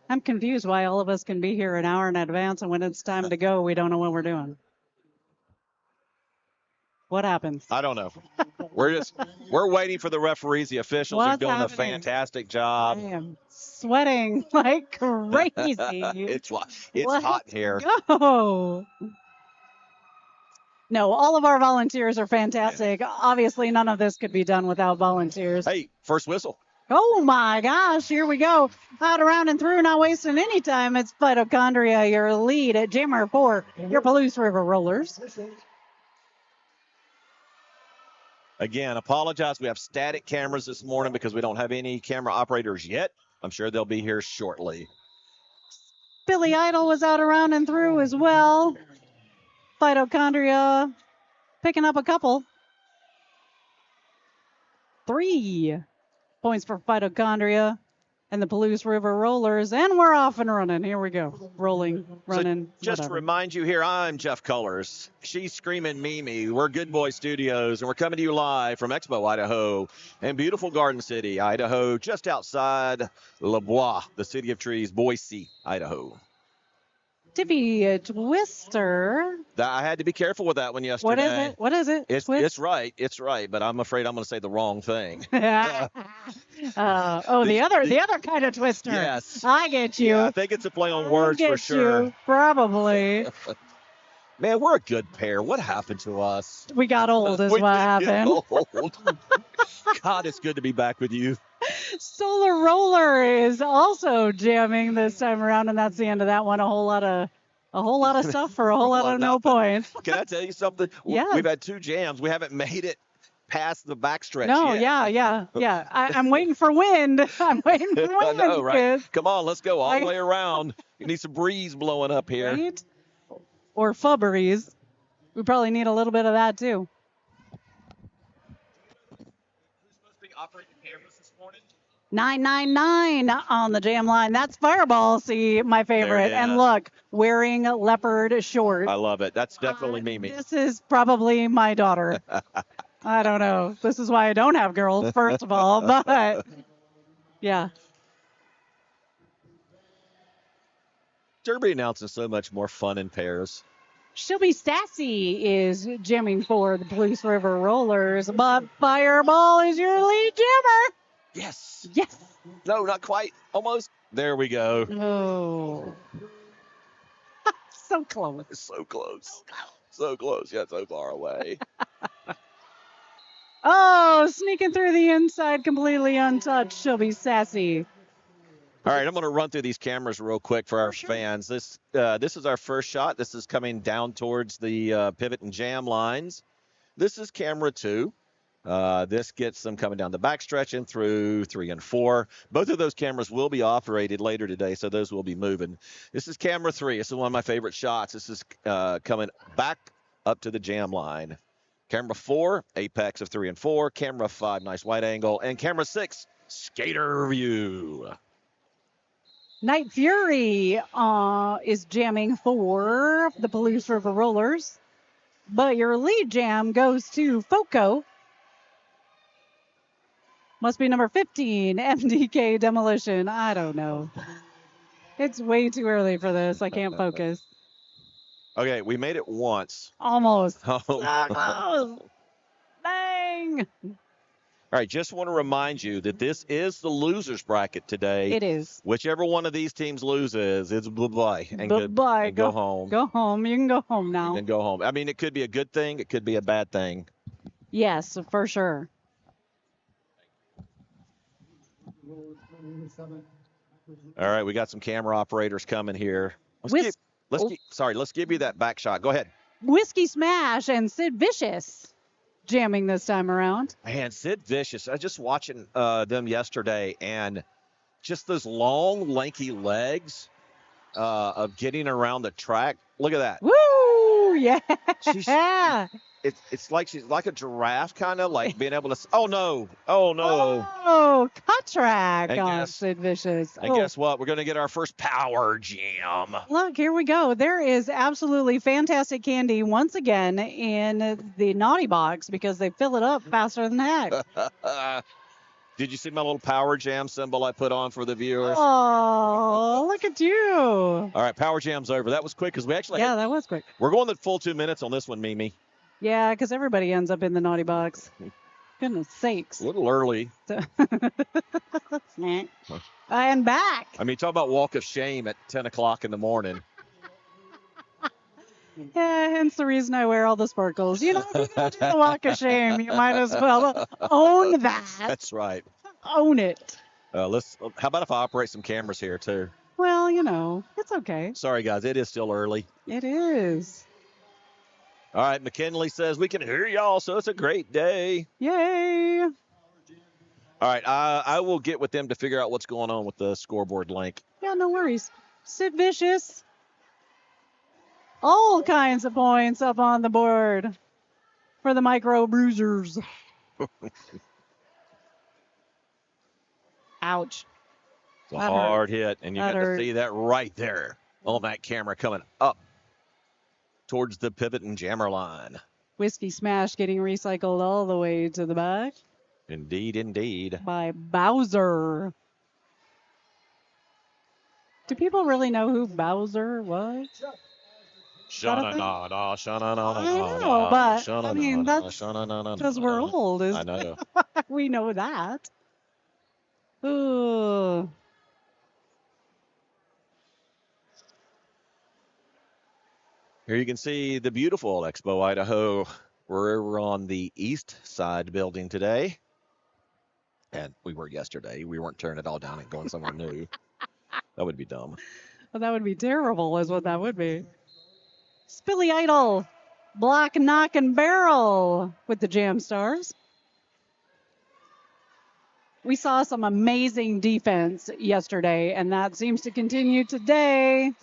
I'm confused why all of us can be here an hour in advance, and when it's time to go, we don't know what we're doing. What happens? I don't know. We're waiting for the referees. The officials are What's doing a happening? fantastic I job. am sweating like crazy. It's Let's hot here. go. No, all of our volunteers are fantastic. Obviously, none of this could be done without volunteers. Hey, first whistle. Oh my gosh, here we go. Out around and through, not wasting any time. It's Phytochondria, your lead at Jammer 4, your Palouse River Rollers. Again, apologize. We have static cameras this morning because we don't have any camera operators yet. I'm sure they'll be here shortly. Billy Idol was out around and through as well. Phytochondria picking up a couple. 3 points for Phytochondria and the Palouse River Rollers. And we're off and running. Here we go. Rolling, running. So just whatever. to remind you here, I'm Jeff Cullers. She's screaming Mimi. We're Good Boy Studios, and we're coming to you live from Expo, Idaho, and beautiful Garden City, Idaho, just outside Le Bois, the city of trees, Boise, Idaho. Tippy Twister. I had to be careful with that one yesterday. What is it? What is it? It's right, but I'm afraid I'm going to say the wrong thing. The other kind of twister. Yes. I get you. Yeah, I think it's a play on words I for get sure. you, probably. Man, we're a good pair. What happened to us? We got old is We what did get happened. old. God, it's good to be back with you. Solar Roller is also jamming this time around, and that's the end of that one. A whole lot of stuff for a whole lot of no points. Can I tell you something? Yes. We've had 2 jams. We haven't made it past the backstretch No, yet. yeah. I'm waiting for wind. I'm waiting for wind. I know, right? kids. Come on, let's go all the way around. You need some breeze blowing up here. Right? Or fubberies. We probably need a little bit of that too. Who's supposed to be operating cameras this morning? 999 on the jam line. That's Fireball, see, my favorite. There it And is. look, wearing leopard shorts. I love it. That's definitely Mimi. This is probably my daughter. I don't know. This is why I don't have girls, first of all. But, yeah. Derby announcing so much more fun in pairs. Shelby Sassy is jamming for the Palouse River Rollers, but Fireball is your lead jammer. Yes. Yes. No, not quite. Almost. There we go. Oh. So close. So close. So close, yet so far away. Oh, sneaking through the inside, completely untouched. Shelby Sassy. All right, I'm going to run through these cameras real quick for our fans. This is our first shot. This is coming down towards the pivot and jam lines. This is camera 2. This gets them coming down the backstretch and through 3 and 4. Both of those cameras will be operated later today, so those will be moving. This is camera 3. This is one of my favorite shots. This is coming back up to the jam line. Camera 4, apex of 3 and 4. Camera 5, nice wide angle. And camera 6, skater view. Night Fury is jamming for the Palouse River Rollers, but your lead jam goes to Foco. Must be number 15, MDK Demolition. I don't know. It's way too early for this. I can't focus. Okay, we made it once. Almost. Oh. Close. Bang. All right, just want to remind you that this is the losers bracket today. It is. Whichever one of these teams loses, it's bye-bye. And Bye-bye. go home. Go home. You can go home now. And go home. I mean, it could be a good thing. It could be a bad thing. Yes, for sure. All right, we got some camera operators coming here. Whis- Let's give you that back shot. Go ahead. Whiskey Smash and Sid Vicious jamming this time around. Man, Sid Vicious. I was just watching them yesterday, and just those long, lanky legs of getting around the track. Look at that. Woo! Yeah. She's- it's like she's like a giraffe, kind of like being able to. Oh no! Oh no! Oh, cut track And on guess Sid Vicious. and guess what? We're gonna get our first power jam. Look, here we go. There is absolutely fantastic candy once again in the naughty box because they fill it up faster than heck. Did you see my little power jam symbol I put on for the viewers? Oh, look at you. All right, power jam's over. That was quick because we actually Yeah, that was quick. we're going the full 2 minutes on this one, Mimi. Yeah, because everybody ends up in the naughty box. Goodness sakes. A little early. And back. I mean, talk about walk of shame at 10 o'clock in the morning. Yeah, hence the reason I wear all the sparkles. You know, if you're going to do the walk of shame, you might as well own that. That's right. Own it. How about if I operate some cameras here too? Well, you know, it's okay. Sorry, guys, it is still early. It is. All right, McKinley says we can hear y'all, so it's a great day. Yay. All right, I will get with them to figure out what's going on with the scoreboard link. Yeah, no worries. Sid Vicious. All kinds of points up on the board for the Micro Bruisers. Ouch. It's a That hard hit, and you That got to hurt. see that right there on that camera coming up towards the pivot and jammer line. Whiskey Smash getting recycled all the way to the back Indeed, indeed. by Bowser. Do people really know who Bowser was? Sha-na-na-na, sha-na-na-na-na, I know, but, I sha-na-na-na, mean, that's sha-na-na-na-na. because we're old. I know. We know that. Ooh. Here you can see the beautiful Expo Idaho. We're on the east side building today. And we were yesterday. We weren't tearing it all down and going somewhere new. That would be dumb. Well, that would be terrible, is what that would be. Spilly Idol, Block, Knock, and Barrel with the Jam Stars. We saw some amazing defense yesterday, and that seems to continue today.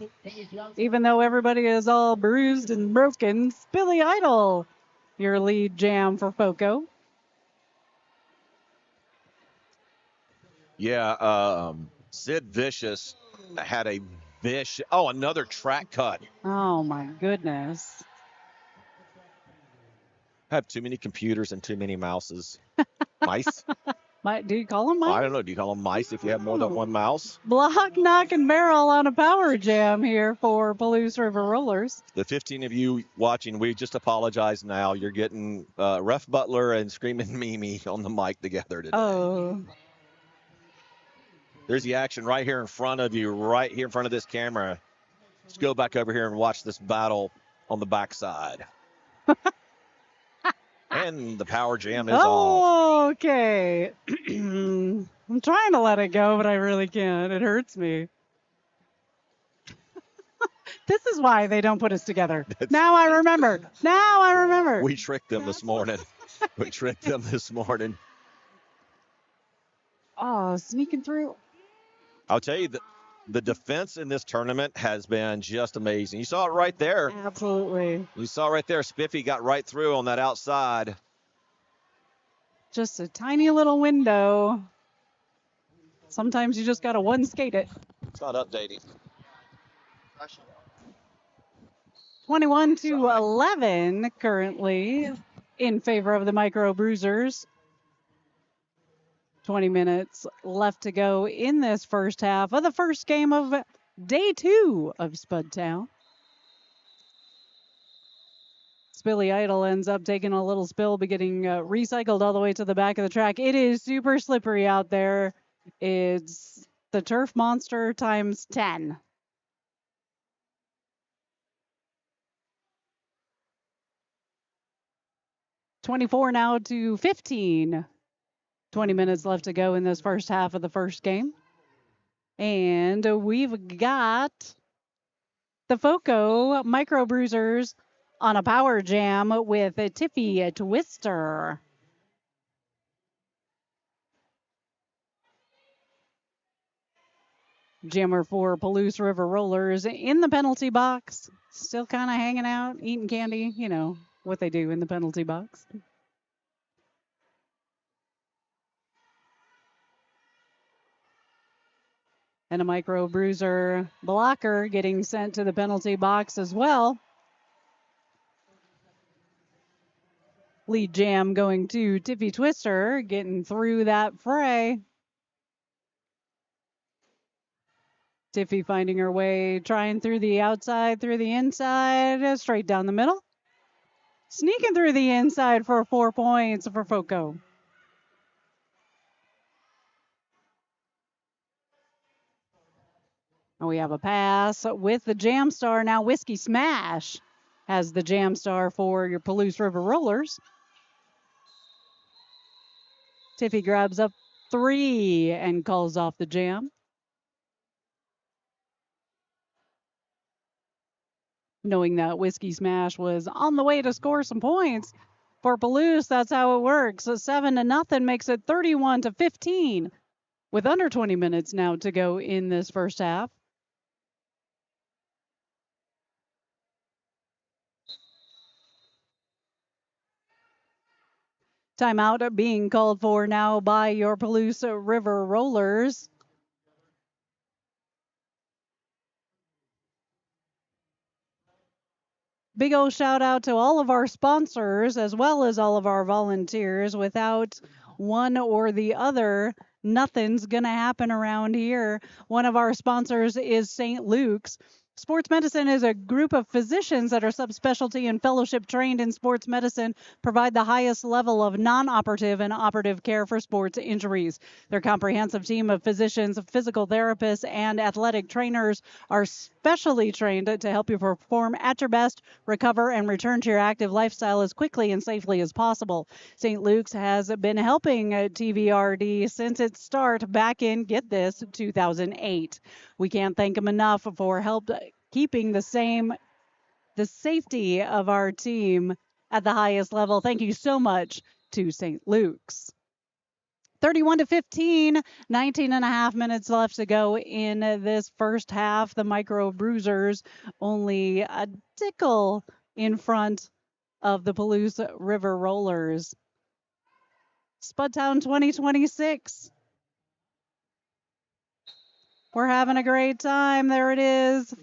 Even though everybody is all bruised and broken, Spilly Idol, your lead jam for FOCO. Yeah, Sid Vicious had a another track cut. Oh my goodness. I have too many computers and too many mouses. Mice? Do you call them Mike? I don't know. Do you call them mice if you have more than one mouse? Block, Knock, and Barrel on a power jam here for Palouse River Rollers. The 15 of you watching, we just apologize now. You're getting Ref Butler and Screaming Mimi on the mic together today. Oh. There's the action right here in front of you, right here in front of this camera. Let's go back over here and watch this battle on the backside. And the power jam is on. Okay. I'm trying to let it go, but I really can't. It hurts me. This is why they don't put us together. Now I remember. We tricked them this morning. Oh, sneaking through. I'll tell you, the defense in this tournament has been just amazing. You saw it right there. Absolutely. You saw right there, Spiffy got right through on that outside. Just a tiny little window. Sometimes you just got to one skate it. It's not updating. 21-11 currently in favor of the Micro Bruisers. 20 minutes left to go in this first half of the first game of day 2 of Spudtown. Spilly Idol ends up taking a little spill, but getting recycled all the way to the back of the track. It is super slippery out there. It's the turf monster times 10. (24) now to 15. 20 minutes left to go in this first half of the first game. And we've got the FOCO Micro Bruisers on a power jam with a Tiffy Twister. Jammer for Palouse River Rollers in the penalty box. Still kind of hanging out, eating candy, you know. what they do in the penalty box. And a micro bruiser blocker getting sent to the penalty box as well. Lead jam going to Tiffy Twister, getting through that fray. Tiffy finding her way, trying through the outside, through the inside, straight down the middle. Sneaking through the inside for 4 points for Foco. And we have a pass with the Jam Star. Now Whiskey Smash has the Jam Star for your Palouse River Rollers. Tiffy grabs up 3 and calls off the jam. Knowing that Whiskey Smash was on the way to score some points for Palouse, that's how it works. So 7-0 makes it 31-15 with under 20 minutes now to go in this first half. Timeout being called for now by your Palouse River Rollers. Big old shout out to all of our sponsors as well as all of our volunteers. Without one or the other, nothing's going to happen around here. One of our sponsors is St. Luke's. Sports medicine is a group of physicians that are subspecialty and fellowship trained in sports medicine, provide the highest level of non-operative and operative care for sports injuries. Their comprehensive team of physicians, physical therapists, and athletic trainers are specially trained to help you perform at your best, recover, and return to your active lifestyle as quickly and safely as possible. St. Luke's has been helping TVRD since its start back in, get this, 2008. We can't thank them enough for help keeping the safety of our team at the highest level. Thank you so much to St. Luke's. 31-15, 19 and a half minutes left to go in this first half. The Micro Bruisers only a tickle in front of the Palouse River Rollers. Spudtown 2026. We're having a great time. There it is.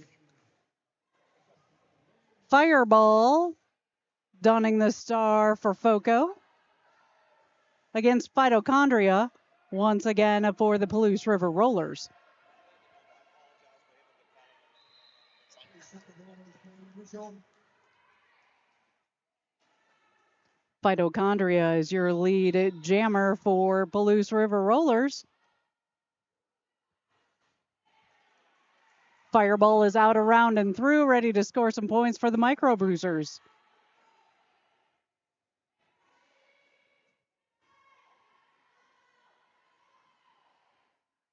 Fireball donning the star for Foco against Phytochondria once again for the Palouse River Rollers. Phytochondria is your lead jammer for Palouse River Rollers. Fireball is out, around, and through, ready to score some points for the Micro Bruisers.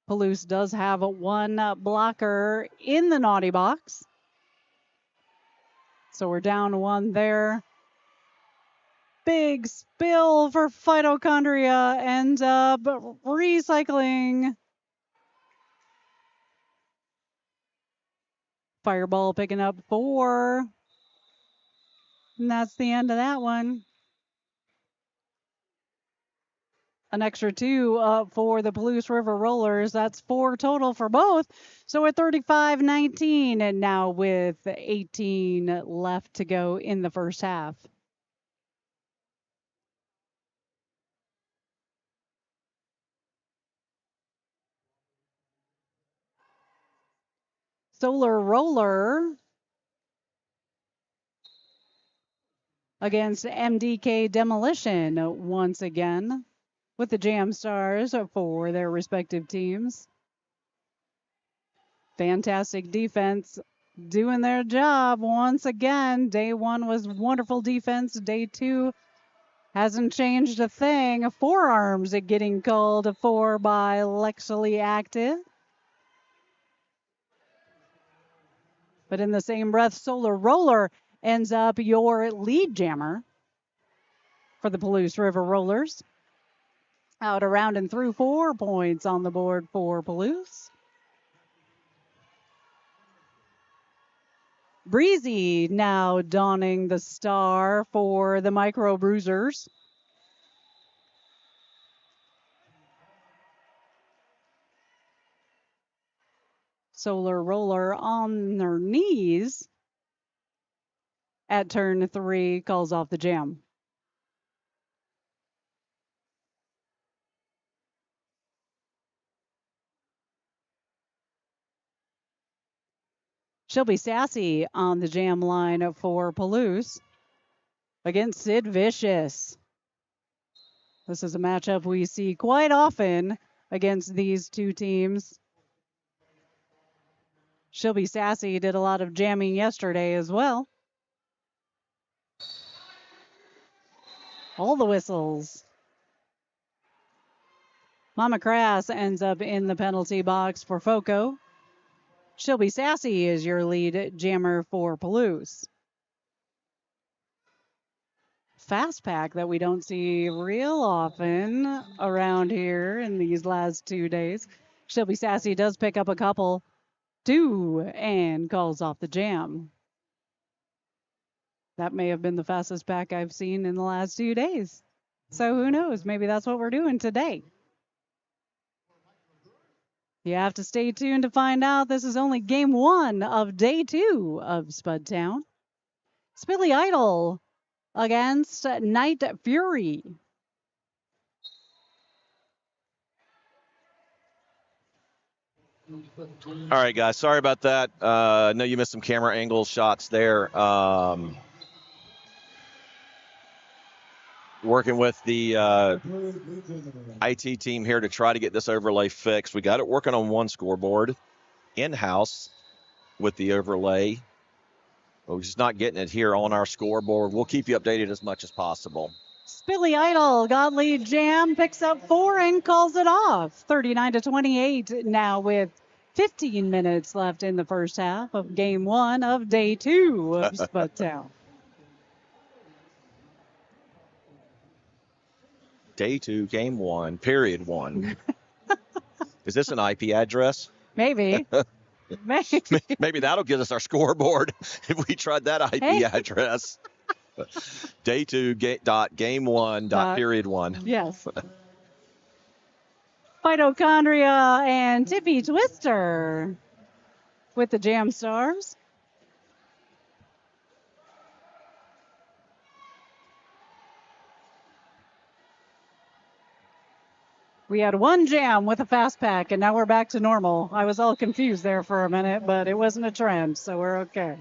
Palouse does have one blocker in the naughty box. So we're down 1 there. Big spill for Phytochondria, ends up recycling. Fireball picking up 4. And that's the end of that one. An extra 2 for the Palouse River Rollers. That's 4 total for both. So at 35-19, and now with 18 left to go in the first half. Solar Roller against MDK Demolition once again with the Jam Stars for their respective teams. Fantastic defense doing their job once again. Day 1 was wonderful defense. Day 2 hasn't changed a thing. Forearms getting called for by Lexley Active. But in the same breath, Solar Roller ends up your lead jammer for the Palouse River Rollers. Out, around, and through, 4 points on the board for Palouse. Breezy now donning the star for the Micro Bruisers. Solar Roller on their knees at turn 3 calls off the jam. She'll be Sassy on the jam line for Palouse against Sid Vicious. This is a matchup we see quite often against these two teams. She'll be Sassy did a lot of jamming yesterday as well. All the whistles. Mama Crass ends up in the penalty box for Foco. She'll be Sassy is your lead jammer for Palouse. Fast pack that we don't see real often around here in these last 2 days. She'll be Sassy does pick up a couple, 2, and calls off the jam. That may have been the fastest pack I've seen in the last 2 days. So who knows? Maybe that's what we're doing today. You have to stay tuned to find out. This is only game 1 of day 2 of Spudtown. Spilly Idol against Night Fury. All right, guys. Sorry about that. I know you missed some camera angle shots there. Working with the IT team here to try to get this overlay fixed. We got it working on one scoreboard in-house with the overlay. But we're just not getting it here on our scoreboard. We'll keep you updated as much as possible. Spilly Idol got lead jam, picks up 4 and calls it off. 39-28 now with 15 minutes left in the first half of game 1 of day 2 of Spudtown. Day 2, game 1, period 1. Is this an IP address? Maybe. Maybe that'll get us our scoreboard if we tried that IP address. Day 2 game 1 period 1. Yes. Phytochondria and Tippy Twister with the Jam Stars. We had one jam with a fast pack, and now we're back to normal. I was all confused there for a minute, but it wasn't a trend, so we're okay.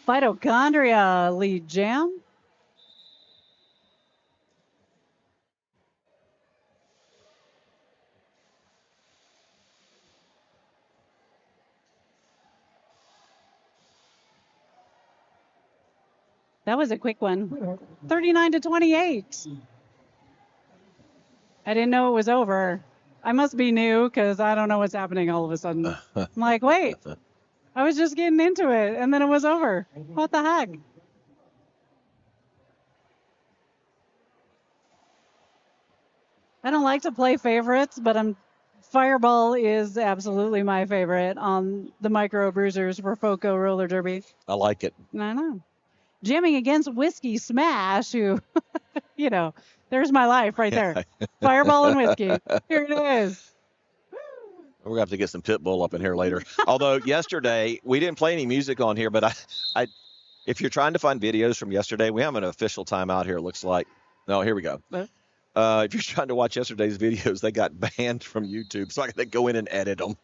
Phytochondria lead jam. That was a quick one. 39-28. I didn't know it was over. I must be new because I don't know what's happening all of a sudden. I'm like, wait, I was just getting into it and then it was over. What the heck? I don't like to play favorites, but Fireball is absolutely my favorite on the Micro Bruisers for Foco Roller Derby. I like it. I know. Jamming against Whiskey Smash, who, there's my life right there. Fireball and Whiskey. Here it is. We're going to have to get some Pitbull up in here later. Although yesterday, we didn't play any music on here, but if you're trying to find videos from yesterday, we have an official timeout here, it looks like. No, here we go. If you're trying to watch yesterday's videos, they got banned from YouTube, so I got to go in and edit them.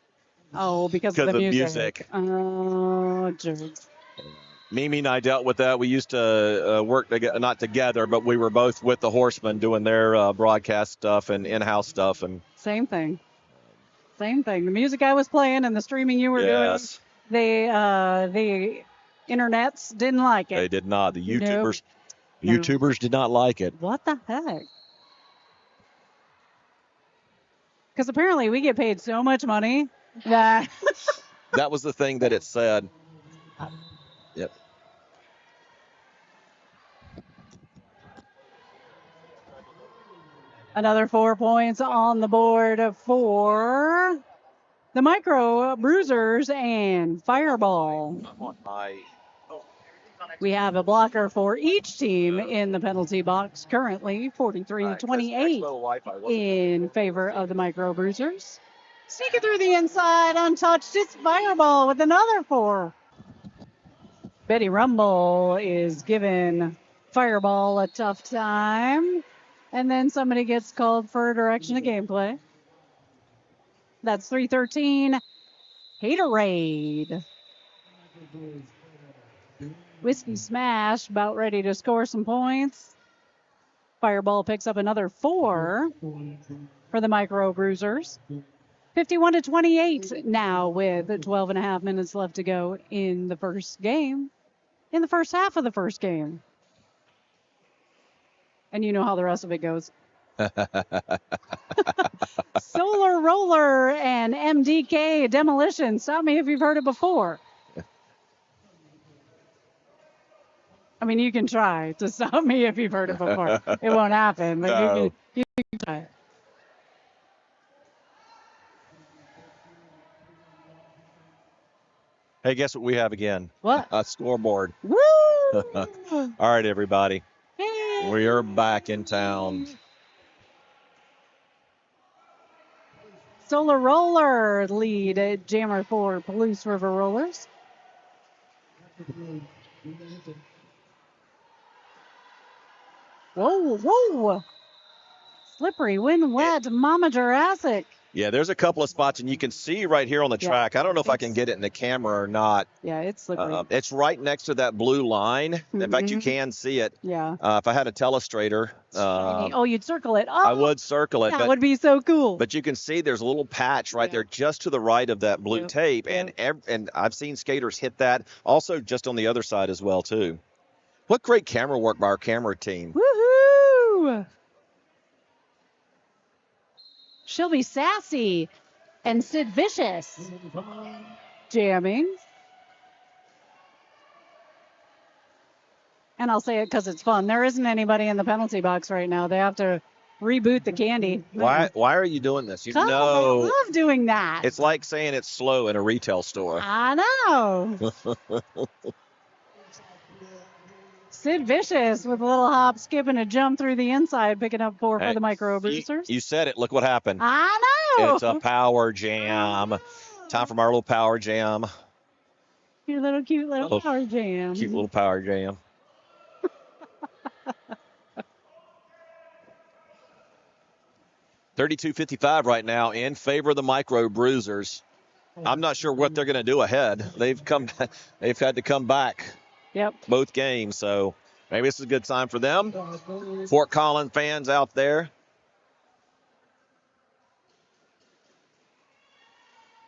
Oh, because of the music. Oh, jerks. Mimi and I dealt with that. We used to work together, not together, but we were both with the Horsemen doing their broadcast stuff and in-house stuff. And Same thing. The music I was playing and the streaming you were doing, the internets didn't like it. They did not. The YouTubers did not like it. What the heck? Because apparently we get paid so much money that... That was the thing that it said. Yep. Another 4 points on the board for the Micro Bruisers and Fireball. We have a blocker for each team in the penalty box currently, 43-28 in favor of the Micro Bruisers. Sneaking through the inside, untouched. It's Fireball with another 4. Betty Rumble is giving Fireball a tough time. And then somebody gets called for direction of gameplay. That's 313. Haterade. Whiskey Smash about ready to score some points. Fireball picks up another 4 for the Micro Bruisers. 51-28 now with 12 and a half minutes left to go in the first game. In the first half of the first game. And you know how the rest of it goes. Solar Roller and MDK Demolition. Stop me if you've heard it before. I mean, you can try to stop me if you've heard it before. It won't happen, but No. you can try it. Hey, guess what we have again? What? A scoreboard. Woo! All right, everybody. Hey. We are back in town. Solar Roller lead at Jammer for Palouse River Rollers. Whoa, whoa. Slippery, wind wet, Mama Jurassic. Yeah, there's a couple of spots, and you can see right here on the Yeah, track. I don't know if I can it's- get it in the camera or not. Yeah, it's slippery. It's right next to that blue line. In fact, you Mhm. can see it. Yeah. If I had a telestrator, Oh, you'd circle it. Oh, I would circle it. that would be so cool. But you can see there's a little patch right Yeah. there just to the right of that blue Yep, tape, yep. and I've seen skaters hit that also just on the other side as well too. What great camera work by our camera team. Woohoo! She'll be sassy and Sid Vicious. Jamming. And I'll say it because it's fun. There isn't anybody in the penalty box right now. They have to reboot the candy. Why are you doing this? You 'Cause I know, love doing that. it's like saying it's slow in a retail store. I know. Sid Vicious with a little hop, skip, and a jump through the inside, picking up 4 for Hey, the Micro Bruisers. You said it. Look what happened. I know. It's a power jam. Time for our little power jam. Your little cute little Little- power jam. Cute little power jam. $32.55 right now in favor of the Micro Bruisers. I'm not sure what they're going to do ahead. They've had to come back Yep. both games, so maybe this is a good time for them. Fort Collins fans out there.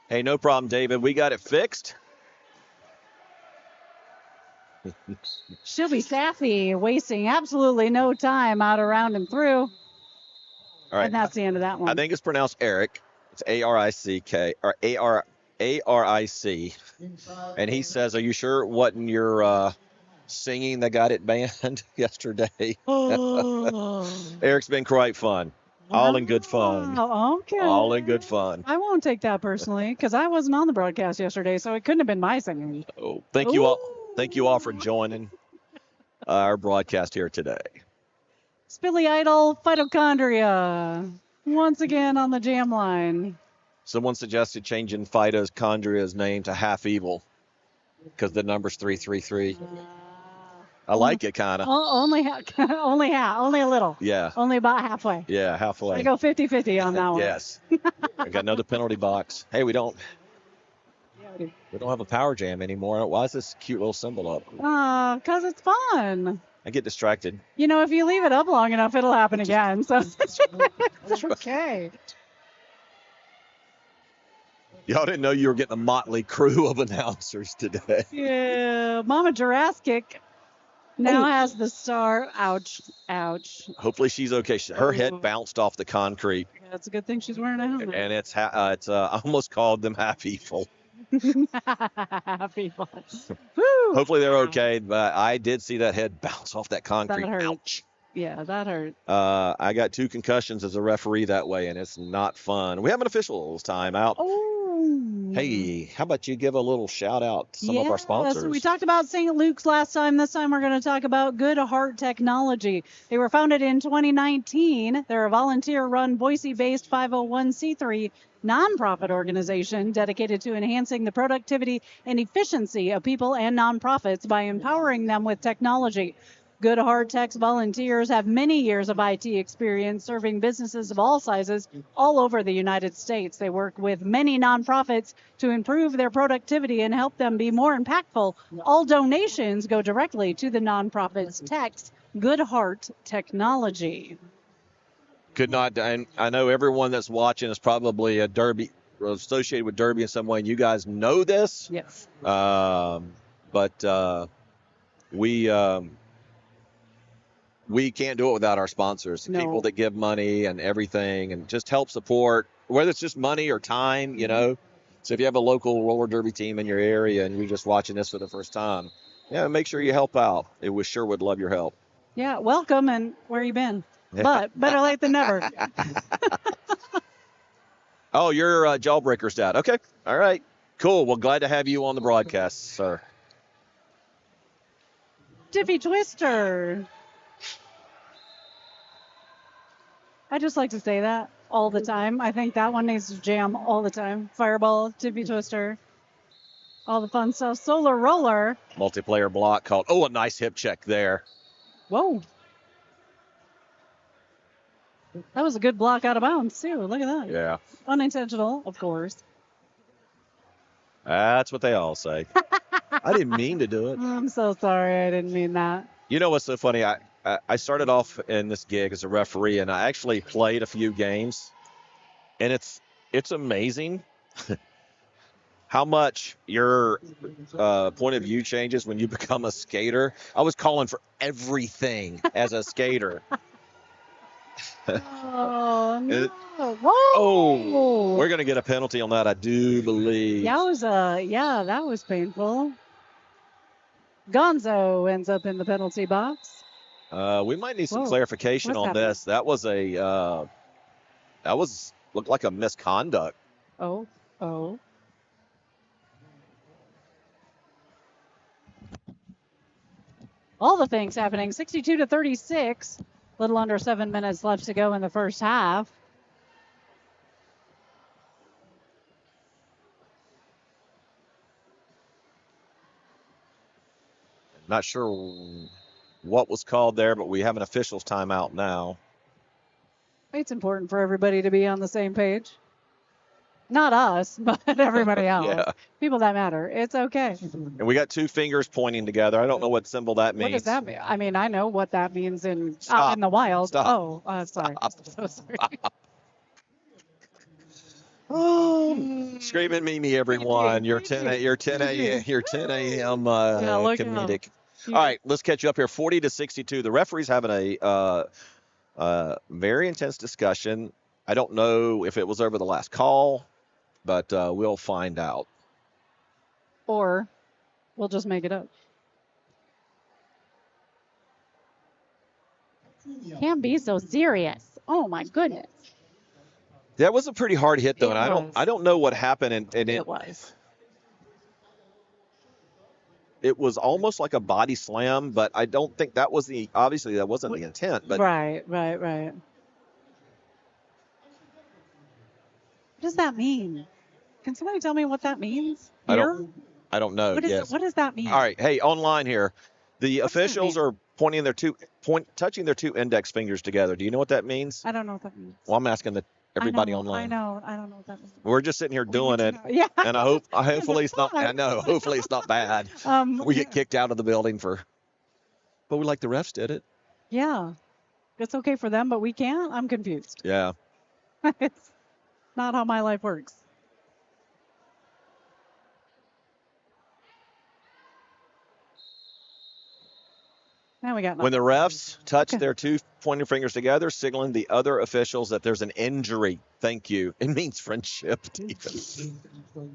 Hey, no problem, David. We got it fixed. She'll be sassy, wasting absolutely no time out around and through. All right. And that's the end of that one. I think it's pronounced Eric. It's A-R-I-C-K or A-R-I-C. And he says, "Are you sure it wasn't your singing that got it banned yesterday?" Eric's been quite fun. All in good fun. Oh, okay. All in good fun. I won't take that personally because I wasn't on the broadcast yesterday, so it couldn't have been my singing. Oh, thank you all. Thank you all for joining our broadcast here today. Spilly Idol Phytochondria once again on the jam line. Someone suggested changing Phytochondria's name to Half Evil because the number's 333. I like it, kind of. Only only a little. Yeah. Only about halfway. Yeah, I halfway. go 50-50 on that one. Yes. I got another penalty box. Hey, we don't have a power jam anymore. Why is this cute little symbol up? Because it's fun. I get distracted. You know, if you leave it up long enough, it'll happen again. So it's okay. Y'all didn't know you were getting a motley crew of announcers today. Yeah, Mama Jurassic now has the star. Ouch, ouch. Hopefully she's okay. Her head bounced off the concrete, Yeah, it's a good thing she's wearing a helmet. and it's I almost called them half evil. Happy fun. Woo! Hopefully they're okay, but I did see that head bounce off that concrete. hurt. Ouch. Yeah, that hurt. I got 2 concussions as a referee that way, and it's not fun. We have an officials timeout. Oh. Hey, how about you give a little shout out to some of our sponsors? So we talked about St. Luke's last time. This time we're going to talk about Good Heart Technology. They were founded in 2019. They're a volunteer-run, Boise-based 501c3 nonprofit organization dedicated to enhancing the productivity and efficiency of people and nonprofits by empowering them with technology. Good Heart Tech's volunteers have many years of IT experience serving businesses of all sizes all over the United States. They work with many nonprofits to improve their productivity and help them be more impactful. All donations go directly to the nonprofits. Text Good Heart Technology. Could not, and I know everyone that's watching is probably a Derby associated with Derby in some way, and you guys know this. Yes. But we can't do it without our sponsors, No. people that give money and everything and just help support, whether it's just money or time, you know. So if you have a local roller derby team in your area and you're just watching this for the first time, yeah, make sure you help out. We sure would love your help. Yeah, welcome, and where you been? But better late than never. Oh, you're Jawbreaker's dad. Okay. All right. Cool. Well, glad to have you on the broadcast, sir. Jiffy Twister. I just like to say that all the time. I think that one needs to jam all the time. Fireball, Jiffy Twister, all the fun stuff. Solar Roller. Multiplayer block called. Oh, a nice hip check there. Whoa. That was a good block out of bounds, too. Look at that. Yeah. Unintentional, of course. That's what they all say. I didn't mean to do it. I'm so sorry. I didn't mean that. You know what's so funny? I started off in this gig as a referee, and I actually played a few games, and it's amazing how much your point of view changes when you become a skater. I was calling for everything as a skater. Oh, no. Whoa. Oh, we're going to get a penalty on that, I do believe. That was painful. Gonzo ends up in the penalty box. We might need some Whoa. clarification What's on happening? this. That looked like a misconduct. Oh. All the things happening. 62-36. Little under 7 minutes left to go in the first half. Not sure what was called there, but we have an officials timeout now. It's important for everybody to be on the same page. Not us, but everybody else. Yeah. People that matter. It's okay. And we got two fingers pointing together. I don't know what symbol that means. What does that mean? I mean, I know what that means out Stop. in the wild. Stop. Oh, sorry. Stop. So sorry. Screaming Mimi, everyone. Your 10 a.m. look comedic. out. All right, let's catch you up here. 40-62. The referee's having a very intense discussion. I don't know if it was over the last call, but we'll find out. Or we'll just make it up. Can't be so serious. Oh my goodness. That was a pretty hard hit, though, It and was. I don't know what happened. And It was. it was almost like a body slam, but I don't think that was obviously that wasn't the intent. But Right. What does that mean? Can somebody tell me what that means? I Here? don't know. What does that mean? All right. Hey, online here, the What's that officials mean? are touching their two index fingers together. Do you know what that means? I don't know what that means. Well, I'm asking everybody I know, online. I know. I don't know what that means. We're just sitting here doing it, Yeah. and hopefully it's not. fun. I know. Hopefully it's not bad. We get kicked out of the building but we like the refs did it. Yeah. It's okay for them, but we can't? I'm confused. Yeah. It's not how my life works. Now we got When the nothing. refs touch Okay. their two pointing fingers together, signaling the other officials that there's an injury. Thank you. It means friendship. Stephen.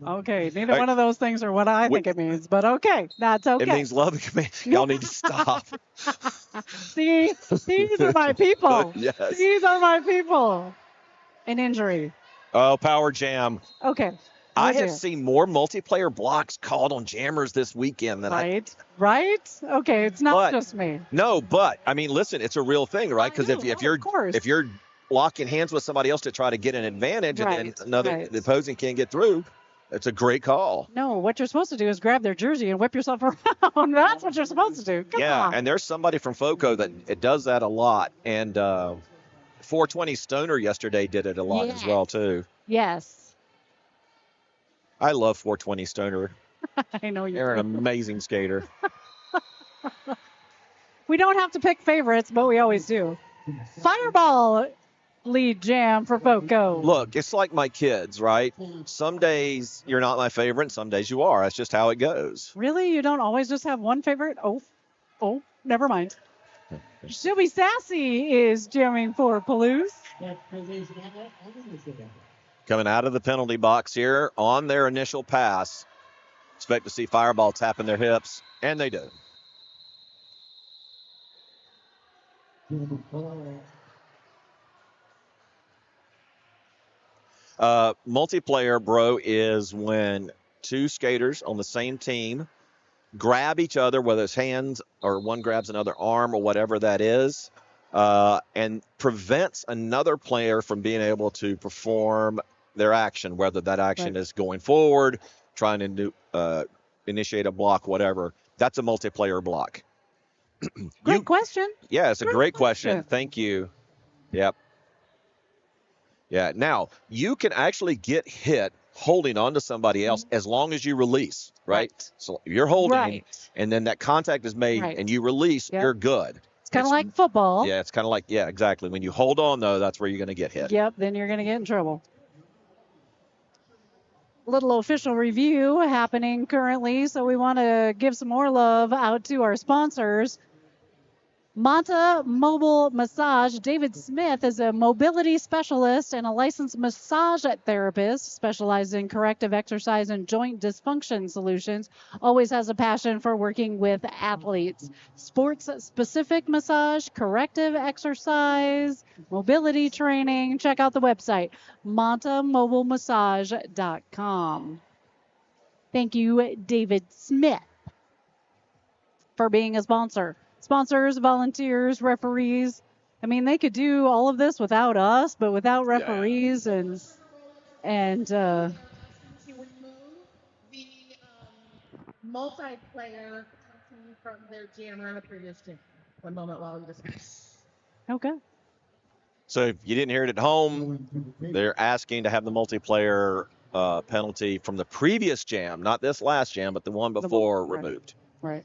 Okay, neither All right. one of those things are what I think it means, but okay, that's okay. It means love. Y'all need to stop. See, these are my people. Yes. These are my people. An injury. Oh, power jam. Okay. I Would have you? seen more multiplayer blocks called on jammers this weekend than Right? Okay, it's not But- just me. No, but I mean, listen, it's a real thing, right? Because if of course. if you're locking hands with somebody else to try to get an advantage, and then the opposing can't get through, it's a great call. No, what you're supposed to do is grab their jersey and whip yourself around. That's what you're supposed to do. Come on. And there's somebody from FOCO that it does that a lot, and 420 Stoner yesterday did it a lot as well too. Yes. I love 420 Stoner. I know you They're do. an amazing skater. We don't have to pick favorites, but we always do. Fireball lead jam for FOCO. Look, it's like my kids, right? Some days you're not my favorite, and some days you are. That's just how it goes. Really? You don't always just have one favorite? Oh, never mind. Shelby Sassy is jamming for Palouse. Coming out of the penalty box here on their initial pass. Expect to see Fireball tapping their hips, and they do. Multiplayer, bro, is when two skaters on the same team grab each other, whether it's hands or one grabs another arm or whatever that is, and prevents another player from being able to perform their action, whether that action is going forward, trying to initiate a block, whatever. That's a multiplayer block. Great question. Yeah, it's a great question. question. Thank you. Yep. Yeah. Now, you can actually get hit holding on to somebody else as long as you release, right? So you're holding, and then that contact is made and you release, you're good. It's kind of like football. Yeah, it's kind of like, exactly. When you hold on, though, that's where you're going to get hit. Yep, then you're going to get in trouble. Little official review happening currently, so we want to give some more love out to our sponsors. Manta Mobile Massage. David Smith is a mobility specialist and a licensed massage therapist specialized in corrective exercise and joint dysfunction solutions. Always has a passion for working with athletes. Sports-specific massage, corrective exercise, mobility training. Check out the website, montamobilemassage.com. Thank you, David Smith, for being a sponsor. Sponsors, volunteers, referees. I mean, they could do all of this without us, but without referees and To remove the multiplayer from their jammer on the previous team. One moment while we discuss. Okay. So if you didn't hear it at home, they're asking to have the multiplayer penalty from the previous jam, not this last jam, but the one before removed. Right.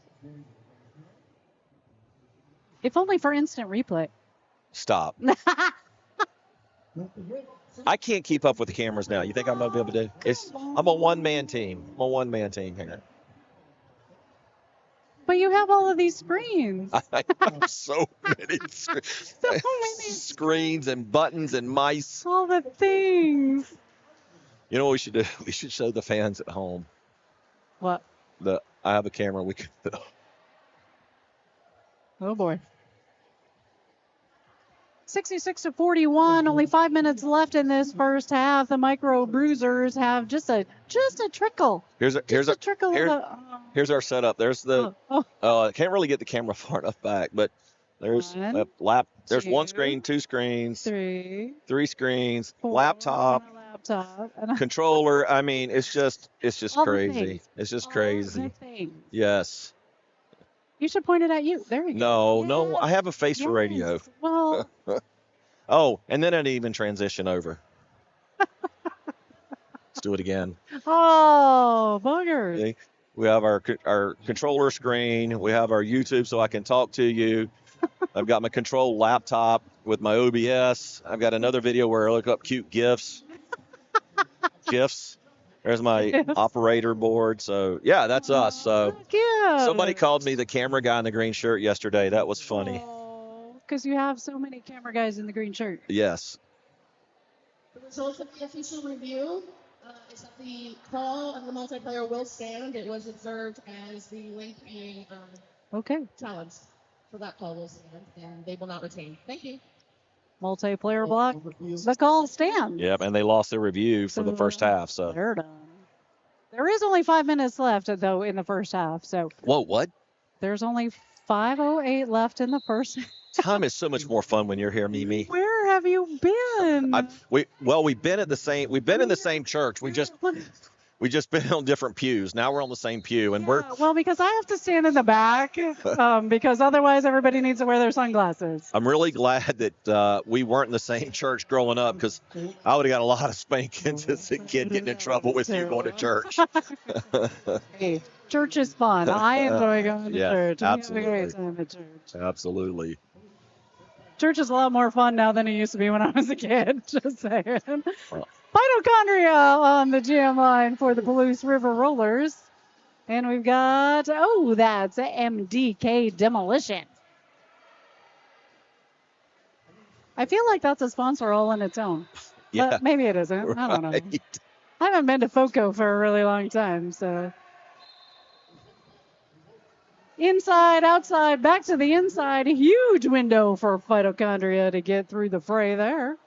If only for instant replay. Stop. I can't keep up with the cameras now. You think I'm going to be able to do? I'm a one-man team. Here. But you have all of these screens. I have so many screens and buttons and mice. All the things. You know what we should do? We should show the fans at home. What? I have a camera. We can. Oh boy. 66-41. Only 5 minutes left in this first half. The Micro Bruisers have just a trickle. Here's a trickle. Here's our setup. There's the. I can't really get the camera far enough back, but there's There's one screen, two screens, three screens, laptop, controller. I mean, it's just crazy. It's just crazy. Yes. You should point it at you. There you go. No, I have a face for radio. Well. Oh, and then I'd even transition over. Let's do it again. Oh, buggers. Okay. We have our controller screen. We have our YouTube so I can talk to you. I've got my control laptop with my OBS. I've got another video where I look up cute GIFs. There's my operator board. So, yeah, that's us. So somebody called me the camera guy in the green shirt yesterday. That was funny. Because you have so many camera guys in the green shirt. Yes. The results of the official review is that the call of the multiplayer will stand. It was observed as the link being challenged. So that call will stand, and they will not retain. Thank you. Multiplayer block. The call stands. Yep, and they lost their review for the first half. So they're done. There is only 5 minutes left, though, in the first half. So Whoa, what? there's only 5:08 left in the first. Time is so much more fun when you're here, Mimi. Where have you been? We've been in the same church. We just been on different pews. Now we're on the same pew, and Well, because I have to stand in the back, because otherwise everybody needs to wear their sunglasses. I'm really glad that we weren't in the same church growing up, because I would have got a lot of spankings as a kid getting in trouble with you going to church. Hey, church is fun. I enjoy going to church. Absolutely. We have a great time at church. Absolutely. Church is a lot more fun now than it used to be when I was a kid. Just saying. Mitochondria on the jam line for the Palouse River Rollers. And we've got, that's MDK Demolition. I feel like that's a sponsor all on its own. Yeah. But maybe it isn't. Right. I don't know. I haven't been to FOCO for a really long time, so. Inside, outside, back to the inside. Huge window for Mitochondria to get through the fray there.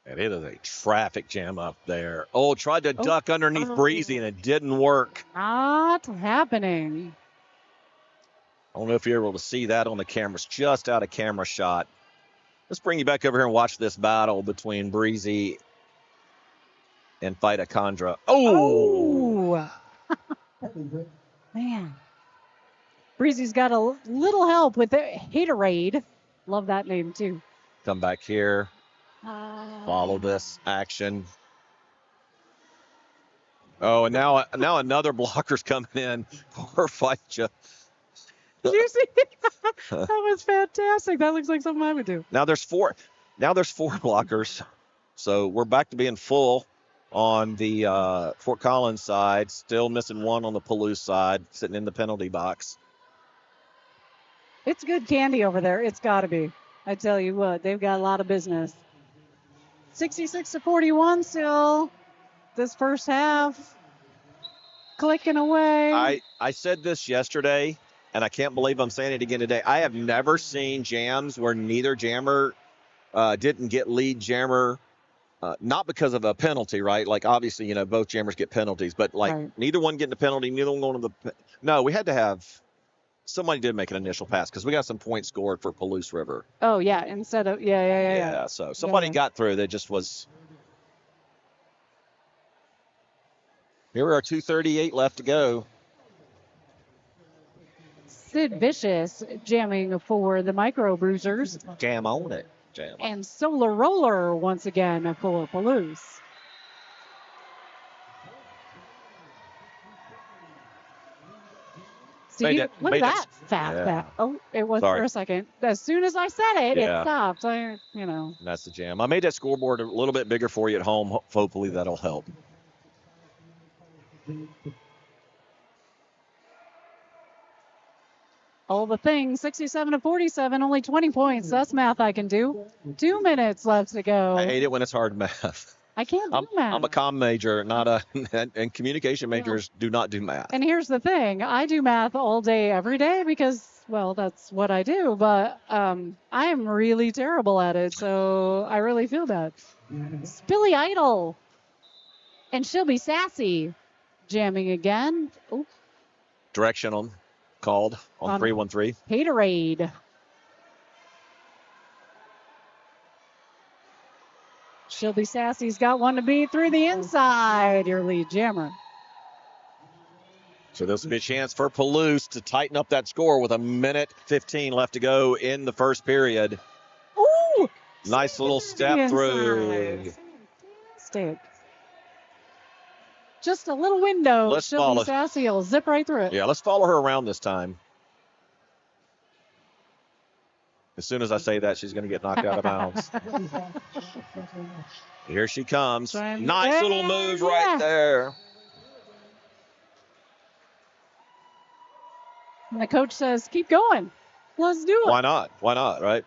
And it is a traffic jam up there. Oh, tried to duck underneath Breezy, and it didn't work. Not happening. I don't know if you're able to see that on the cameras, just out of camera shot. Let's bring you back over here and watch this battle between Breezy and Mitochondria. Oh! Man. Breezy's got a little help with the Haterade. Love that name, too. Come back here. Follow this action. Oh, and now another blocker's coming in for Ficha. Did you see that? That was fantastic. That looks like something I would do. Now there's four blockers. So we're back to being full on the Fort Collins side. Still missing one on the Palouse side, sitting in the penalty box. It's good candy over there. It's got to be. I tell you what, they've got a lot of business. 66-41 still. This first half. Clicking away. I said this yesterday, and I can't believe I'm saying it again today. I have never seen jams where neither jammer didn't get lead jammer, not because of a penalty, right? Like, obviously, both jammers get penalties, but, neither one getting a penalty, neither one going to the – no, we had to have – somebody did make an initial pass because we got some points scored for Palouse River. Oh, yeah, instead of – yeah. Yeah, so somebody got through that just was – here we are, 2:38 left to go. Sid Vicious jamming for the Micro Bruisers. Jam on it. Jam. And Solar Roller once again for Palouse. See, look at that fast. Yeah. Oh, it was for a second. As soon as I said it, it stopped. And that's the jam. I made that scoreboard a little bit bigger for you at home. Hopefully that'll help. All the things, 67-47, only 20 points. That's math I can do. 2 minutes left to go. I hate it when it's hard math. I can't do math. I'm a comm major, and communication majors do not do math. And here's the thing. I do math all day, every day because, well, that's what I do. But I am really terrible at it, so I really feel bad. It's Billy Idol. And she'll be sassy. Jamming again. Ooh. Directional called on 313. Haterade. She'll be sassy's got one to beat through the inside. Your lead jammer. So this will be a chance for Palouse to tighten up that score with 1:15 left to go in the first period. Ooh! Nice little step through. Fantastic. Just a little window. She'll be sassy. He'll zip right through it. Yeah, let's follow her around this time. As soon as I say that, she's going to get knocked out of bounds. Here she comes. Nice little move right there. And the coach says, keep going. Let's do it. Why not? Why not, right?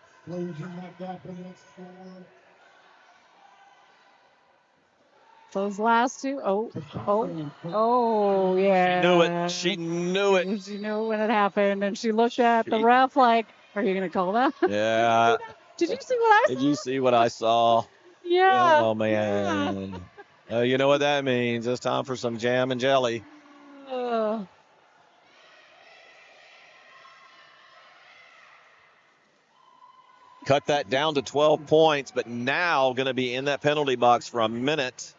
Those last two. Oh, yeah. She knew it. She knew it when it happened, and she looked at the ref like, are you going to call that? Yeah. Did you see what I saw? Did you see what I saw? Yeah. Oh, man. You know what that means. It's time for some jam and jelly. Cut that down to 12 points, but now going to be in that penalty box for a minute.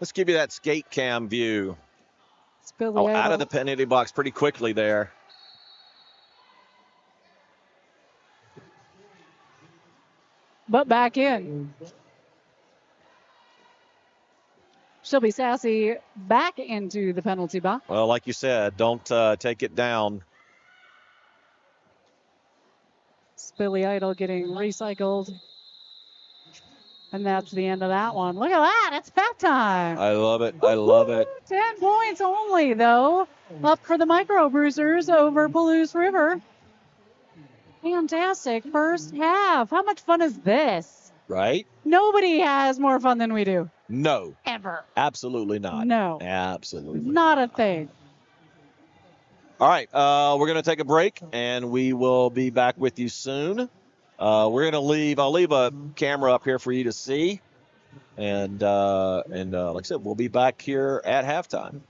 Let's give you that skate cam view. Out of the penalty box pretty quickly there. But back in. Shelby Sassy back into the penalty box. Well, like you said, don't take it down. Billy Idol getting recycled. And that's the end of that one. Look at that. It's halftime. I love it. I love it. 10 points only, though, up for the Micro Bruisers over Palouse River. Fantastic first half. How much fun is this? Right? Nobody has more fun than we do. No. Ever. Absolutely not. No. Absolutely not a thing. All right. We're going to take a break, and we will be back with you soon. I'll leave a camera up here for you to see. And like I said, we'll be back here at halftime.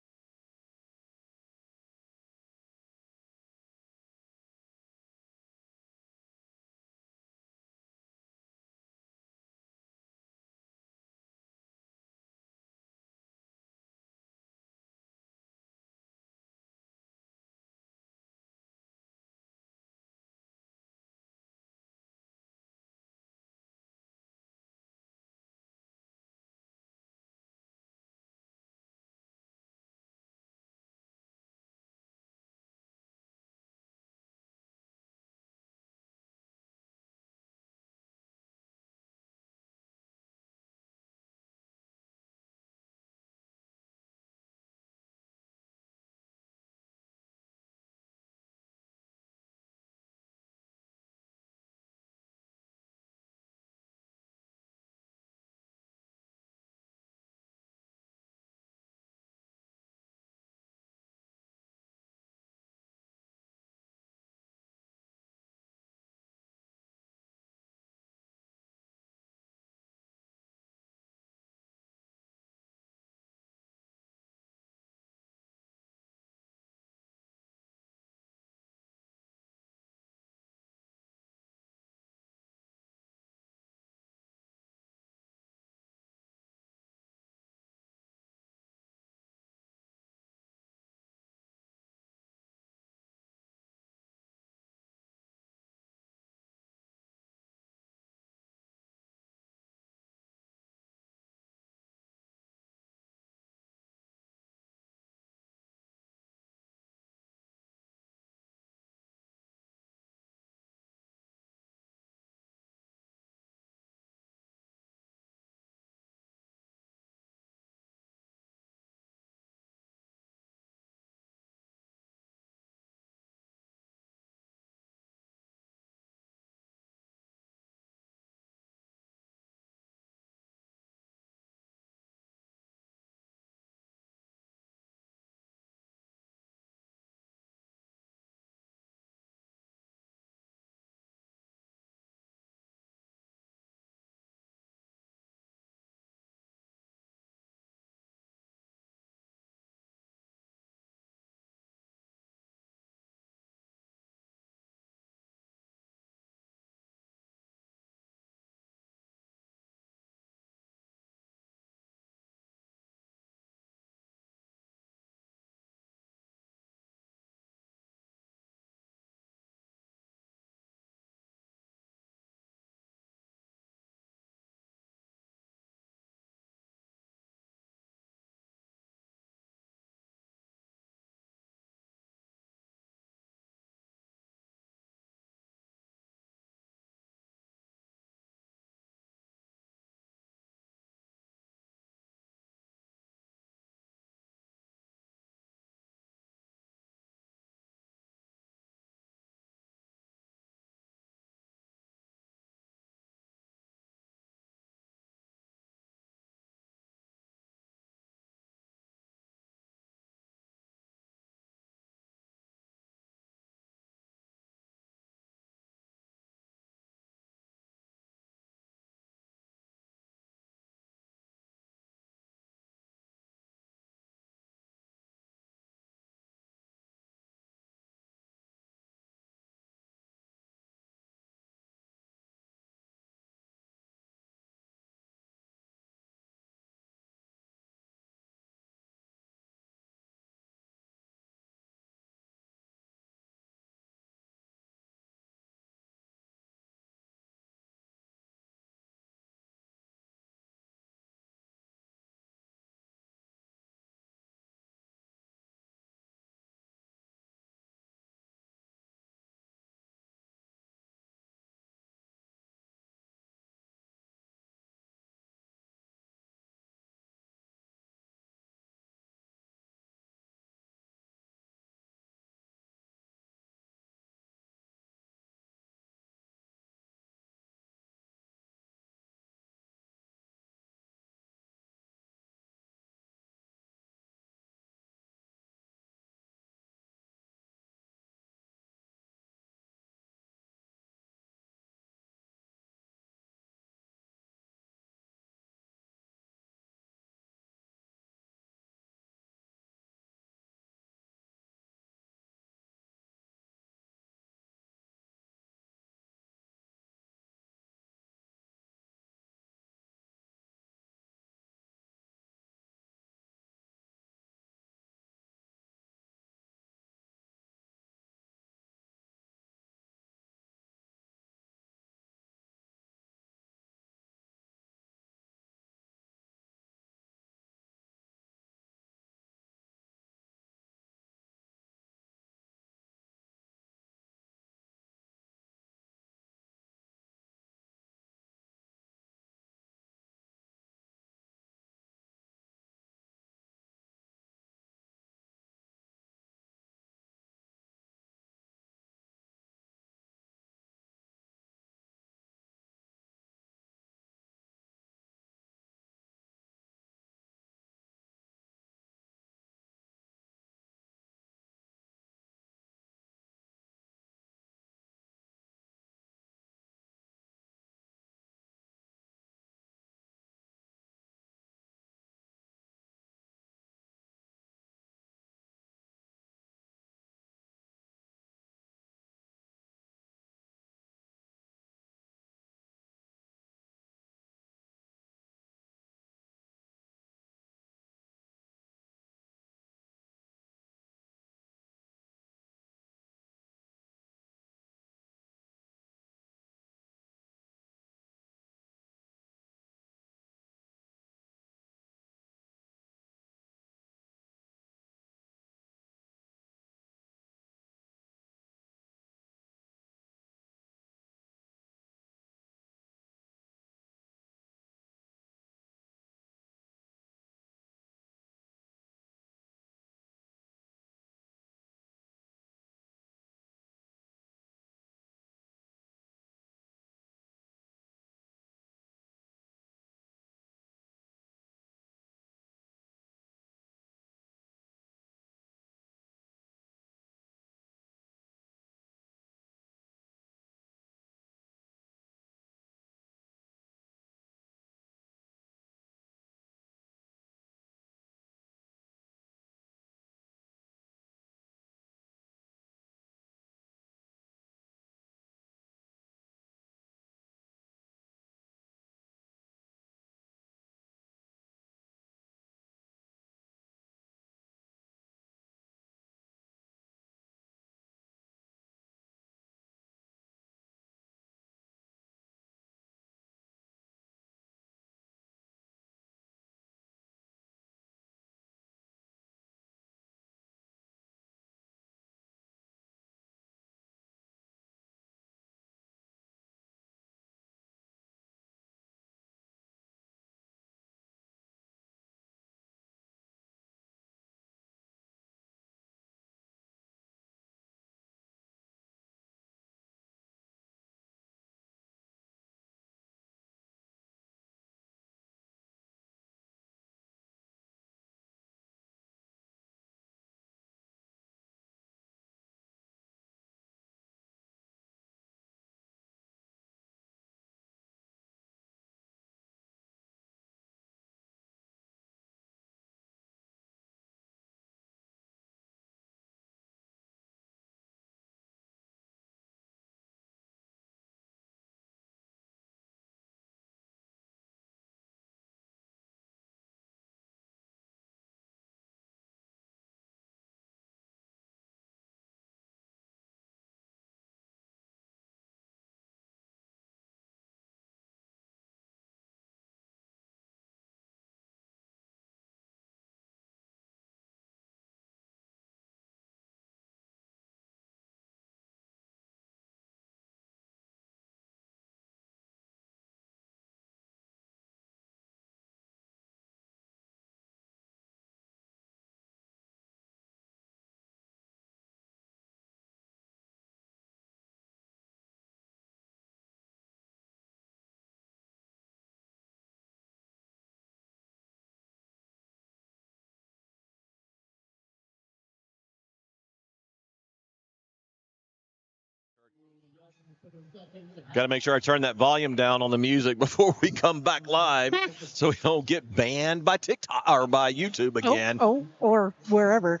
Got to make sure I turn that volume down on the music before we come back live so we don't get banned by TikTok or by YouTube again. Or wherever.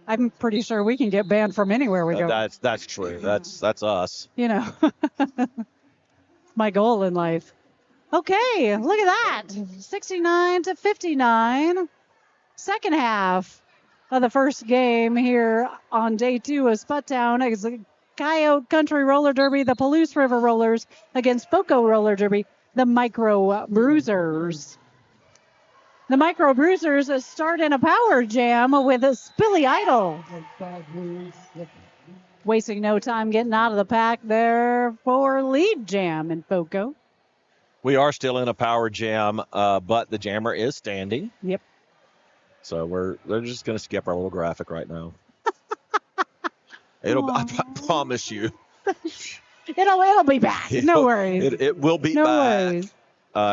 I'm pretty sure we can get banned from anywhere we go. That's true. That's us. You know, my goal in life. Okay, look at that. 69-59. Second half of the first game here on day 2 of Sputtown. It's the Coyote Country Roller Derby, the Palouse River Rollers against Foco Roller Derby, the Micro Bruisers. The Micro Bruisers start in a power jam with a Spilly Idol. Wasting no time getting out of the pack there for lead jam in Foco. We are still in a power jam, but the jammer is standing. Yep. So they're just going to skip our little graphic right now. I promise you. It'll be back. No worries. It will be no back. Worries.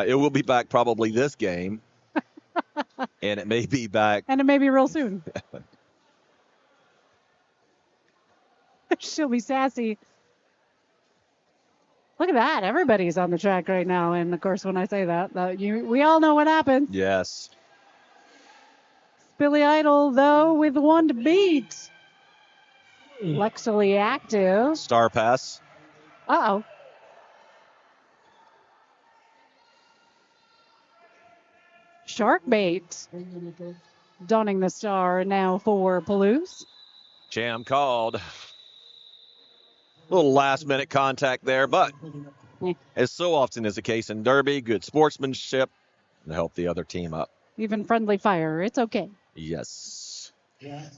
It will be back probably this game. And it may be back. And it may be real soon. She'll be sassy. Look at that. Everybody's on the track right now. And, of course, when I say that, we all know what happened. Yes. Spilly Idol, though, with one to beat. Lexily active. Star pass. Uh-oh. Shark bait. Donning the star now for Palouse. Jam called. Little last-minute contact there, but as so often is the case in Derby, good sportsmanship to help the other team up. Even friendly fire. It's okay. Yes.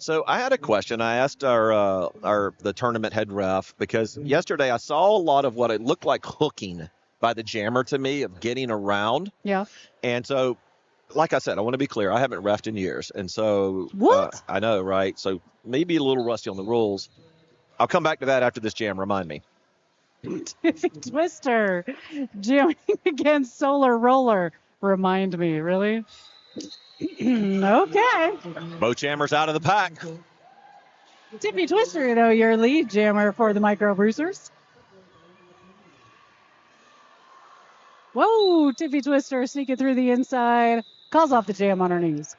So I had a question. I asked the tournament head ref because yesterday I saw a lot of what it looked like hooking by the jammer to me of getting around. Yeah. And so, like I said, I want to be clear. I haven't refed in years. And so what? I know, right? So maybe a little rusty on the rules. I'll come back to that after this jam. Remind me. Tiffy Twister jamming against Solar Roller. Remind me, really? Okay. Both jammers out of the pack. Tiffy Twister, though, your lead jammer for the Micro Bruisers. Whoa, Tiffy Twister sneaking through the inside. Calls off the jam on her knees.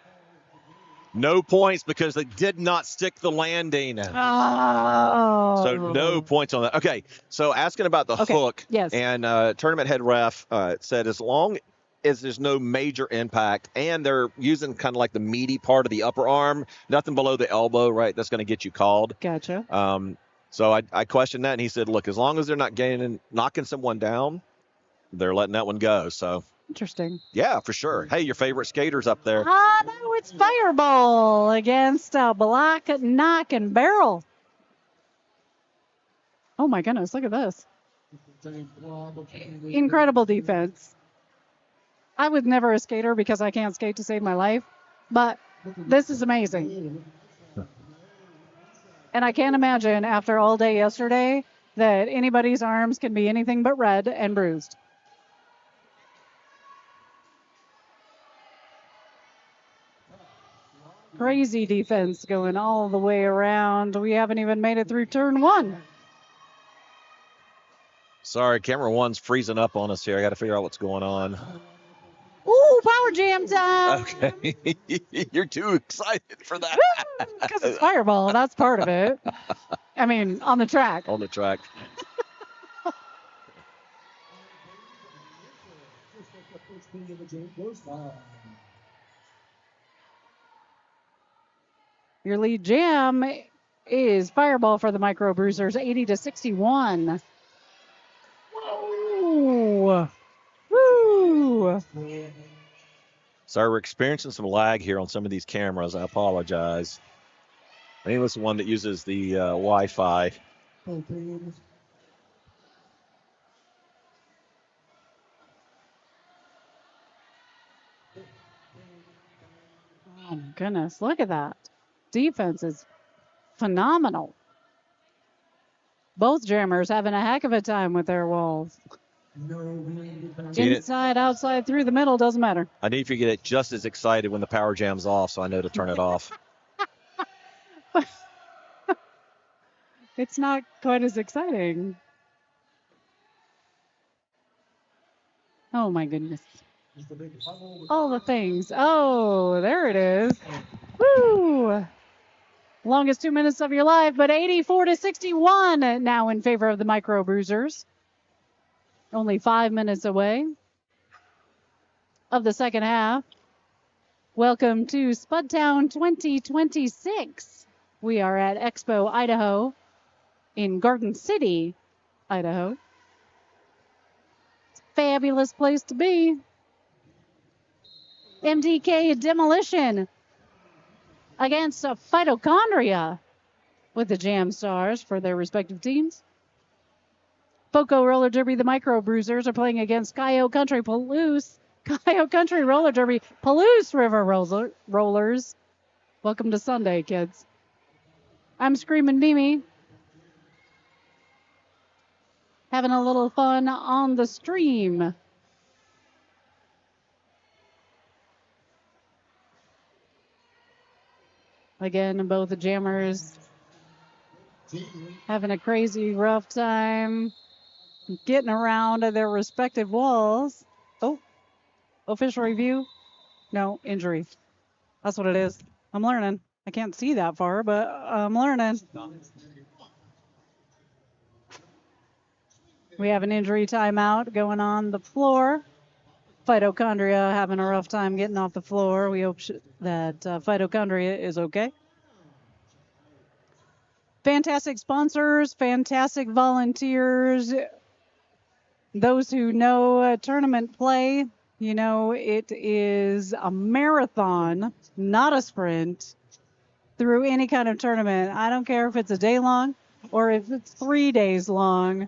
No points because they did not stick the landing. Oh. So no points on that. Okay, so asking about the hook. Yes. And tournament head ref said as long as there's no major impact and they're using kind of like the meaty part of the upper arm, nothing below the elbow, right, that's going to get you called. Gotcha. So I questioned that, and he said, look, as long as they're not knocking someone down, they're letting that one go. So interesting. Yeah, for sure. Hey, your favorite skater's up there. No, it's Fireball against Black Knock and Barrel. Oh, my goodness. Look at this. Incredible defense. I was never a skater because I can't skate to save my life, but this is amazing. And I can't imagine after all day yesterday that anybody's arms can be anything but red and bruised. Crazy defense going all the way around. We haven't even made it through turn one. Sorry, camera one's freezing up on us here. I got to figure out what's going on. Ooh, power jam time. Okay. You're too excited for that. Because it's Fireball. That's part of it. I mean, on the track. On the track. Your lead jam is Fireball for the Micro Bruisers, 80-61. Whoa. Woo. Sorry, we're experiencing some lag here on some of these cameras. I apologize. I think it's the one that uses the Wi-Fi. Oh, my goodness. Look at that. Defense is phenomenal. Both jammers having a heck of a time with their walls. Inside, outside, through the middle, doesn't matter. I need you to get just as excited when the power jam's off so I know to turn it off. It's not quite as exciting. Oh, my goodness. All the things. Oh, there it is. Woo! Longest 2 minutes of your life, but 84-61 now in favor of the Micro Bruisers. Only 5 minutes away of the second half. Welcome to Spudtown 2026. We are at Expo, Idaho, in Garden City, Idaho. It's a fabulous place to be. MDK Demolition against Phytochondria with the Jam Stars for their respective teams. FOCO Roller Derby, the Micro Bruisers, are playing against Coyote Country Palouse. Coyote Country Roller Derby, Palouse River Rollers. Welcome to Sunday, kids. I'm Screamin' Mimi. Having a little fun on the stream. Again, both the jammers having a crazy rough time getting around their respective walls. Oh, official review? No, injury. That's what it is. I'm learning. I can't see that far, but I'm learning. We have an injury timeout going on the floor. Phytochondria having a rough time getting off the floor. We hope that Phytochondria is okay. Fantastic sponsors, fantastic volunteers. Those who know tournament play, you know it is a marathon, not a sprint, through any kind of tournament. I don't care if it's a day long or if it's 3 days long.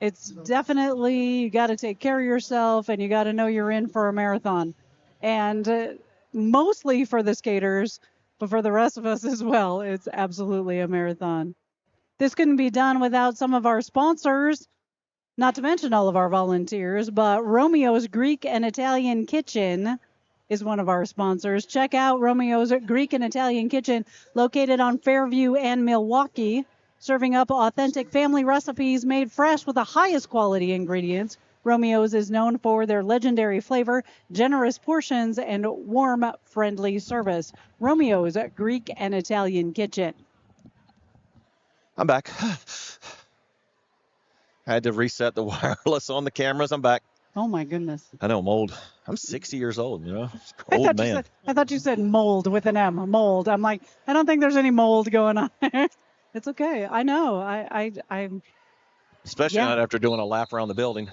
It's definitely, you got to take care of yourself and you got to know you're in for a marathon. And mostly for the skaters, but for the rest of us as well, it's absolutely a marathon. This couldn't be done without some of our sponsors, not to mention all of our volunteers, but Romeo's Greek and Italian Kitchen is one of our sponsors. Check out Romeo's Greek and Italian Kitchen, located on Fairview and Milwaukee, serving up authentic family recipes made fresh with the highest quality ingredients. Romeo's is known for their legendary flavor, generous portions, and warm, friendly service. Romeo's Greek and Italian Kitchen. I'm back. I had to reset the wireless on the cameras. I'm back. Oh, my goodness. I know I'm old. I'm 60 years old, you know. Old man. I thought you said mold with an M. Mold. I'm like, I don't think there's any mold going on there. It's okay. I know. I'm. Especially not after doing a lap around the building.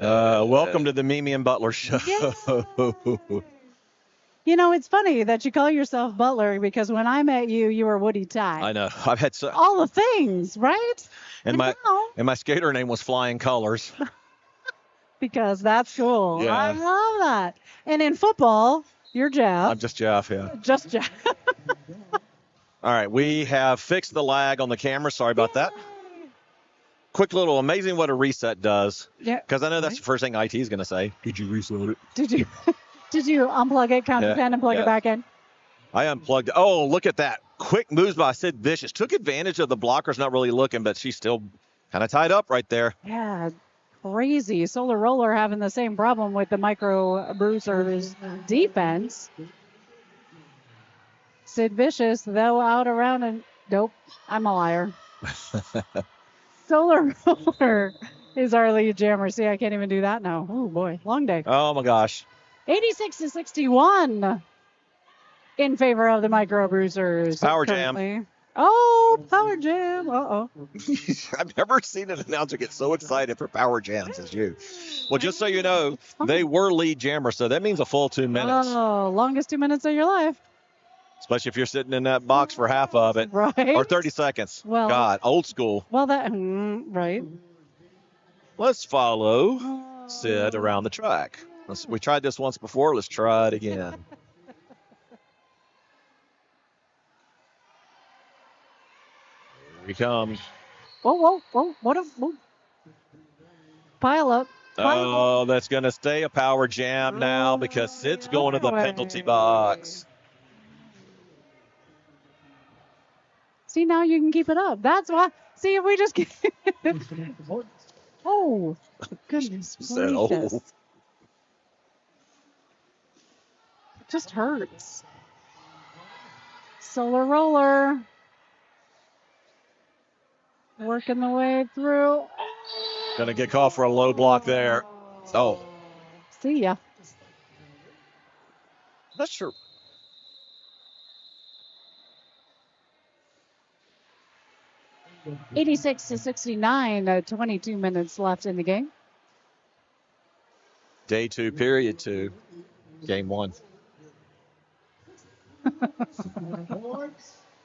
Welcome to the Mimi and Butler show. You know, it's funny that you call yourself Butler because when I met you, you were Woody Ty. I know. I've had all the things, right? And my skater name was Flying Colors. Because that's cool. Yeah. I love that. And in football, you're Jeff. I'm just Jeff, yeah. Just Jeff. All right, we have fixed the lag on the camera. Sorry about that. Quick little amazing what a reset does. Yeah. Because I know that's the first thing IT is going to say. Did you reset it? Did you unplug it, count to 10, and plug it back in? I unplugged it. Oh, look at that. Quick moves by Sid Vicious. Took advantage of the blockers not really looking, but she's still kind of tied up right there. Yeah, crazy. Solar Roller having the same problem with the Micro Bruisers defense. Sid Vicious, though, out around and nope, I'm a liar. Solar Roller is our lead jammer. See, I can't even do that now. Oh boy, long day. Oh my gosh. 86-61 in favor of the Micro Bruisers. Power currently. jam. Oh, Power Jam. Uh-oh. I've never seen an announcer get so excited for Power Jams as you. Well, just so you know, they were lead jammers, so that means a full 2 minutes. Oh, longest 2 minutes of your life. Especially if you're sitting in that box for half of it. Right. Or 30 seconds. Well, God, old school. Well, right. Let's follow Sid around the track. We tried this once before. Let's try it again. Here he comes. Whoa. Whoa. Pile up. Oh, that's going to stay a power jam now because Sid's going to the penalty box. See, now you can keep it up. That's why. See, if we just Oh, goodness Said, gracious. oh. It just hurts. Solar roller. Working the way through. Going to get called for a low block there. Oh. See ya. Not sure. (86-69), 22 minutes left in the game. Day 2, period 2, game 1. All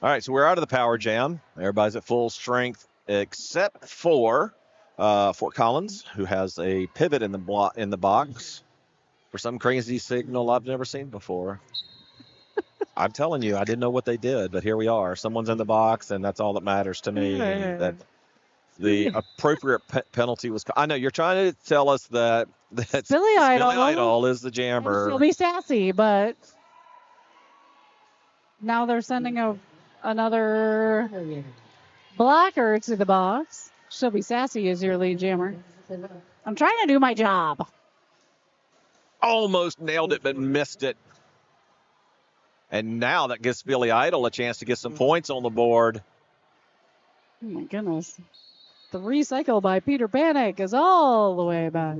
right, so we're out of the power jam. Everybody's at full strength except for Fort Collins, who has a pivot in the box for some crazy signal I've never seen before. I'm telling you, I didn't know what they did, but here we are. Someone's in the box, and that's all that matters to me. That the appropriate penalty was. I know you're trying to tell us that Billy Idol is the jammer. She'll be sassy, but now they're sending another blocker to the box. She'll be sassy as your lead jammer. I'm trying to do my job. Almost nailed it, but missed it. And now that gives Billy Idol a chance to get some points on the board. Oh, my goodness. The recycle by Peter Panic is all the way back.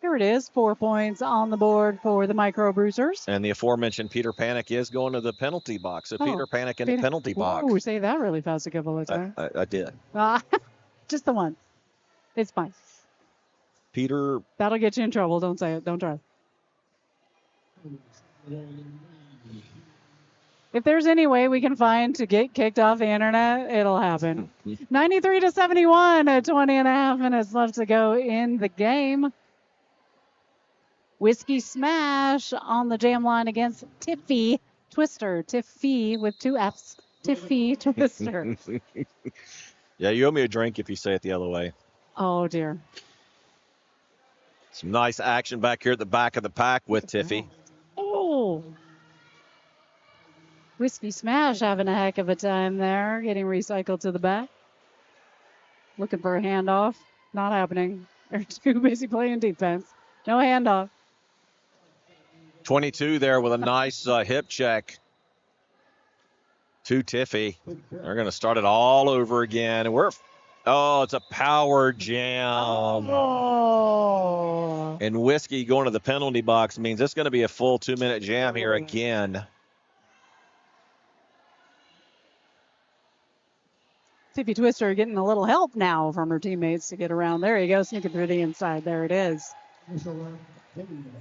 Here it is, 4 points on the board for the Micro Bruisers. And the aforementioned Peter Panic is going to the penalty box. So Peter Panic in the penalty box. Oh, say that really fast a couple of times. I did. Just the one. It's fine. Peter. That'll get you in trouble. Don't say it. Don't try. If there's any way we can find to get kicked off the internet, it'll happen. 93-71, 20.5 minutes left to go in the game. Whiskey Smash on the jam line against Tiffy Twister. Tiffy with 2 F's. Tiffy Twister. Yeah, you owe me a drink if you say it the other way. Oh, dear. Some nice action back here at the back of the pack with Tiffy. Oh. Whiskey Smash having a heck of a time there, getting recycled to the back. Looking for a handoff. Not happening. They're too busy playing defense. No handoff. 22 there with a nice hip check to Tiffy. They're going to start it all over again. And it's a power jam. Oh. And Whiskey going to the penalty box means it's going to be a full 2-minute jam here again. Tiffy Twister getting a little help now from her teammates to get around. There you go, sneaking through the inside. There it is.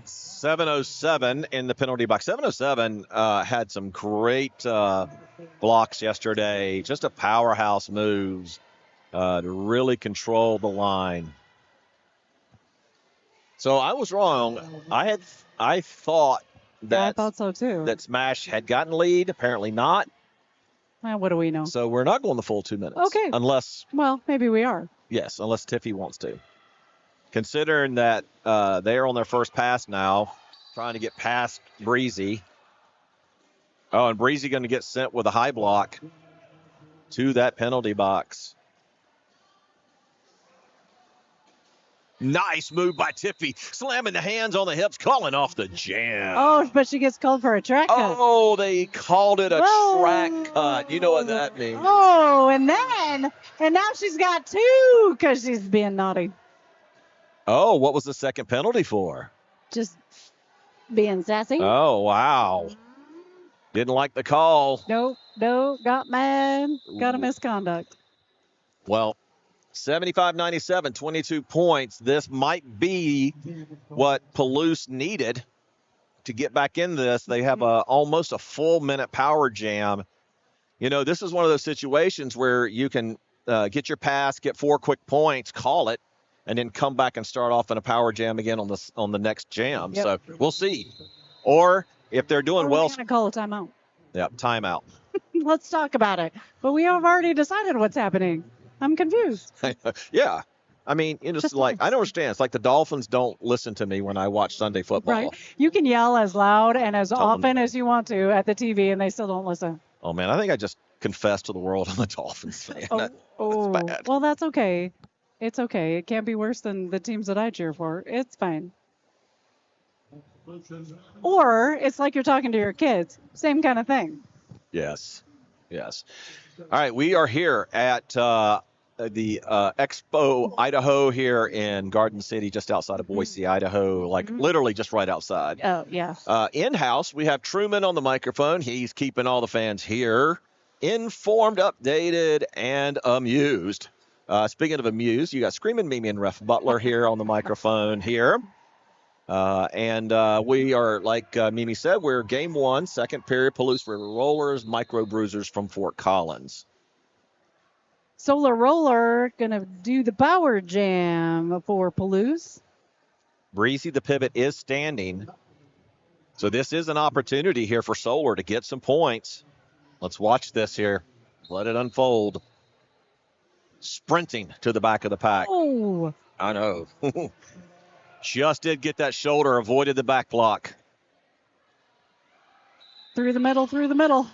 7:07 in the penalty box. 7:07 had some great blocks yesterday. Just a powerhouse moves to really control the line. So I was wrong. I thought that I thought so too. That Smash had gotten lead. Apparently not. Well, what do we know? So we're not going the full 2 minutes. Okay. Unless maybe we are. Yes, unless Tiffy wants to. Considering that they're on their first pass now, trying to get past Breezy. Oh, and Breezy going to get sent with a high block to that penalty box. Nice move by Tiffy, slamming the hands on the hips, calling off the jam. Oh, but she gets called for a track cut. Oh, they called it a track cut. You know what that means. Oh, and now she's got 2 because she's being naughty. Oh, what was the second penalty for? Just being sassy. Oh, wow. Didn't like the call. Nope, got mad, got a misconduct. Well, 75-97, 22 points. This might be what Palouse needed to get back in this. They have almost a full minute power jam. You know, this is one of those situations where you can get your pass, get 4 quick points, call it, and then come back and start off in a power jam again on the next jam. Yep. So we'll see. Or if they're doing well. We're going to call a timeout. Yep, timeout. Let's talk about it. But we have already decided what's happening. I'm confused. Yeah. I mean, it's like, I don't understand. It's like the Dolphins don't listen to me when I watch Sunday football. Right. You can yell as loud and as often as you want to at the TV, and they still don't listen. Oh, man, I think I just confess to the world I'm a Dolphins fan. Oh, That's oh, bad. well, that's okay. It's okay. It can't be worse than the teams that I cheer for. It's fine. Or it's like you're talking to your kids. Same kind of thing. Yes. Yes. All right, we are here at the Expo Idaho here in Garden City, just outside of Boise, Idaho, like literally just right outside. Oh, yeah. In-house, we have Truman on the microphone. He's keeping all the fans here informed, updated, and amused. Speaking of amused, you got Screaming Mimi and Ref Butler here on the microphone here. And we are, like Mimi said, we're game one, second period, Palouse Rollers, Micro Bruisers from Fort Collins. Solar Roller going to do the power jam for Palouse. Breezy, the pivot, is standing. So this is an opportunity here for Solar to get some points. Let's watch this here. Let it unfold. Sprinting to the back of the pack. Oh. I know. Just did get that shoulder, avoided the back block. Through the middle.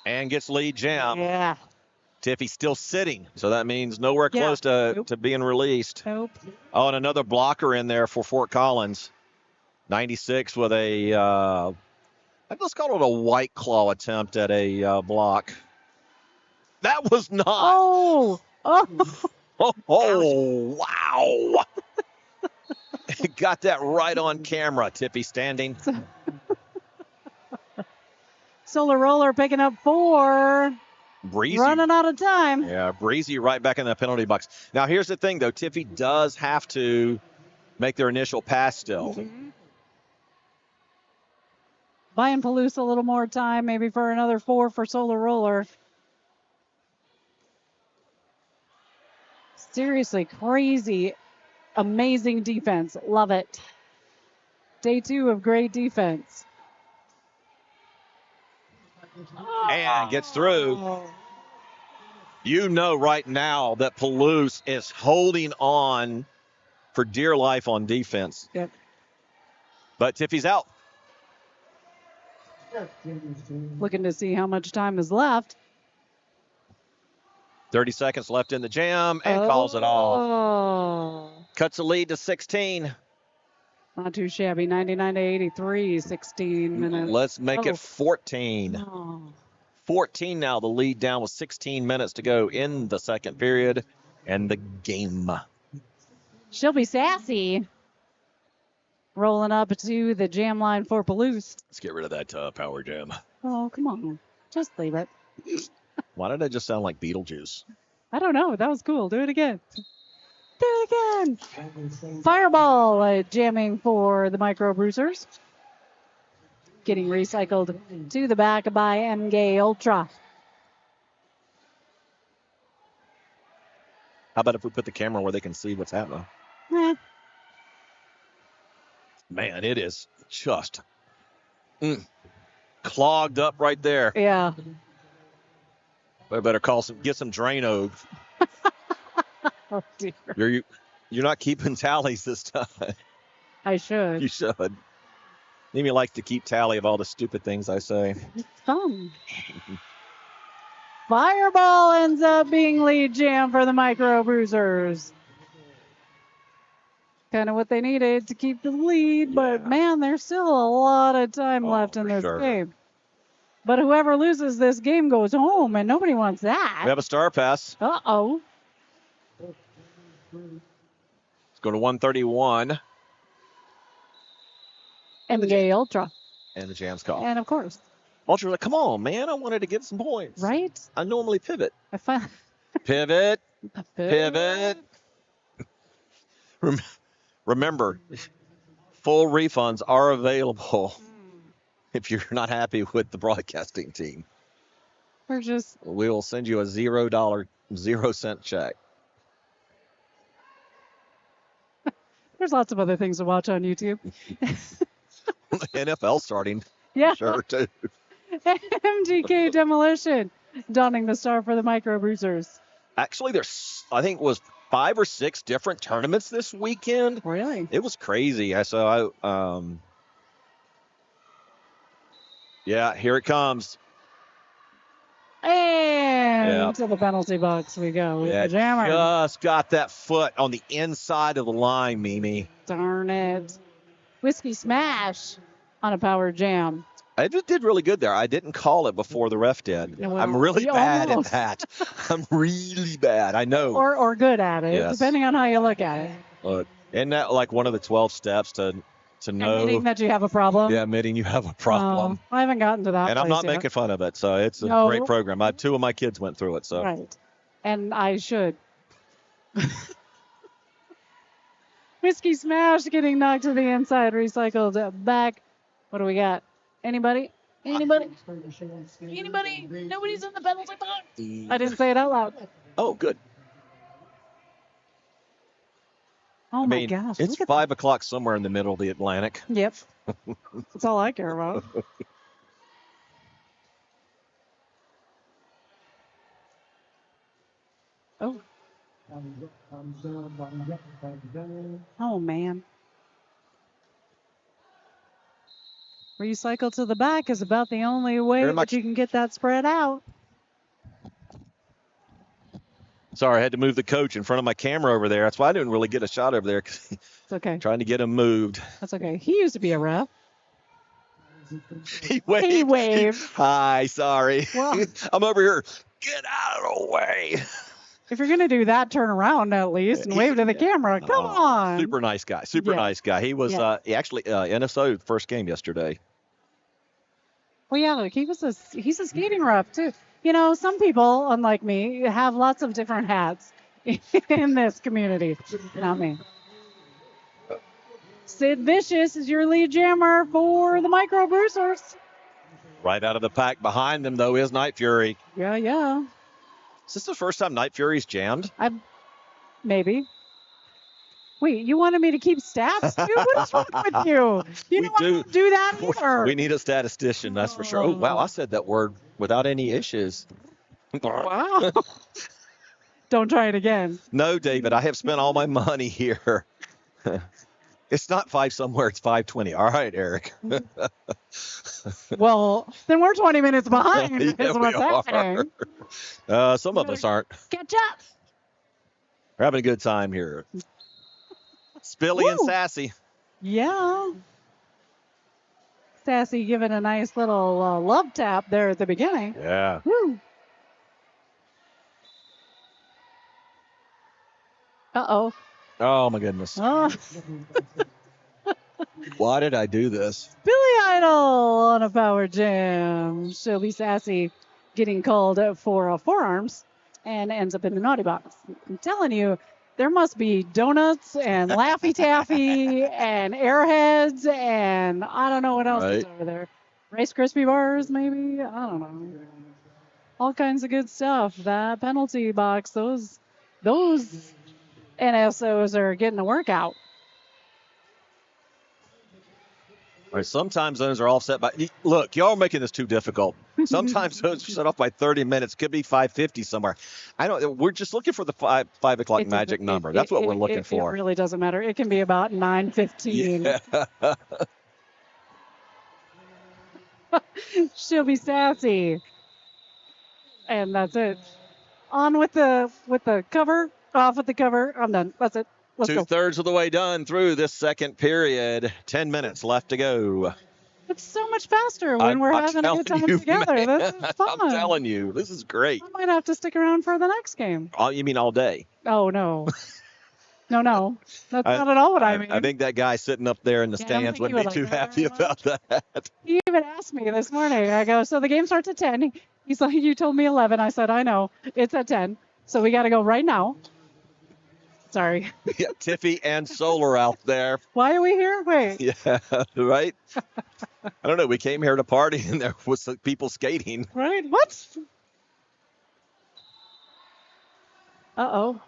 And gets lead jam. Yeah. Tiffy still sitting, so that means nowhere close to being released. Nope. Oh, and another blocker in there for Fort Collins. 96 with a, let's call it a White Claw attempt at a block. That was not. Oh. Oh, wow. Got that right on camera, Tiffy standing. Solar Roller picking up 4. Breezy. Running out of time. Yeah, Breezy right back in the penalty box. Now, here's the thing, though. Tiffy does have to make their initial pass still. Mm-hmm. Buying Palouse a little more time, maybe for another 4 for Solar Roller. Seriously, crazy, amazing defense. Love it. Day 2 of great defense. And gets through. You know right now that Palouse is holding on for dear life on defense. Yep. But Tiffy's out. Looking to see how much time is left. 30 seconds left in the jam and calls it off. Oh. Cuts the lead to 16. Not too shabby. 99 to 83, 16 minutes. Let's make it 14. Oh. 14 now. The lead down with 16 minutes to go in the second period and the game. She'll be sassy. Rolling up to the jam line for Palouse. Let's get rid of that power jam. Oh, come on. Just leave it. Why did I just sound like Beetlejuice? I don't know. That was cool. Do it again. Do it again. Fireball jamming for the Micro Bruisers. Getting recycled to the back by MG Ultra. How about if we put the camera where they can see what's happening? Man, it is just clogged up right there. Yeah. I better get some Drano. Oh, dear. You're not keeping tallies this time. I should. You should. Mimi likes to keep tally of all the stupid things I say. It's fun. Fireball ends up being lead jam for the Micro Bruisers. Kind of what they needed to keep the lead, but man, there's still a lot of time left in this game. But whoever loses this game goes home, and nobody wants that. We have a star pass. Uh-oh. Let's go to 131. MJ Ultra. And the jam's call. And of course. Ultra's like, come on, man. I wanted to get some points. Right? I normally pivot. Pivot. Pivot. Remember, full refunds are available if you're not happy with the broadcasting team. We're just... We will send you a $0, 0-cent check. There's lots of other things to watch on YouTube. NFL starting. Yeah. Sure, too. MGK Demolition donning the star for the Micro Bruisers. Actually, there's, I think, was 5 or 6 different tournaments this weekend. Really? It was crazy. Yeah, here it comes. And to the penalty box we go with the jammer. Just got that foot on the inside of the line, Mimi. Darn it. Whiskey Smash on a power jam. I just did really good there. I didn't call it before the ref did. Well, I'm really bad almost. at that. I'm really bad. I know. Or good at it, depending on how you look at it. Isn't that like one of the 12 steps to know? Admitting that you have a problem? Yeah, admitting you have a problem. I haven't gotten to that And I'm not making fun of it, so it's a great program. Two of my kids went through it, so. Right. And I should. Whiskey Smash getting knocked to the inside, recycled back. What do we got? Anybody? Anybody? Anybody? Nobody's in the penalty box. I didn't say it out loud. Oh, good. Oh, my gosh. It's 5 o'clock somewhere in the middle of the Atlantic. Yep. That's all I care about. Oh. Oh, man. Recycle to the back is about the only way that you can get that spread out. Sorry, I had to move the coach in front of my camera over there. That's why I didn't really get a shot over there. It's okay. Trying to get him moved. That's okay. He used to be a ref. He waved. He waved. Hi, sorry. Well, I'm over here. Get out of the way. If you're going to do that, turn around at least and wave to the camera. Come on. Super nice guy. Super nice guy. He was he actually NSO first game yesterday. Well, yeah, look, he's a skating ref too. You know, some people, unlike me, have lots of different hats in this community. Not me. Sid Vicious is your lead jammer for the Micro Bruisers. Right out of the pack behind them, though, is Night Fury. Yeah. Is this the first time Night Fury's jammed? Maybe. Wait, you wanted me to keep stats, dude? What is wrong with you? You don't do that either. We need a statistician, that's for sure. Oh, wow, I said that word without any issues. Wow. Don't try it again. No, David, I have spent all my money here. It's not 5 somewhere, it's 5:20. All right, Eric. Well, then we're 20 minutes behind is what's happening. Some of us aren't. Catch up. We're having a good time here. Spilly and Sassy. Yeah. Sassy giving a nice little love tap there at the beginning. Yeah. Woo. Uh-oh. Oh, my goodness. Oh. Why did I do this? Billy Idol on a power jam. Shelby Sassy getting called for forearms and ends up in the naughty box. I'm telling you, there must be donuts and Laffy Taffy and Airheads and I don't know what else is over there. Rice Krispie bars, maybe? I don't know. All kinds of good stuff. That penalty box, those NSOs are getting a workout. All right, sometimes zones are offset by. Look, y'all are making this too difficult. Sometimes zones are set off by 30 minutes. Could be 5:50 somewhere. I don't. We're just looking for the 5 o'clock magic number. That's what we're looking for. It really doesn't matter. It can be about 9:15. Yeah. She'll be sassy, and that's it. On with the cover. Off with the cover. I'm done. That's it. Let's go. 2/3 of the way done through this second period. 10 minutes left to go. It's so much faster when we're having a good time together. Man, this is fun. I'm telling you, this is great. I might have to stick around for the next game. You mean all day? Oh, no. No. That's not at all what I mean. I think that guy sitting up there in the stands wouldn't be too happy about that. He even asked me this morning. I go, so the game starts at 10. He's like, you told me 11. I said, I know. It's at 10. So we got to go right now. Sorry. Yeah, Tiffy and Solar out there. Why are we here? Wait. Yeah, right? I don't know. We came here to party and there was people skating. Right? What? Uh-oh.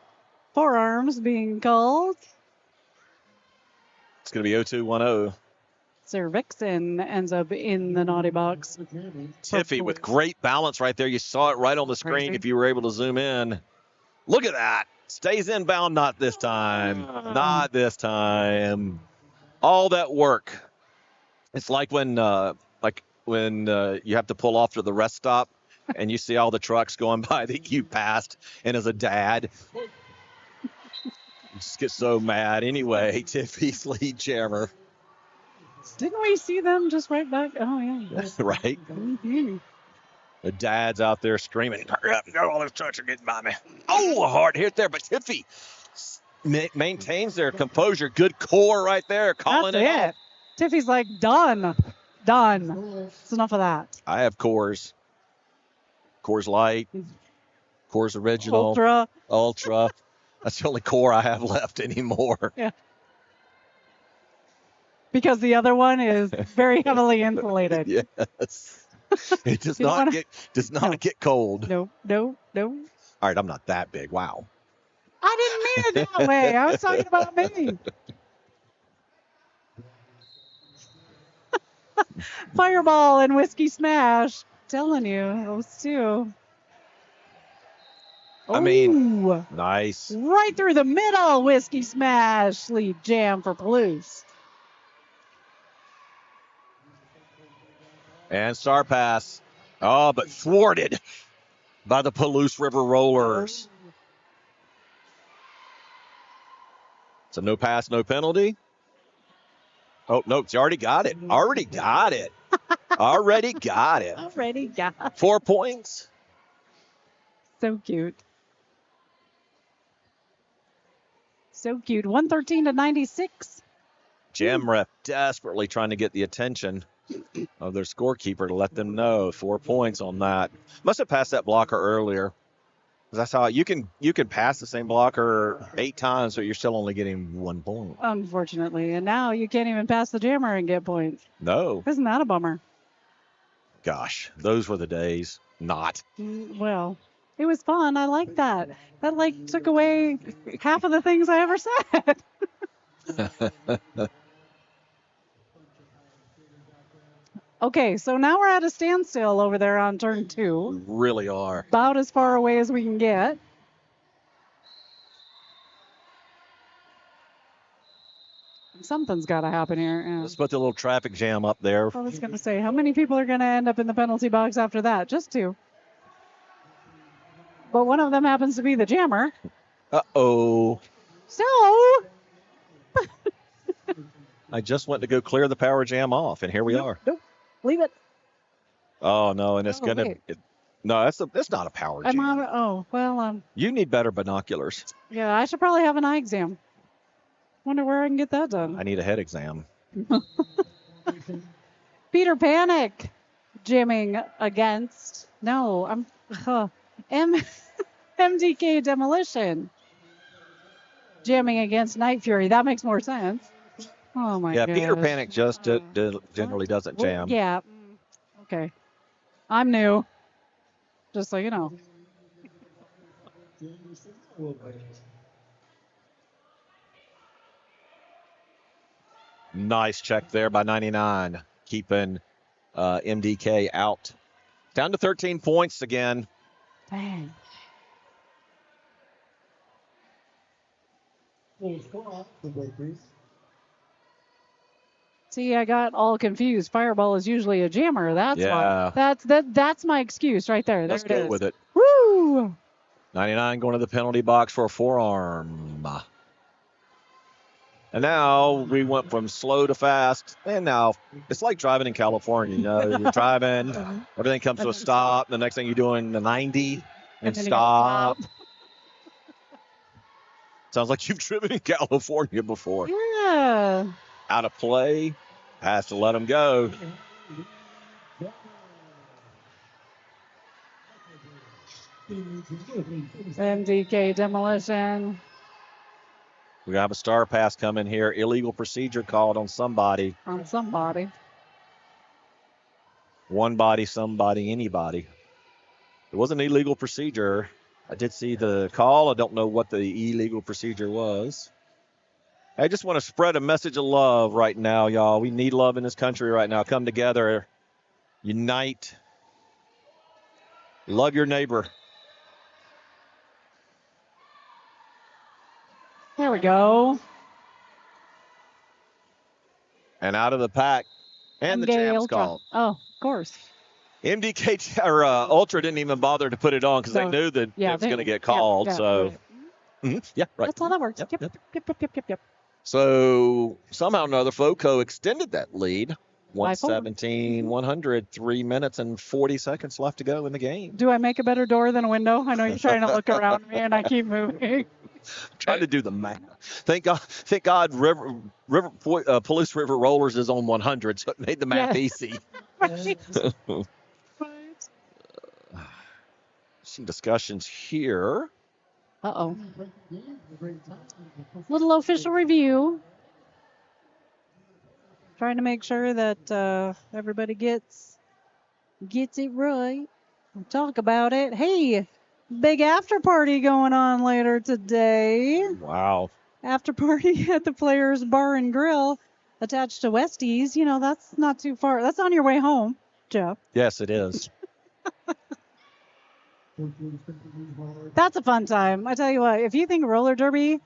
Forearms being called. It's going to be 0-2-1-0. Sir Vixen ends up in the naughty box. Tiffy with great balance right there. You saw it right on the screen if you were able to zoom in. Look at that. Stays inbound, not this time. Not this time. All that work. It's like when you have to pull off to the rest stop and you see all the trucks going by that you passed, and as a dad, you just get so mad. Anyway, Tiffy's lead jammer. Didn't we see them just right back? Oh, yeah. Right? Mm-hmm. The dad's out there screaming, hurry up, all those trucks are getting by me. Oh, a hard hit there, but Tiffy maintains their composure. Good core right there, calling That's it off. Tiffy's like, done. It's enough of that. I have Coors. Coors Light, Coors Original, Ultra. That's the only core I have left anymore. Yeah. Because the other one is very heavily insulated. Yes. It does not get cold. No. All right, I'm not that big. Wow. I didn't mean it that way. I was talking about me. Fireball and Whiskey Smash. Telling you, those two. I mean, Ooh. Nice. Right through the middle, Whiskey Smash. Lead jam for Palouse. And Star Pass. Oh, but thwarted by the Palouse River Rollers. So no pass, no penalty. Oh, no, it's already got it. Already got it. 4 points. So cute. 113-96. Jam rep desperately trying to get the attention of their scorekeeper to let them know 4 points on that. Must have passed that blocker earlier. Because I saw you can pass the same blocker 8 times, but you're still only getting 1 point. Unfortunately. And now you can't even pass the jammer and get points. No. Isn't that a bummer? Gosh, those were the days. Not. Well, it was fun. I like that. That took away half of the things I ever said. Okay, so now we're at a standstill over there on turn 2. We really are. About as far away as we can get. Something's got to happen here. Yeah. Let's put the little traffic jam up there. I was going to say, how many people are going to end up in the penalty box after that? Just 2. But one of them happens to be the jammer. Uh-oh. So... I just went to go clear the power jam off, and here we are. Nope. Leave it. Oh, no, and it's going to... No, that's not a power jam. You need better binoculars. Yeah, I should probably have an eye exam. Wonder where I can get that done. I need a head exam. Peter Panic jamming against... No, MDK Demolition jamming against Night Fury. That makes more sense. Oh, my God. Yeah, Peter Panic just generally doesn't jam. Yeah. Okay. I'm new. Just so you know. Nice check there by 99, keeping MDK out. Down to 13 points again. Dang. See, I got all confused. Fireball is usually a jammer. That's why. That's my excuse right there. Let's go with it. Woo! 99 going to the penalty box for a forearm. And now we went from slow to fast, and now it's like driving in California. You know, you're driving, everything comes to a stop. The next thing you're doing the 90 and stop. Sounds like you've driven in California before. Yeah. Out of play, has to let them go. MDK Demolition. We have a star pass coming here. Illegal procedure called on somebody. One body, somebody, anybody. It wasn't an illegal procedure. I did see the call. I don't know what the illegal procedure was. I just want to spread a message of love right now, y'all. We need love in this country right now. Come together. Unite. Love your neighbor. There we go. And out of the pack. And the jam's called. Oh, of course. MDK or Ultra didn't even bother to put it on because they knew that it was going to get called. Yeah, right. That's how that works. Yep. So somehow or another, FOCO extended that lead. 117-100, 3 minutes and 40 seconds left to go in the game. Do I make a better door than a window? I know you're trying to look around me, and I keep moving. I'm trying to do the math. Thank God, Palouse River Rollers is on 100, so it made the math easy. Right. Some discussions here. Uh-oh. Little official review. Trying to make sure that everybody gets it right. We'll talk about it. Hey, big after party going on later today. Wow. After party at the Players Bar and Grill attached to Westies. You know, that's not too far. That's on your way home, Jeff. Yes, it is. That's a fun time. I tell you what, if you think roller derby,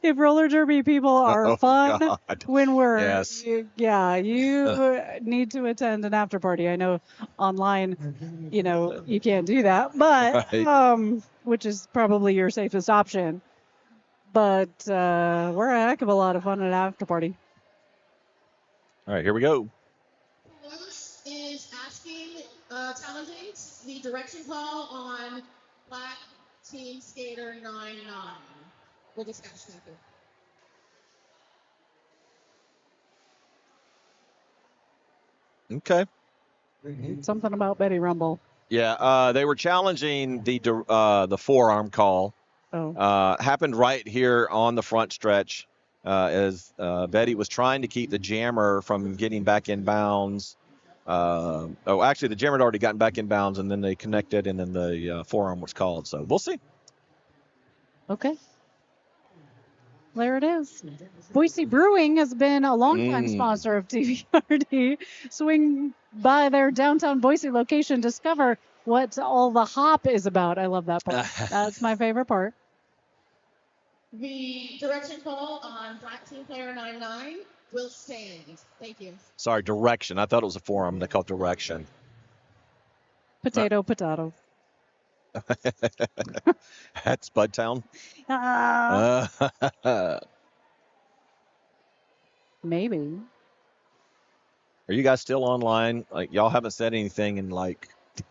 if roller derby people are fun God. when we're, Yes. you need to attend an after party. I know online, you can't do that, but Right. which is probably your safest option. But we're a heck of a lot of fun at an after party. All right, here we go. Palouse is asking Talonades the direction call on Black Team Skater 99. We'll discuss that. Okay. Something about Betty Rumble. Yeah, they were challenging the forearm call. Oh. Happened right here on the front stretch as Betty was trying to keep the jammer from getting back in bounds. Actually, the jammer had already gotten back in bounds, and then they connected, and then the forearm was called. So we'll see. Okay. There it is. Boise Brewing has been a longtime sponsor of TVRD. Swing by their downtown Boise location, discover what all the hop is about. I love that part. That's my favorite part. The direction call on Black Team Player 99 will stand. Thank you. Sorry, direction. I thought it was a forearm. They called direction. Potato. That's Budtown. Maybe. Are you guys still online? Like, y'all haven't said anything in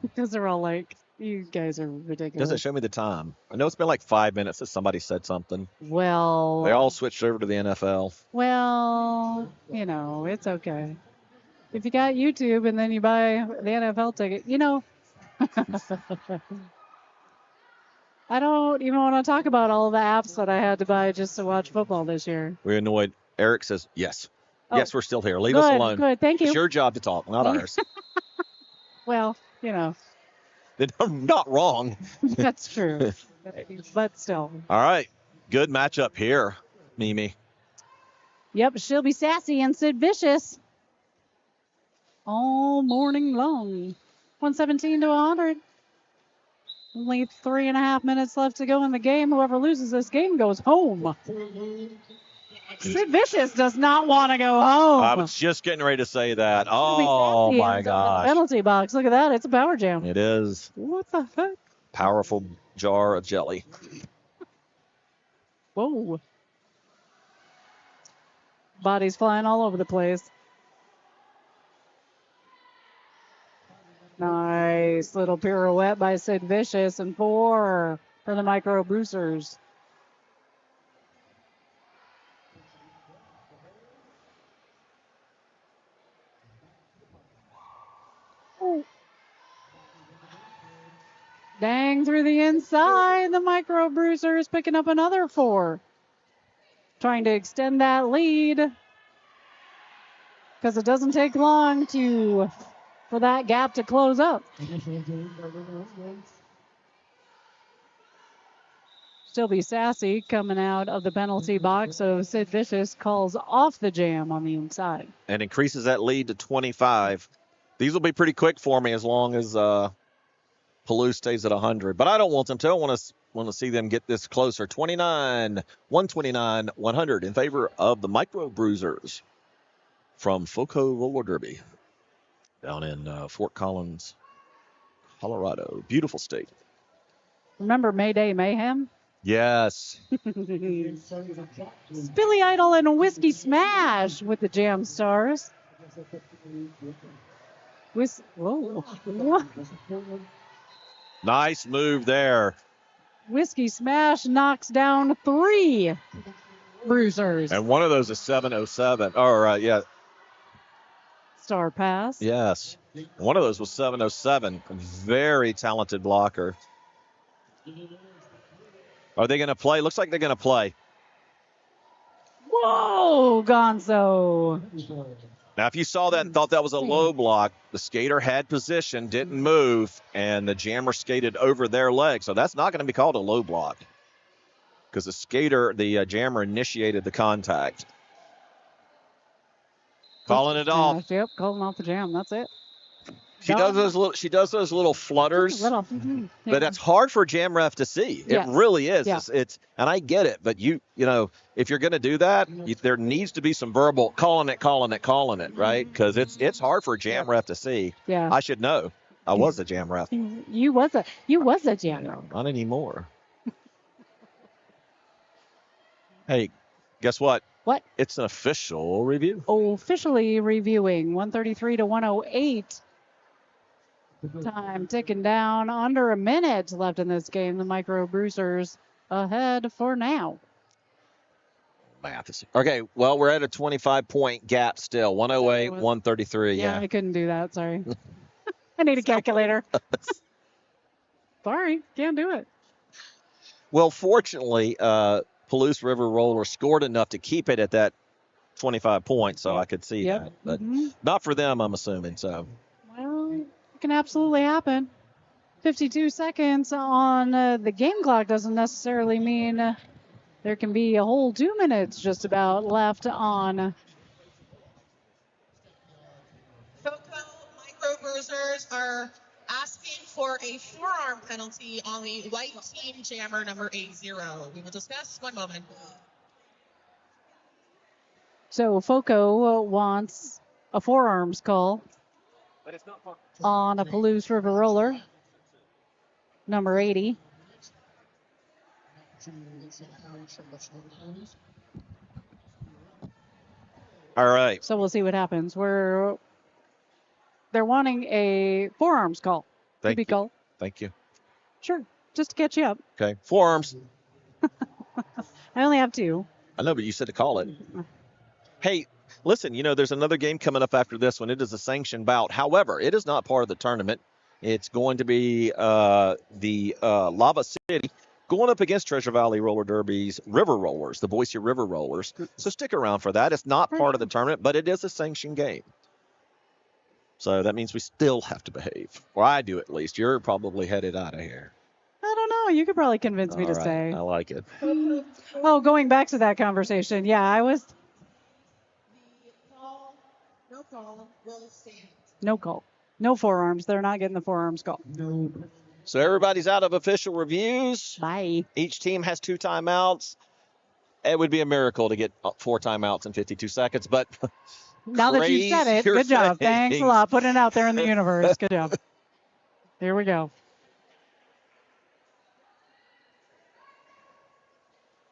because they're all like, you guys are ridiculous. Doesn't show me the time. I know it's been like 5 minutes since somebody said something. Well. They all switched over to the NFL. Well, it's okay. If you got YouTube and then you buy the NFL ticket, I don't even want to talk about all the apps that I had to buy just to watch football this year. We're annoyed. Eric says, yes. Oh, yes, we're still here. Leave us alone. Good, thank you. It's your job to talk, not ours. Well, I'm not wrong. That's true. But still. All right. Good matchup here, Mimi. Yep, Shelby Sassy and Sid Vicious. All morning long. 117 to 100. Only 3.5 minutes left to go in the game. Whoever loses this game goes home. Sid Vicious does not want to go home. I was just getting ready to say that. Oh, my gosh. Penalty box. Look at that. It's a power jam. It is. What the heck? Powerful jar of jelly. Whoa. Bodies flying all over the place. Nice little pirouette by Sid Vicious, and 4 for the Micro Bruisers. Oh. Dang through the inside, the Micro Bruisers picking up another 4. Trying to extend that lead because it doesn't take long for that gap to close up. Still be Sassy coming out of the penalty box, so Sid Vicious calls off the jam on the inside. And increases that lead to 25. These will be pretty quick for me as long as Palouse stays at 100. But I don't want them to. I want to see them get this closer. 129, 100 in favor of the Micro Bruisers from FOCO Roller Derby. down in Fort Collins, Colorado. Beautiful state. Remember Mayday Mayhem? Yes. Billy Idol and Whiskey Smash with the Jam Stars. Whoa. Nice move there. Whiskey Smash knocks down 3 bruisers. And one of those is 707. Oh, yeah. Star pass. Yes. One of those was 707. Very talented blocker. Are they going to play? Looks like they're going to play. Whoa, Gonzo. Now, if you saw that and thought that was a low block, the skater had position, didn't move, and the jammer skated over their leg. So that's not going to be called a low block because the jammer initiated the contact. Calling it off. Yep, calling off the jam. That's it. She does those little flutters, Yeah. but that's hard for a jam ref to see. Yes. It really is. Yeah. It's and I get it, but you know, if you're going to do that, there needs to be some verbal calling it, right? Because it's hard for a jam ref to see. Yeah. I should know. I was a jam ref. You was a jam ref. Not anymore. Hey, guess what? What? It's an official review. Officially reviewing 133 to 108. Time ticking down. Under a minute left in this game. The Micro Bruisers ahead for now. Math is okay. Well, we're at a 25-point gap still. 108, 133. Yeah, I couldn't do that. Sorry. I need a calculator. Sorry, can't do it. Well, fortunately, Palouse River Roller scored enough to keep it at that 25 points, so I could see that. But not for them, I'm assuming. So. Well, it can absolutely happen. 52 seconds on the game clock doesn't necessarily mean there can be a whole 2 minutes just about left on. FOCO Micro Bruisers are asking for a forearm penalty on the white team jammer number 80. We will discuss one moment. So FOCO wants a forearms call on a Palouse River Roller, number 80. All right. So we'll see what happens. They're wanting a forearms call. Thank you. Call. Thank you. Sure, just to catch you up. Okay. Forearms. I only have 2. I know, but you said to call it. Hey, listen, there's another game coming up after this one. It is a sanctioned bout. However, it is not part of the tournament. It's going to be the Lava City going up against Treasure Valley Roller Derby's River Rollers, the Boise River Rollers. So stick around for that. It's not part of the tournament, but it is a sanctioned game. So that means we still have to behave. Or I do, at least. You're probably headed out of here. I don't know. You could probably convince me to stay. I like it. Oh, going back to that conversation. Yeah, I was. No call will stand. No call. No forearms. They're not getting the forearms call. No. So everybody's out of official reviews. Bye. Each team has 2 timeouts. It would be a miracle to get 4 timeouts in 52 seconds, but now that you said it, good job. Thanks a lot. Putting it out there in the universe. Good job. Here we go.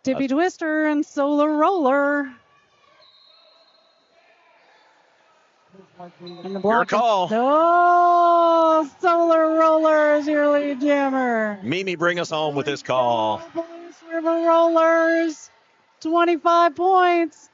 Tippy Twister and Solar Roller. And the block. Your call. Oh, Solar Roller is your lead jammer. Mimi, bring us home with this call. Palouse River Rollers, 25 points.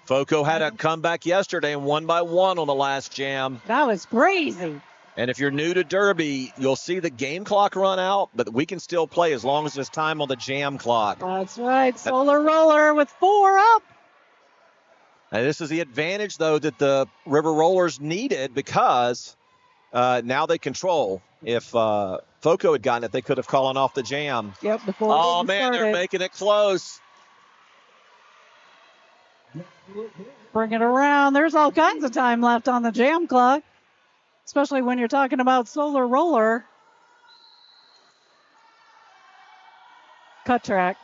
FOCO had a comeback yesterday and won by 1 on the last jam. That was crazy. And if you're new to Derby, you'll see the game clock run out, but we can still play as long as there's time on the jam clock. That's right. Solar Roller with 4 up. And this is the advantage, though, that the River Rollers needed because now they control. If FOCO had gotten it, they could have called off the jam. Yep, before oh, man, they're making it close. Bring it around. There's all kinds of time left on the jam clock, especially when you're talking about Solar Roller. Cut track.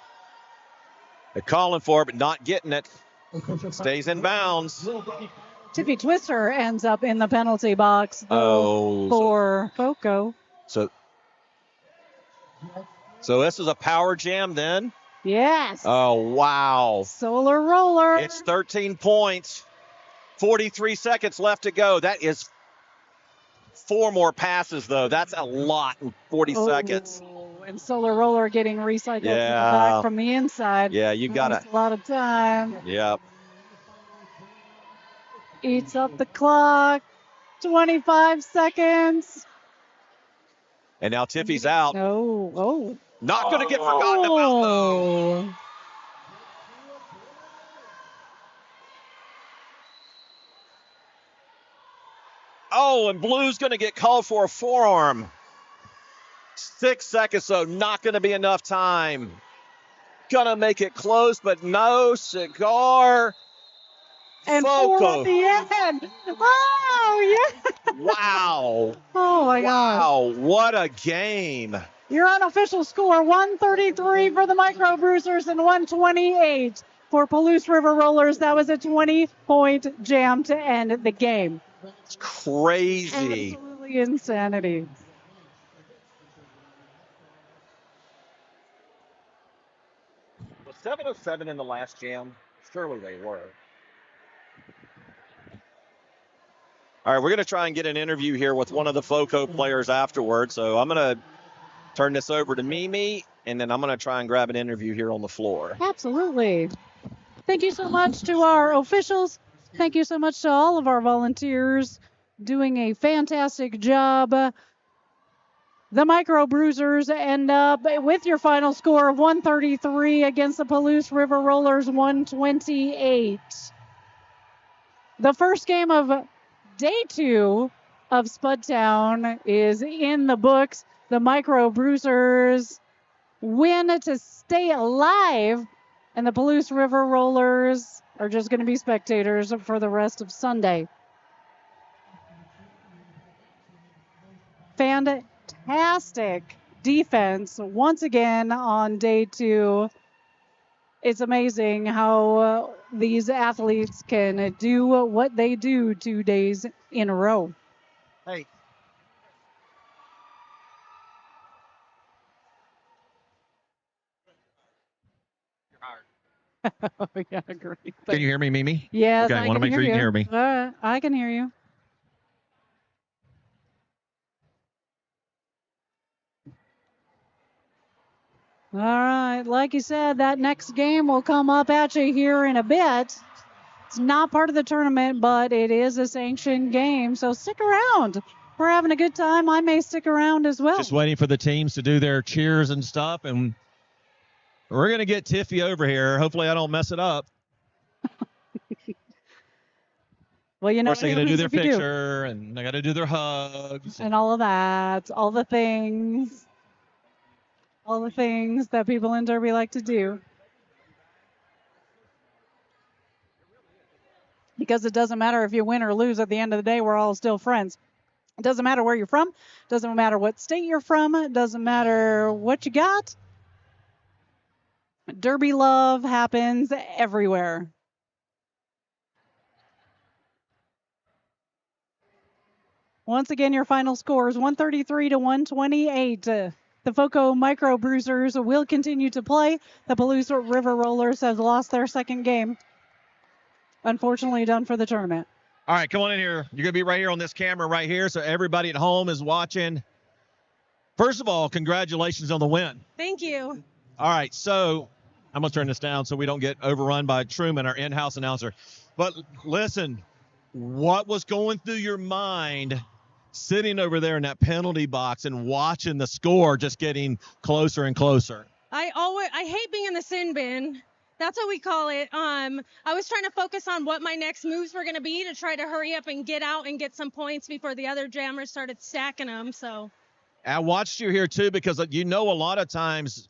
They're calling for it, but not getting it. Stays in bounds. Tiffy Twister ends up in the penalty box for FOCO. So this is a power jam then? Yes. Oh, wow. Solar Roller. It's 13 points. 43 seconds left to go. That is 4 more passes, though. That's a lot in 40 seconds. And Solar Roller getting recycled back from the inside. Yeah, you got a lot of time. Yep. Eats up the clock. 25 seconds. And now Tiffy's out. Oh. Not going to get forgotten about, though. Oh, and Blue's going to get called for a forearm. 6 seconds, so not going to be enough time. Going to make it close, but no cigar. And FOCO. 4 at the end. Oh, yeah. Wow. Oh, my God. Wow, what a game. Your unofficial score, 133 for the Micro Bruisers and 128 for Palouse River Rollers. That was a 20-point jam to end the game. It's crazy. Absolutely insanity. Was 707 in the last jam? Surely they were. All right, we're going to try and get an interview here with one of the FOCO players afterwards. So I'm going to turn this over to Mimi, and then I'm going to try and grab an interview here on the floor. Absolutely. Thank you so much to our officials. Thank you so much to all of our volunteers doing a fantastic job. The Micro Bruisers end up with your final score of 133 against the Palouse River Rollers 128. The first game of Day 2 of Spudtown is in the books. The Micro Bruisers win to stay alive, and the Palouse River Rollers are just going to be spectators for the rest of Sunday. Fantastic defense once again on Day 2. It's amazing how these athletes can do what they do 2 days in a row. Hey. Oh, yeah, great. Can you hear me, Mimi? Yes, okay, I want to make sure you can hear me. I can hear you. All right, like you said, that next game will come up at you here in a bit. It's not part of the tournament, but it is a sanctioned game, so stick around. We're having a good time. I may stick around as well. Just waiting for the teams to do their cheers and stuff, and we're going to get Tiffy over here. Hopefully I don't mess it up. Well, you know, of course, they got to do their picture, and they got to do their hugs. And all of that, all the things that people in Derby like to do. Because it doesn't matter if you win or lose. At the end of the day, we're all still friends. It doesn't matter where you're from. It doesn't matter what state you're from. It doesn't matter what you got. Derby love happens everywhere. Once again, your final score is 133 to 128. The FOCO Micro Bruisers will continue to play. The Palouse River Rollers have lost their second game. Unfortunately, done for the tournament. All right, come on in here. You're going to be right here on this camera right here, so everybody at home is watching. First of all, congratulations on the win. Thank you. All right, so I'm going to turn this down so we don't get overrun by Truman, our in-house announcer. But listen, what was going through your mind sitting over there in that penalty box and watching the score just getting closer and closer? I hate being in the sin bin. That's what we call it. I was trying to focus on what my next moves were going to be to try to hurry up and get out and get some points before the other jammers started stacking them. So I watched you here too, because you know a lot of times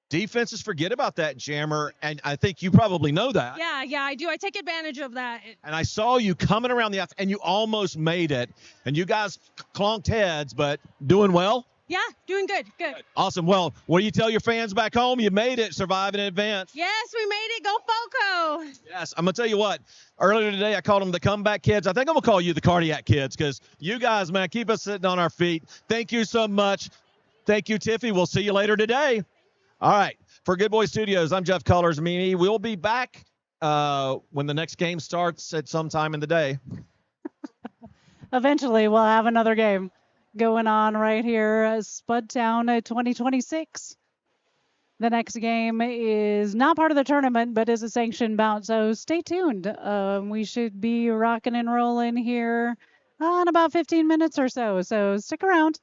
defenses forget about that jammer, and I think you probably know that. Yeah, I do. I take advantage of that. And I saw you coming around the outside, and you almost made it. And you guys clonked heads, but doing well? Yeah, doing good. Good. Awesome. Well, what do you tell your fans back home? You made it. Survive in advance. Yes, we made it. Go Foco. Yes, I'm going to tell you what. Earlier today, I called them the comeback kids. I think I'm going to call you the cardiac kids because you guys, man, keep us sitting on our feet. Thank you so much. Thank you, Tiffy. We'll see you later today. All right. For Good Boy Studios, I'm Jeff Cullers. Mimi, we'll be back when the next game starts at some time in the day. Eventually, we'll have another game going on right here at Spudtown 2026. The next game is not part of the tournament, but is a sanctioned bout, so stay tuned. We should be rocking and rolling here in about 15 minutes or so stick around.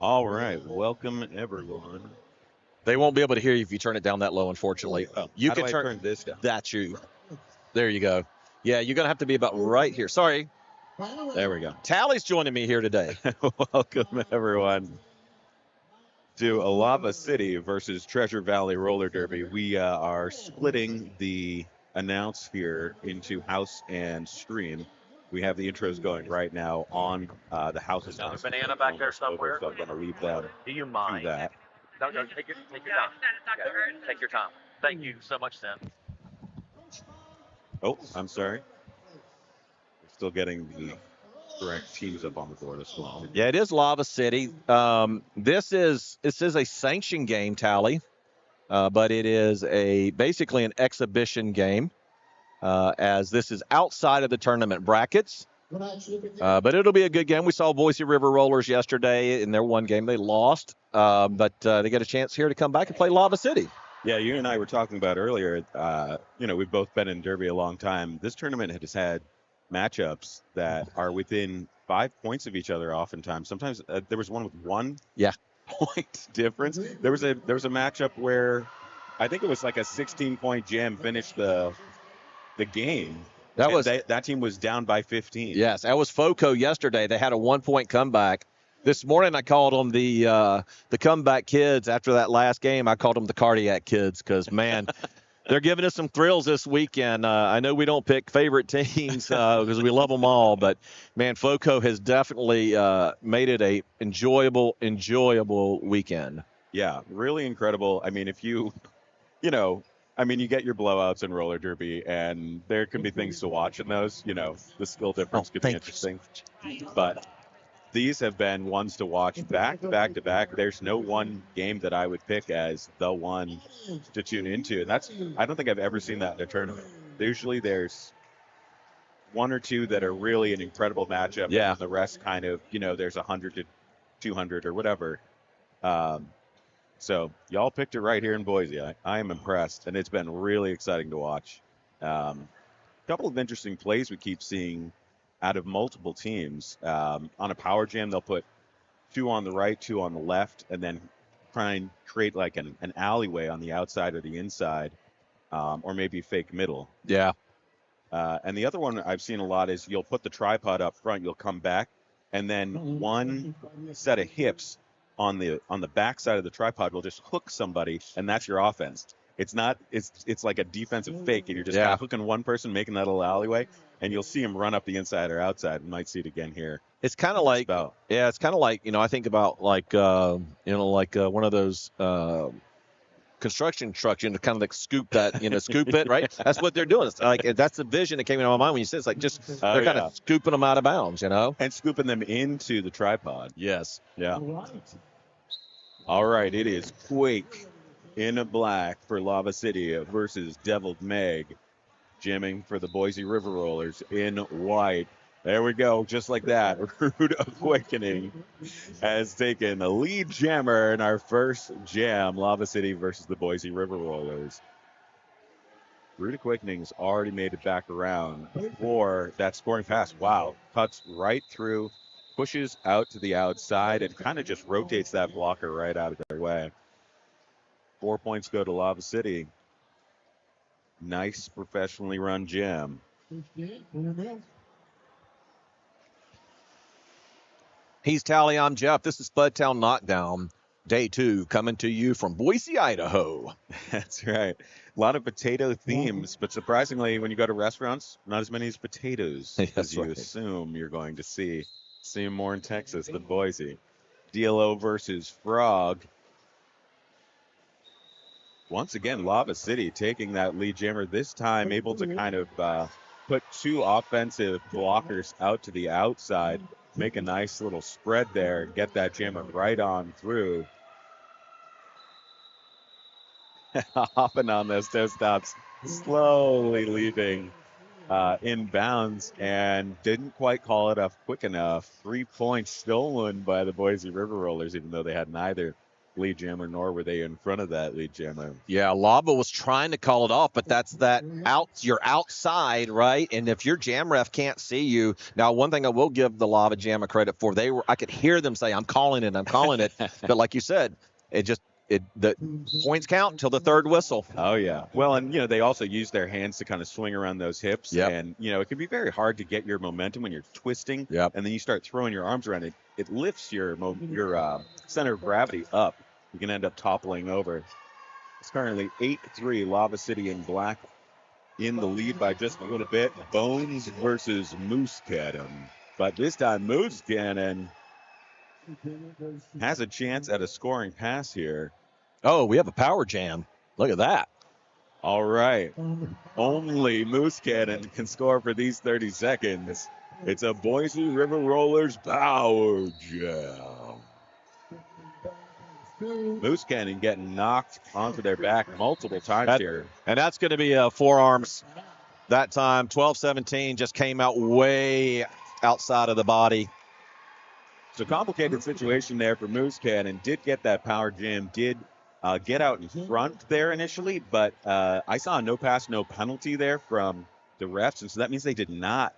All right, welcome everyone. They won't be able to hear you if you turn it down that low, unfortunately. Oh, You how can do I turn this down? That's you. There you go. Yeah, you're going to have to be about right here. Sorry. There we go. Tally's joining me here today. Welcome everyone to Alava City versus Treasure Valley Roller Derby. We are splitting the announce here into house and stream. We have the intros going right now on the house. There's a banana back there somewhere. So I'm going to leave them Do you to mind? that. No, take your time. Take your time. Thank you so much, Sam. Oh, I'm sorry. We're still getting the correct teams up on the board as well. Yeah, it is Lava City. This is a sanctioned game, Tally, but it is basically an exhibition game, as this is outside of the tournament brackets. But it'll be a good game. We saw Boise River Rollers yesterday in their one game. They lost, but they get a chance here to come back and play Lava City. Yeah, you and I were talking about earlier. We've both been in Derby a long time. This tournament has had matchups that are within 5 points of each other. Oftentimes, sometimes there was one with 1 point difference. There was a matchup where I think it was like a 16-point jam finished the game. That team was down by 15. Yes, that was FOCO yesterday. They had a 1-point comeback. This morning I called them the comeback kids. After that last game, I called them the cardiac kids because, man, they're giving us some thrills this weekend. I know we don't pick favorite teams because we love them all, but, man, FOCO has definitely made it a enjoyable weekend. Yeah, really incredible. I mean, if you get your blowouts in roller derby, and there can be things to watch in those. The skill difference could be interesting. But these have been ones to watch back to back to back. There's no one game that I would pick as the one to tune into. And I don't think I've ever seen that in a tournament. Usually there's one or two that are really an incredible matchup. Yeah. And the rest kind of, there's 100 to 200 or whatever. So y'all picked it right here in Boise. I am impressed, and it's been really exciting to watch. A couple of interesting plays we keep seeing out of multiple teams. On a power jam, they'll put 2 on the right, 2 on the left, and then try and create like an alleyway on the outside or the inside, or maybe fake middle. Yeah. And the other one I've seen a lot is you'll put the tripod up front, you'll come back, and then one set of hips on the back side of the tripod will just hook somebody, and that's your offense. It's like a defensive fake, and you're just kind of hooking one person, making that little alleyway, and you'll see him run up the inside or outside. We might see it again here. It's kind of like, it's kind of like, I think about like one of those construction trucks, kind of like scoop that, scoop it, right? That's what they're doing. It's like, that's the vision that came into my mind when you said it's like just they're kind of scooping them out of bounds, and scooping them into the tripod. Yes. Yeah. All right, it is Quake in black for Lava City versus Deviled Meg, jamming for the Boise River Rollers in white. There we go, just like that. Rude Awakening has taken a lead jammer in our first jam, Lava City versus the Boise River Rollers. Rude Awakening's already made it back around for that scoring pass. Wow, cuts right through, pushes out to the outside, and kind of just rotates that blocker right out of their way. 4 points go to Lava City. Nice professionally run jam. He's Tally, I'm Jeff. This is Spudtown Knockdown, day 2, coming to you from Boise, Idaho. That's right. A lot of potato themes, but surprisingly, when you go to restaurants, not as many as potatoes as you assume you're going to see. See them more in Texas than Boise. DLO versus Frog. Once again, Lava City taking that lead jammer, this time able to kind of put 2 offensive blockers out to the outside, make a nice little spread there, get that jammer right on through. Hopping on those toe stops, slowly leaving in bounds, and didn't quite call it up quick enough. 3 points stolen by the Boise River Rollers, even though they had neither lead jammer, nor were they in front of that lead jammer. Yeah, Lava was trying to call it off, but that's that you're outside, right? And if your jam ref can't see you, now one thing I will give the Lava Jammer credit for, I could hear them say, I'm calling it. But like you said, the points count till the third whistle. Oh yeah. Well, and they also use their hands to kind of swing around those hips. Yep. And it can be very hard to get your momentum when you're twisting. Yep. And then you start throwing your arms around it. It lifts your center of gravity up. You can end up toppling over. It's currently 8-3, Lava City in black in the lead by just a little bit. Bones versus Moose Cannon. But this time Moose Cannon has a chance at a scoring pass here. Oh, we have a power jam. Look at that. All right. Only Moose Cannon can score for these 30 seconds. It's a Boise River Rollers power jam. Moose Cannon getting knocked onto their back multiple times here. And that's going to be forearms that time. 12-17 just came out way outside of the body. So complicated situation there for Moose Cannon. Did get that power jam, did get out in front there initially, but I saw a no pass, no penalty there from the refs, and so that means they did not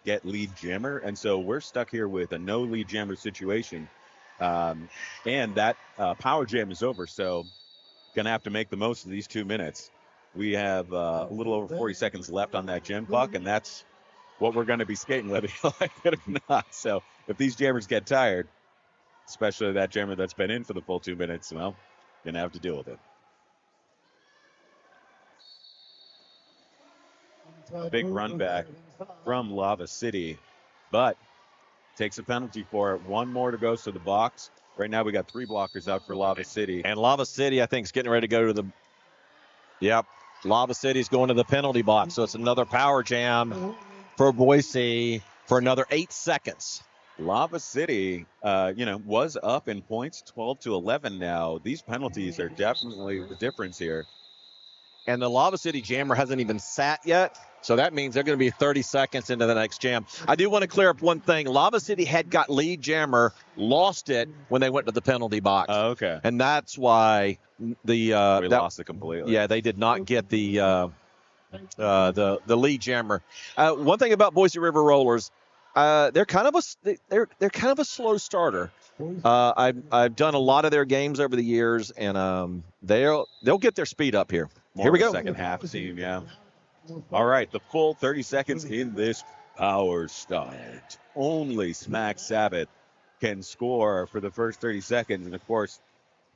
get lead jammer, and so we're stuck here with a no lead jammer situation, and that power jam is over, so gonna have to make the most of these 2 minutes. We have a little over 40 seconds left on that gem clock, and that's what we're going to be skating, whether you like it or not. So if these jammers get tired, especially that jammer that's been in for the full 2 minutes, well, going to have to deal with it. A big run back from Lava City, but takes a penalty for it. One more to go to the box. Right now we got 3 blockers out for Lava City. And Lava City, I think, is getting ready to go to the... Yep, Lava City's going to the penalty box, so it's another power jam for Boise for another 8 seconds. Lava City, was up in points, 12-11 now. These penalties are definitely the difference here. And the Lava City jammer hasn't even sat yet, so that means they're going to be 30 seconds into the next jam. I do want to clear up one thing. Lava City had got lead jammer, lost it when they went to the penalty box. Oh, okay. And that's why we lost it completely. Yeah, they did not get the lead jammer. One thing about Boise River Rollers, they're kind of a slow starter. I've done a lot of their games over the years, and they'll get their speed up here. Here we go. Second half team, yeah. All right, the full 30 seconds in this power start. Only Smack Sabbath can score for the first 30 seconds, and of course,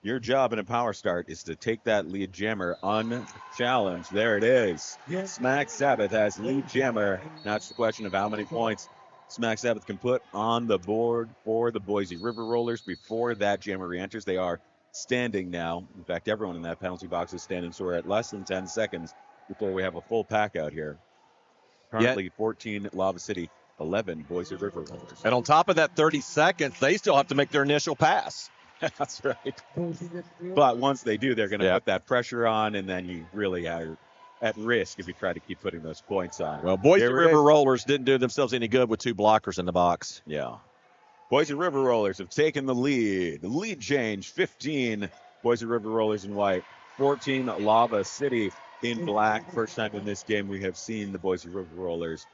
your job in a power start is to take that lead jammer unchallenged. There it is. Smack Sabbath has lead jammer. Now it's the question of how many points Smack Sabbath can put on the board for the Boise River Rollers before that jammer re-enters. They are standing now. In fact, everyone in that penalty box is standing, so we're at less than 10 seconds before we have a full pack out here. Currently 14 Lava City, 11 Boise River Rollers. And on top of that 30 seconds, they still have to make their initial pass. That's right. But once they do, they're going to put that pressure on, and then you really are at risk if you try to keep putting those points on. Well, Boise River Rollers didn't do themselves any good with 2 blockers in the box. Yeah. Boise River Rollers have taken the lead. The lead change, 15 Boise River Rollers in white, 14 Lava City in black. First time in this game we have seen the Boise River Rollers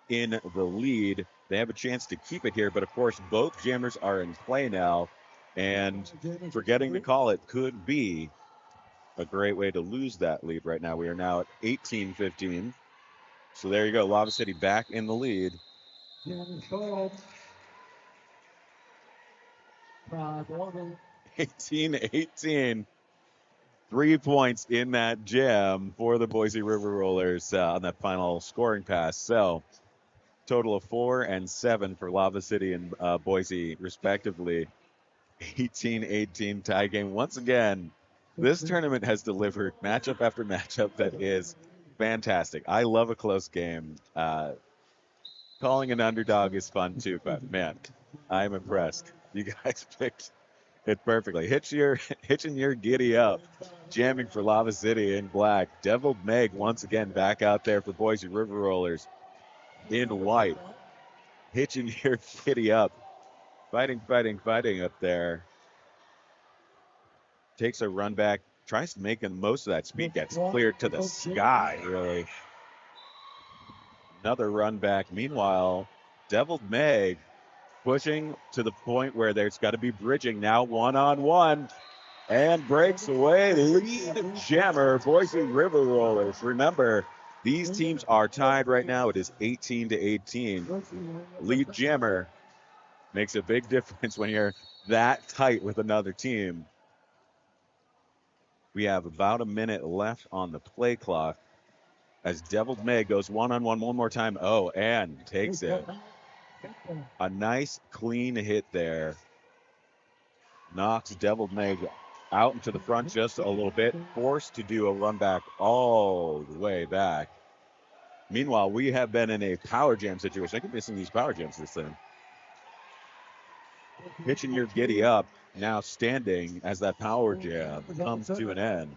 in the lead. They have a chance to keep it here, but of course both jammers are in play now. And forgetting to call it could be a great way to lose that lead right now. We are now at 18-15. So there you go. Lava City back in the lead. 18-18. 3 points in that jam for the Boise River Rollers on that final scoring pass. So total of 4 and 7 for Lava City and Boise respectively. 18-18 tie game. Once again, this tournament has delivered matchup after matchup that is fantastic. I love a close game. Calling an underdog is fun too, but man, I'm impressed. You guys picked it perfectly. Hitching your giddy up. Jamming for Lava City in black. Deviled Meg once again back out there for Boise River Rollers in white. Hitching your giddy up. Fighting up there. takes a run back, tries to make the most of that speed, gets cleared to the sky, really. Another run back. Meanwhile, Deviled Meg pushing to the point where there's got to be bridging now, one-on-one, and breaks away. Lead jammer, Boise River Rollers. Remember, these teams are tied right now. It is 18-18. Lead jammer makes a big difference when you're that tight with another team. We have about a minute left on the play clock as Deviled Meg goes one-on-one one more time. Oh, and takes it. A nice clean hit there. Knocks Deviled Meg out into the front just a little bit. Forced to do a run back all the way back. Meanwhile, we have been in a power jam situation. I keep missing these power jams this thing. Pitching your giddy up, now standing as that power jam comes to an end.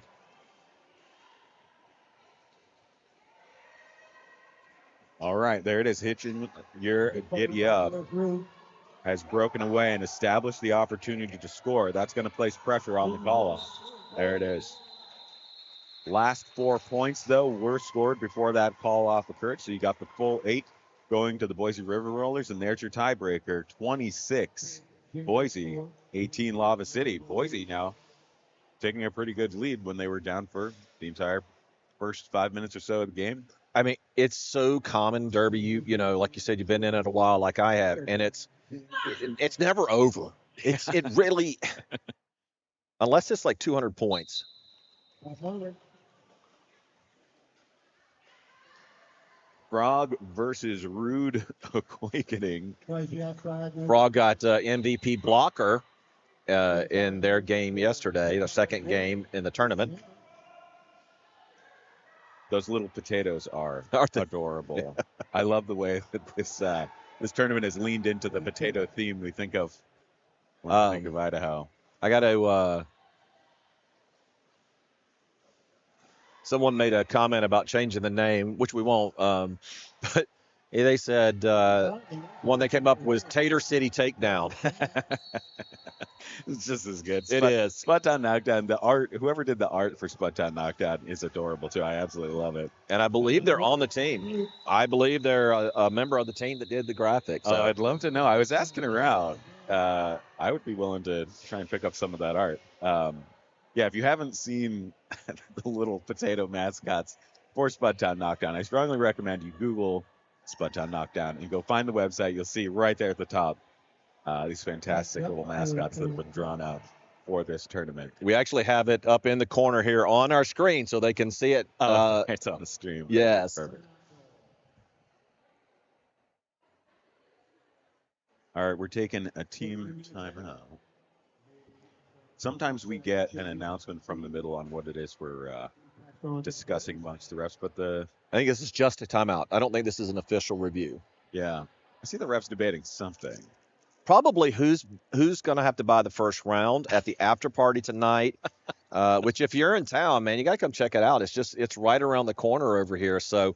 All right, there it is. Hitching your giddy up has broken away and established the opportunity to score. That's going to place pressure on the call-up. There it is. Last 4 points, though, were scored before that call-off occurred. So you got the full 8 going to the Boise River Rollers, and there's your tiebreaker, 26 Boise, 18 Lava City. Boise now taking a pretty good lead when they were down for the entire first 5 minutes or so of the game. I mean, it's so common, Derby. You know, like you said, you've been in it a while, like I have, and it's never over. It really, unless it's like 200 points. Frog versus Rude Awakening. Frog got MVP blocker in their game yesterday, the second game in the tournament. Those little potatoes are adorable. I love the way that this tournament has leaned into the potato theme we think of when we think of Idaho. I got to. Someone made a comment about changing the name, which we won't. But they said one they came up with Tater City Takedown. It's just as good. It is. Spud-Town Knockdown, the art, whoever did the art for Spud-Town Knockdown is adorable too. I absolutely love it. And I believe they're on the team. I believe they're a member of the team that did the graphics. So. I'd love to know. I was asking around. I would be willing to try and pick up some of that art. Yeah, if you haven't seen the little potato mascots for Spud-Town Knockdown, I strongly recommend you Google Spud-Town Knockdown and go find the website. You'll see right there at the top these fantastic little mascots that have been drawn out for this tournament. We actually have it up in the corner here on our screen so they can see it. It's on the stream. Yes. Perfect. All right, we're taking a team timeout. Sometimes we get an announcement from the middle on what it is we're discussing amongst the refs, but I think this is just a timeout. I don't think this is an official review. Yeah. I see the refs debating something. Probably who's going to have to buy the first round at the after party tonight, which if you're in town, man, you got to come check it out. It's right around the corner over here. So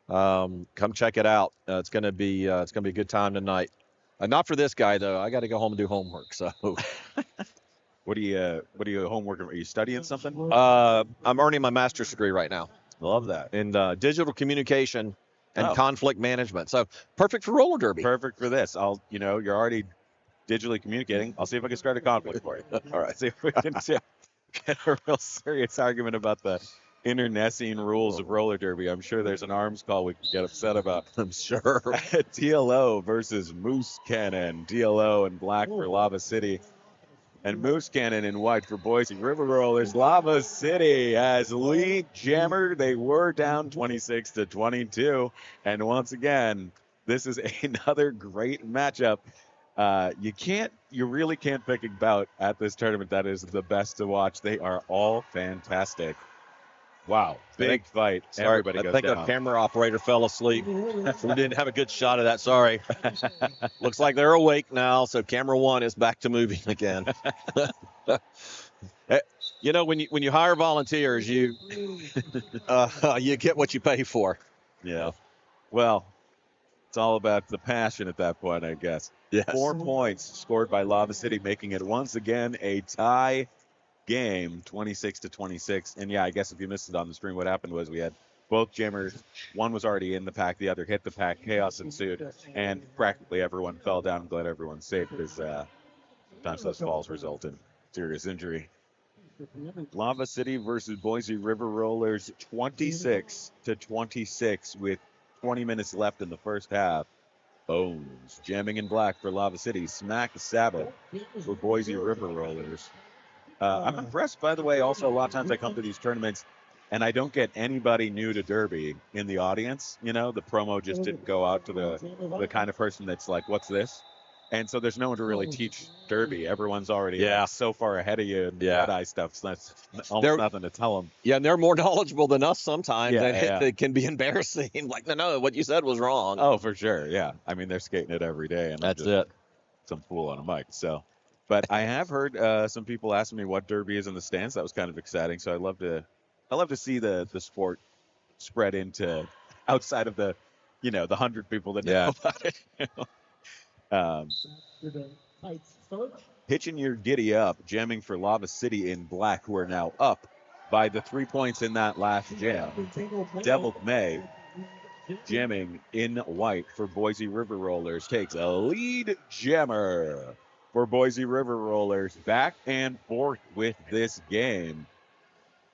come check it out. It's going to be a good time tonight. Not for this guy, though. I got to go home and do homework. So What are you homework? Are you studying something? I'm earning my master's degree right now. Love that. In digital communication and conflict management. So perfect for roller derby. Perfect for this. You're already digitally communicating. I'll see if I can start a conflict for you. All right. See if we can get a real serious argument about the internecine rules of roller derby. I'm sure there's an arms call we can get upset about. I'm sure. TLO versus Moose Cannon. TLO in black for Lava City. And Moose Cannon in white for Boise River Rollers. Lava City as lead jammer. They were down 26-22. And once again, this is another great matchup. You really can't pick a bout at this tournament that is the best to watch. They are all fantastic. Wow. Big fight. Everybody goes down. I think our camera operator fell asleep. We didn't have a good shot of that. Sorry. Looks like they're awake now, so camera one is back to moving again. When you hire volunteers, you get what you pay for. Yeah. Well, it's all about the passion at that point, I guess. Yes. 4 points scored by Lava City, making it once again a tie game, 26-26. And yeah, I guess if you missed it on the stream, what happened was we had both jammers. One was already in the pack, the other hit the pack. Chaos ensued, and practically everyone fell down. I'm glad everyone's safe because sometimes those falls result in serious injury. Lava City versus Boise River Rollers, 26-26 with 20 minutes left in the first half. Bones jamming in black for Lava City. Smack Sabbath for Boise River Rollers. I'm impressed, by the way. Also, a lot of times I come to these tournaments and I don't get anybody new to Derby in the audience. You know, the promo just didn't go out to the kind of person that's like, what's this? And so there's no one to really teach Derby. Everyone's already so far ahead of you in Jedi stuff. So that's almost nothing to tell them. Yeah, and they're more knowledgeable than us sometimes. It can be embarrassing. Like, no, what you said was wrong. Oh, for sure. Yeah. I mean, they're skating it every day. And that's it. Some fool on a mic. So, but I have heard some people asking me what Derby is in the stands. That was kind of exciting. So I love to see the sport spread into outside of the, the 100 people that know about it. Hitching your giddy up, jamming for Lava City in black, who are now up by the 3 points in that last jam. Deviled May, jamming in white for Boise River Rollers, takes a lead jammer for Boise River Rollers. Back and forth with this game.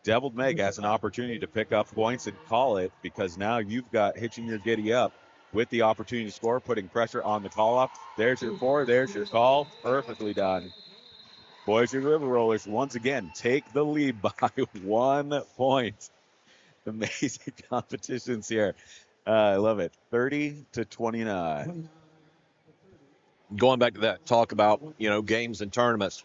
Deviled Meg has an opportunity to pick up points and call it, because now you've got Hitching Your Giddy Up with the opportunity to score, putting pressure on the call-up. There's your four. There's your call. Perfectly done. Boise River Rollers once again take the lead by 1 point. Amazing competitions here. I love it. 30-29. Going back to that talk about, games and tournaments.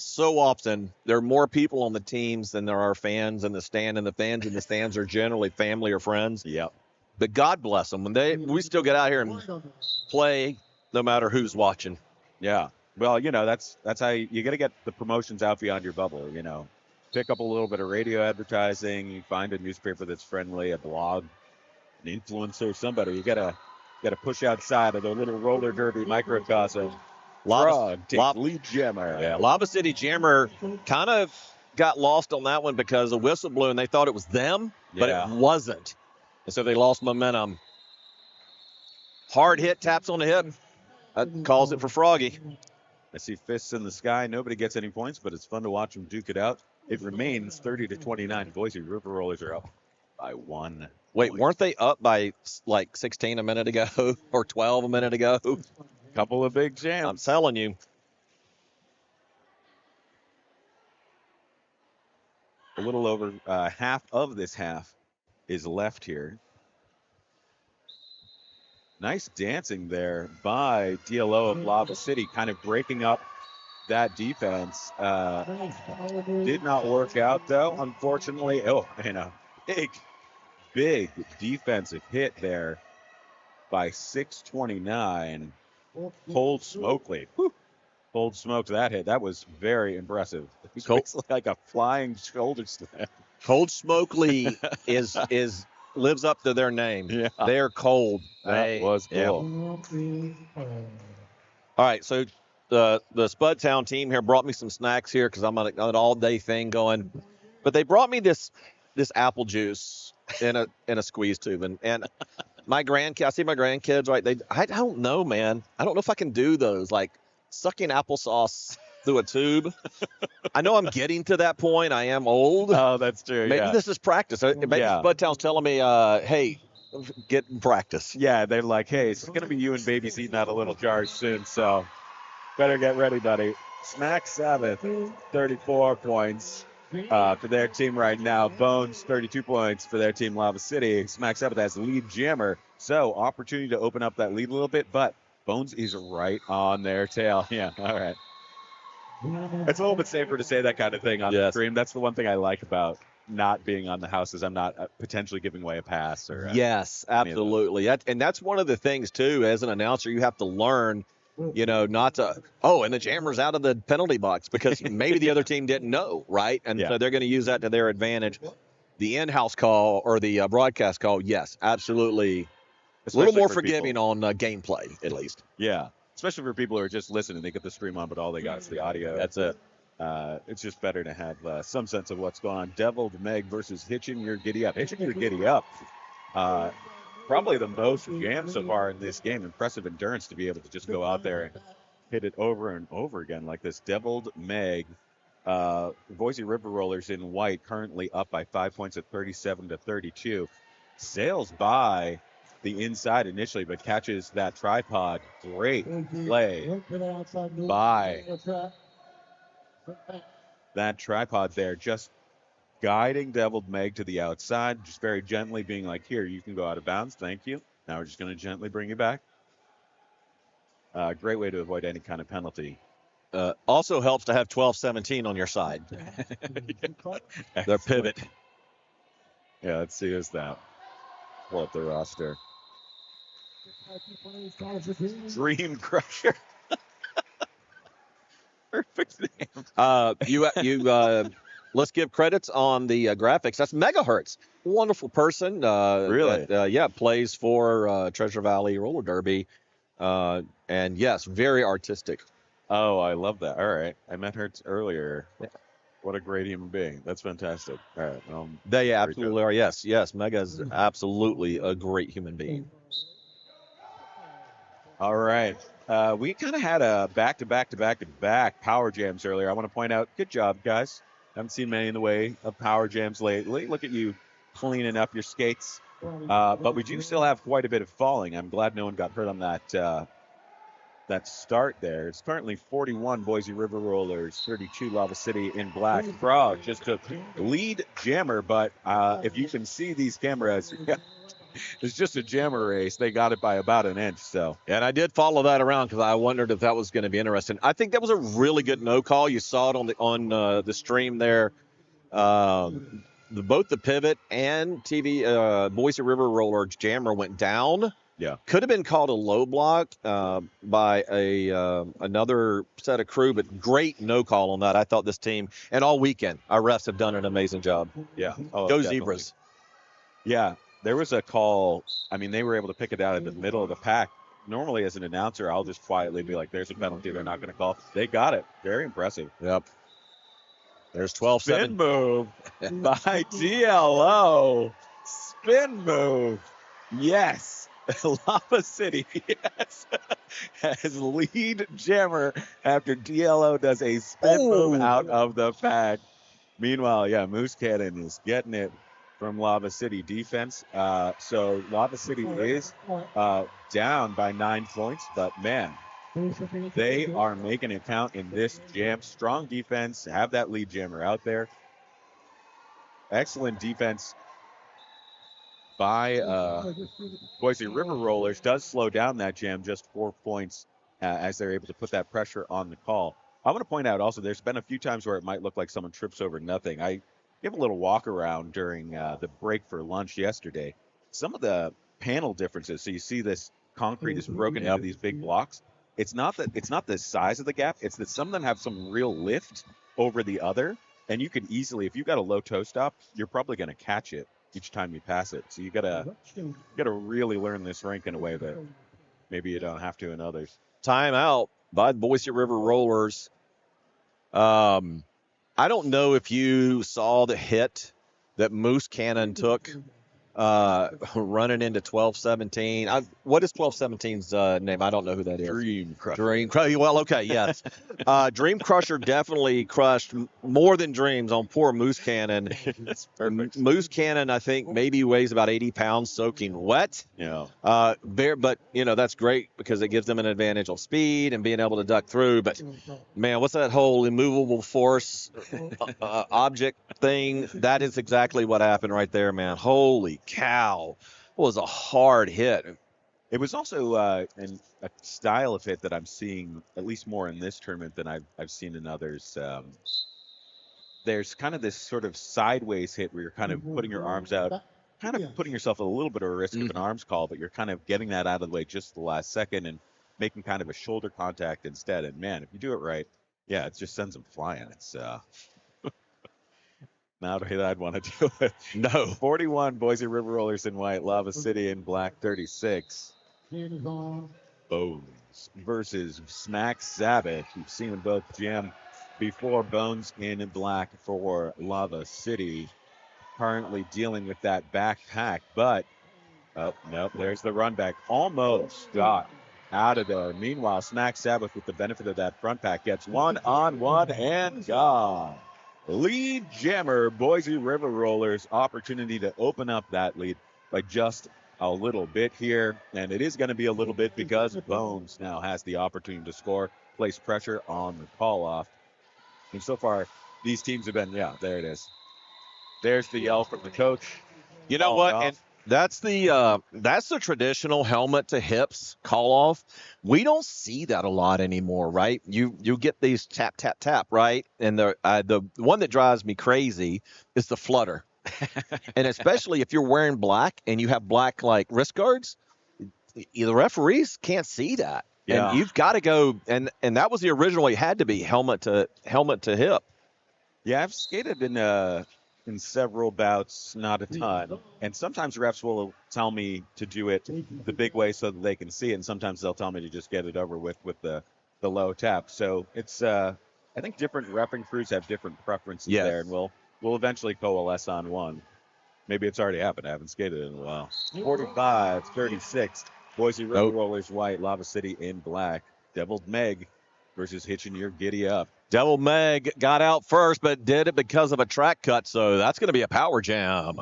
So often there are more people on the teams than there are fans in the stand, and the fans in the stands are generally family or friends. Yep. But God bless them. We still get out here and play no matter who's watching. Yeah. Well, that's how you got to get the promotions out beyond your bubble, Pick up a little bit of radio advertising, you find a newspaper that's friendly, a blog, an influencer, somebody. You got to push outside of the little roller derby microcosm. Lead jammer. Yeah, Lava City Jammer kind of got lost on that one because the whistle blew and they thought it was them, but it wasn't. And so they lost momentum. Hard hit, taps on the hip. That calls it for Froggy. I see fists in the sky. Nobody gets any points, but it's fun to watch them duke it out. It remains 30-29. Boise River Rollers are up by 1. Wait, weren't they up by like 16 a minute ago or 12 a minute ago? Couple of big jams. I'm telling you. A little over half of this half is left here. Nice dancing there by DLO of Lava City, kind of breaking up that defense. Did not work out, though, unfortunately. Oh, and a big defensive hit there by 629. Cold Smokely. Cold smoked that hit. That was very impressive. It was like a flying shoulder slam. Cold Smokely lives up to their name. Yeah. They're cold. That was cool. Yeah. All right, so the Spudtown team here brought me some snacks here because I'm on an all-day thing going. But they brought me this apple juice in a squeeze tube, and I see my grandkids, right? I don't know, man. I don't know if I can do those, like sucking applesauce through a tube. I know I'm getting to that point. I am old. Oh, that's true. Maybe this is practice. Maybe Spudtown's telling me, hey, get in practice. Yeah, they're like, hey, it's going to be you and babies eating out of little jars soon, so better get ready, buddy. Smack Sabbath, 34 points for their team right now. Bones, 32 points for their team, Lava City. Smack Sabbath has the lead jammer, so opportunity to open up that lead a little bit, but Bones is right on their tail. Yeah, all right. It's a little bit safer to say that kind of thing on the stream. That's the one thing I like about not being on the house is I'm not potentially giving away a pass. Yes, absolutely. And that's one of the things, too, as an announcer, you have to learn, not to, and the jammer's out of the penalty box because maybe the other team didn't know, right? And so they're going to use that to their advantage. The in-house call or the broadcast call, yes, absolutely. Especially a little more forgiving on gameplay, at least. Yeah. especially for people who are just listening. They get the stream on, but all they got is the audio. That's it. It's just better to have some sense of what's going on. Deviled Meg versus Hitchin' Your Giddy Up. Hitchin' Your Giddy Up. Probably the most jammed so far in this game. Impressive endurance to be able to just go out there and hit it over and over again like this. Deviled Meg. Boise River Rollers in white currently up by 5 points at 37-32. Sails by the inside initially, but catches that tripod. Great play by that tripod there, just guiding Deviled Meg to the outside, just very gently being like, here, you can go out of bounds. Thank you. Now we're just going to gently bring you back. Great way to avoid any kind of penalty. Also helps to have 12-17 on your side. Their pivot. Yeah, let's see who's that. Pull up the roster. Dream Crusher. Perfect name. Let's give credits on the graphics. That's Megahertz. Wonderful person. Really? Plays for Treasure Valley Roller Derby. And yes, very artistic. Oh, I love that. All right. I met her earlier. Yeah. What a great human being. That's fantastic. All right. They absolutely are. Yes. Mega is absolutely a great human being. All right. We kind of had a back-to-back power jams earlier. I want to point out, good job, guys. Haven't seen many in the way of power jams lately. Look at you cleaning up your skates. But we do still have quite a bit of falling. I'm glad no one got hurt on that start there. It's currently 41 Boise River Rollers, 32 Lava City in black. Frog just took lead jammer, but if you can see these cameras, it's just a jammer race. They got it by about an inch. So, and I did follow that around because I wondered if that was going to be interesting. I think that was a really good no call. You saw it on the stream there. Both the pivot and Boise River Roller jammer went down. Yeah, could have been called a low block by another set of crew, but great no call on that. I thought this team and all weekend our refs have done an amazing job. Yeah, go definitely. Zebras. Yeah, there was a call. I mean, they were able to pick it out in the middle of the pack. Normally, as an announcer, I'll just quietly be like, "There's a penalty. They're not going to call." They got it. Very impressive. Yep. There's 12-7. Spin move by DLO. Spin move. Yes. Lava City, yes, has lead jammer after DLO does a spin move out of the pack. Meanwhile, Moose Cannon is getting it from Lava City defense. So Lava City is down by 9 points, but man, they are making it count in this jam. Strong defense, have that lead jammer out there. Excellent defense by Boise River Rollers does slow down that jam just 4 points as they're able to put that pressure on the call. I want to point out also there's been a few times where it might look like someone trips over nothing. I gave a little walk around during the break for lunch yesterday. Some of the panel differences, so you see this concrete is broken into these big blocks. It's not the size of the gap, it's that some of them have some real lift over the other, and you can easily, if you've got a low toe stop, you're probably going to catch it each time you pass it. So you gotta really learn this rink in a way that maybe you don't have to in others. Timeout by the Boise River Rollers. I don't know if you saw the hit that Moose Cannon took running into 12-17. What is 12-17's name? I don't know who that is. Dream Crusher. Dream Crusher. Well, okay, yes. Dream Crusher definitely crushed more than Dreams on poor Moose Cannon. That's perfect. Moose Cannon, I think, maybe weighs about 80 pounds soaking wet. Yeah. But, that's great because it gives them an advantage on speed and being able to duck through. But, man, what's that whole immovable force object thing? That is exactly what happened right there, man. Holy cow. It was a hard hit. It was also a style of hit that I'm seeing at least more in this tournament than I've seen in others. There's kind of this sort of sideways hit where you're kind of putting your arms out, kind of putting yourself at a little bit of a risk of an arms call, but you're kind of getting that out of the way just the last second and making kind of a shoulder contact instead. And man, if you do it right, it just sends them flying. It's not the way that I'd want to do it. No. 41 Boise River Rollers in white, Lava City in black, 36. Boom. versus Smack Sabbath. You've seen them both jam before. Bones in black for Lava City. Currently dealing with that backpack, but oh, nope, there's the run back. Almost got out of there. Meanwhile, Smack Sabbath, with the benefit of that front pack, gets one-on-one and gone. Lead jammer, Boise River Rollers, opportunity to open up that lead by just a little bit here. And it is going to be a little bit because Bones now has the opportunity to score, place pressure on the call-off. And so far, these teams have been, yeah, there it is. There's the yell from the coach. You know what? And that's the traditional helmet to hips call off. We don't see that a lot anymore, right? You get these tap tap tap, right? And the one that drives me crazy is the flutter. And especially if you're wearing black and you have black like wrist guards, the referees can't see that. Yeah. And you've got to go and that was the original. It had to be helmet to hip. Yeah, I've skated in several bouts, not a ton. And sometimes refs will tell me to do it the big way so that they can see it, and sometimes they'll tell me to just get it over with the low tap. So it's I think different reffing crews have different preferences there, and we'll eventually coalesce on one. Maybe it's already happened. I haven't skated in a while. 45-36. Boise River Rollers white, Lava City in black. Deviled Meg versus Hitching Your Giddy Up. Devil Meg got out first, but did it because of a track cut, so that's going to be a power jam.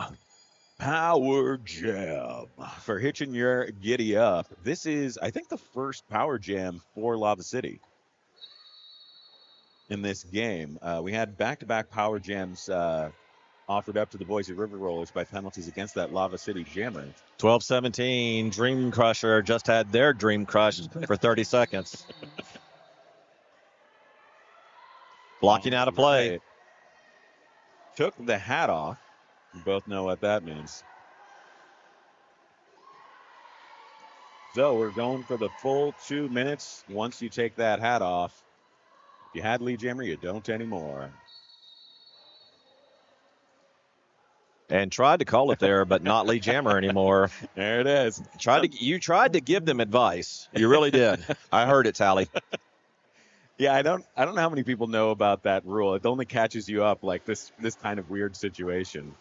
Power jam for Hitching Your Giddy Up. This is, I think, the first power jam for Lava City in this game. We had back-to-back power jams offered up to the Boise River Rollers by penalties against that Lava City jammer. 12-17, Dream Crusher just had their Dream Crush for 30 seconds. Blocking out of play. Right. Took the hat off. You both know what that means. So we're going for the full 2 minutes. Once you take that hat off, if you had lead jammer, you don't anymore. And tried to call it there, but not lead jammer anymore. There it is. You tried to give them advice. You really did. I heard it, Tally. Yeah, I don't know how many people know about that rule. It only catches you up like this kind of weird situation.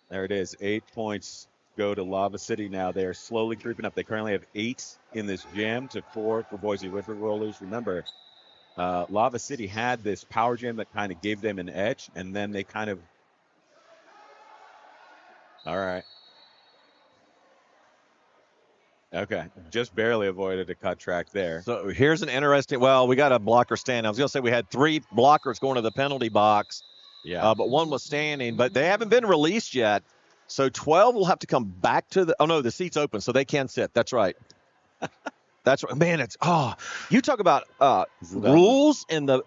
There it is. 8 points go to Lava City now. They are slowly creeping up. They currently have 8 in this jam to 4 for Boise River Rollers. Remember, Lava City had this power jam that kind of gave them an edge, and then they kind of... All right. Okay, just barely avoided a cut track there. So here's an interesting, we got a blocker standing. I was going to say we had 3 blockers going to the penalty box, but one was standing, but they haven't been released yet. So 12 will have to come back to the seat's open, so they can sit. That's right. That's right. Man, you talk about rules in the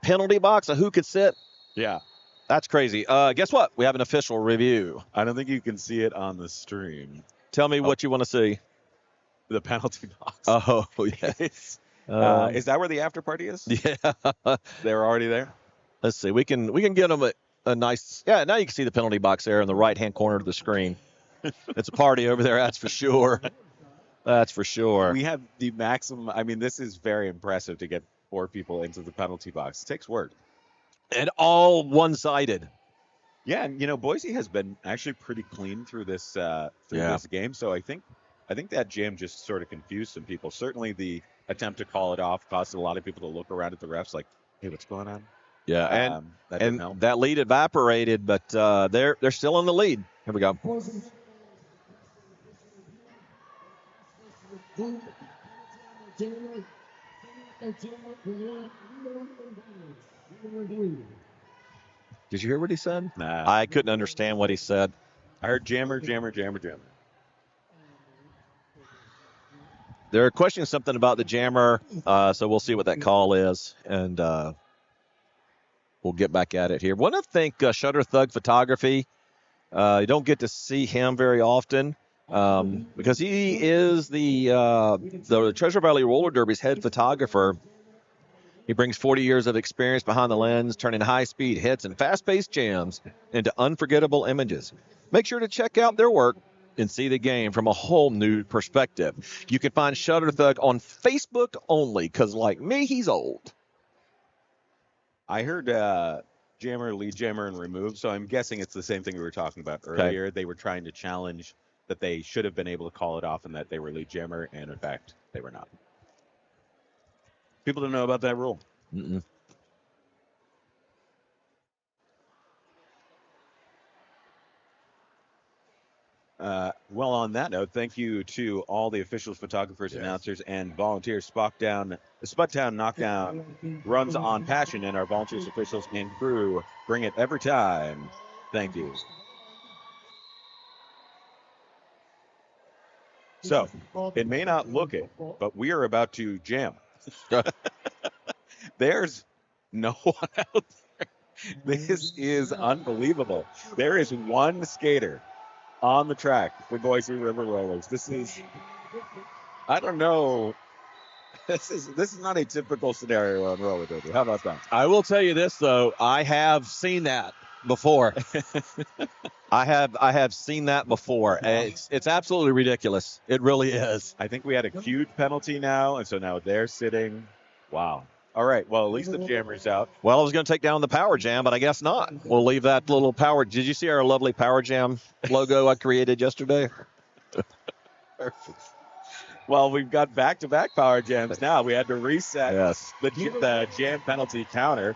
penalty box of who could sit. Yeah. That's crazy. Guess what? We have an official review. I don't think you can see it on the stream. Tell me what you want to see. The penalty box. Oh, yes. Is that where the after party is? Yeah. They're already there? Let's see. We can get them a nice... Yeah, now you can see the penalty box there in the right-hand corner of the screen. It's a party over there, that's for sure. That's for sure. We have the maximum... I mean, this is very impressive to get 4 people into the penalty box. It takes work. And all one-sided. Yeah, and, Boise has been actually pretty clean through this this game, so I think that jam just sort of confused some people. Certainly the attempt to call it off caused a lot of people to look around at the refs like, hey, what's going on? Yeah, and that lead evaporated, but they're still in the lead. Here we go. Did you hear what he said? Nah. I couldn't understand what he said. I heard jammer, jammer, jammer, jammer. They're questioning something about the jammer, so we'll see what that call is, and we'll get back at it here. Want to thank Shutter Thug Photography. You don't get to see him very often because he is the Treasure Valley Roller Derby's head photographer. He brings 40 years of experience behind the lens, turning high-speed hits and fast-paced jams into unforgettable images. Make sure to check out their work and see the game from a whole new perspective. You can find Shutter Thug on Facebook only, because like me, he's old. I heard jammer, lead jammer, and remove, so I'm guessing it's the same thing we were talking about Okay. earlier. They were trying to challenge that they should have been able to call it off and that they were lead jammer, and in fact, they were not. People don't know about that rule. Mm-mm. Well, on that note, thank you to all the officials, photographers, announcers, and volunteers. Spudtown Knockdown runs on passion, and our volunteers, officials, and crew bring it every time. Thank you. So, it may not look it, but we are about to jam. There's no one out there. This is unbelievable. There is one skater on the track for Boise River Rollers. This is, I don't know. This is not a typical scenario on roller derby. How about that? I will tell you this though, I have seen that before. I have seen that before. And it's absolutely ridiculous. It really is. I think we had a huge penalty now, and so now they're sitting. Wow. All right. Well, at least the jammer's out. Well, I was going to take down the Power Jam, but I guess not. We'll leave that little power. Did you see our lovely Power Jam logo I created yesterday? Well, we've got back-to-back power jams now. We had to reset Yes. the jam penalty counter,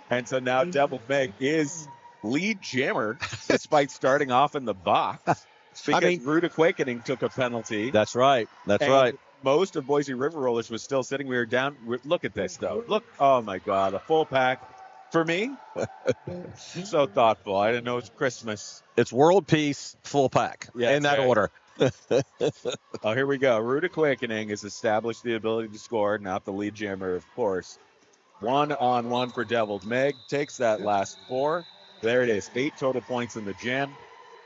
and so now Devil Meg is lead jammer despite starting off in the box because Rude Awakening took a penalty. That's right. That's And right. Most of Boise River Rollers was still sitting. We were down. Look at this, though. Look. Oh, my God. A full pack for me. So thoughtful. I didn't know it was Christmas. It's world peace, full pack, Yeah, in that right. order. Oh, here we go. Rude Awakening has established the ability to score, not the lead jammer, of course. 1-on-1 for Deviled Meg. Takes that last 4. There it is. 8 total points in the jam.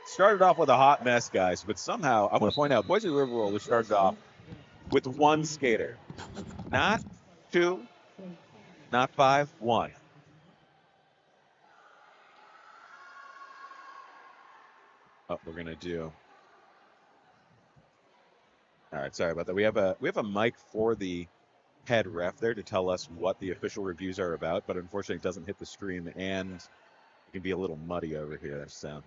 Started off with a hot mess, guys, but somehow, I want to point out, Boise River Rollers started off with 1 skater. Not 2, not 5, 1. Oh, we're going to do... All right, sorry about that. We have a mic for the head ref there to tell us what the official reviews are about, but unfortunately it doesn't hit the screen, and it can be a little muddy over here, so...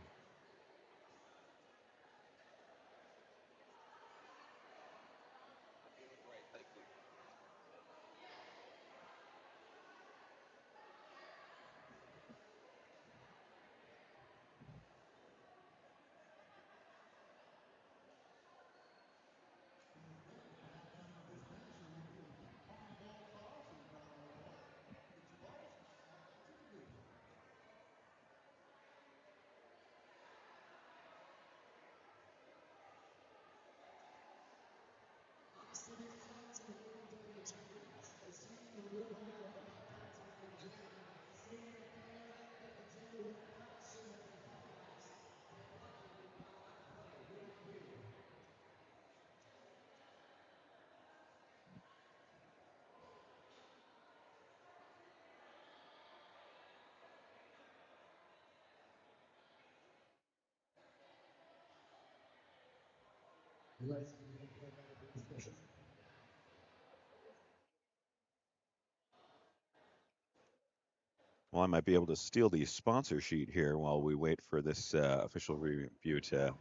Well, I might be able to steal the sponsor sheet here while we wait for this official review to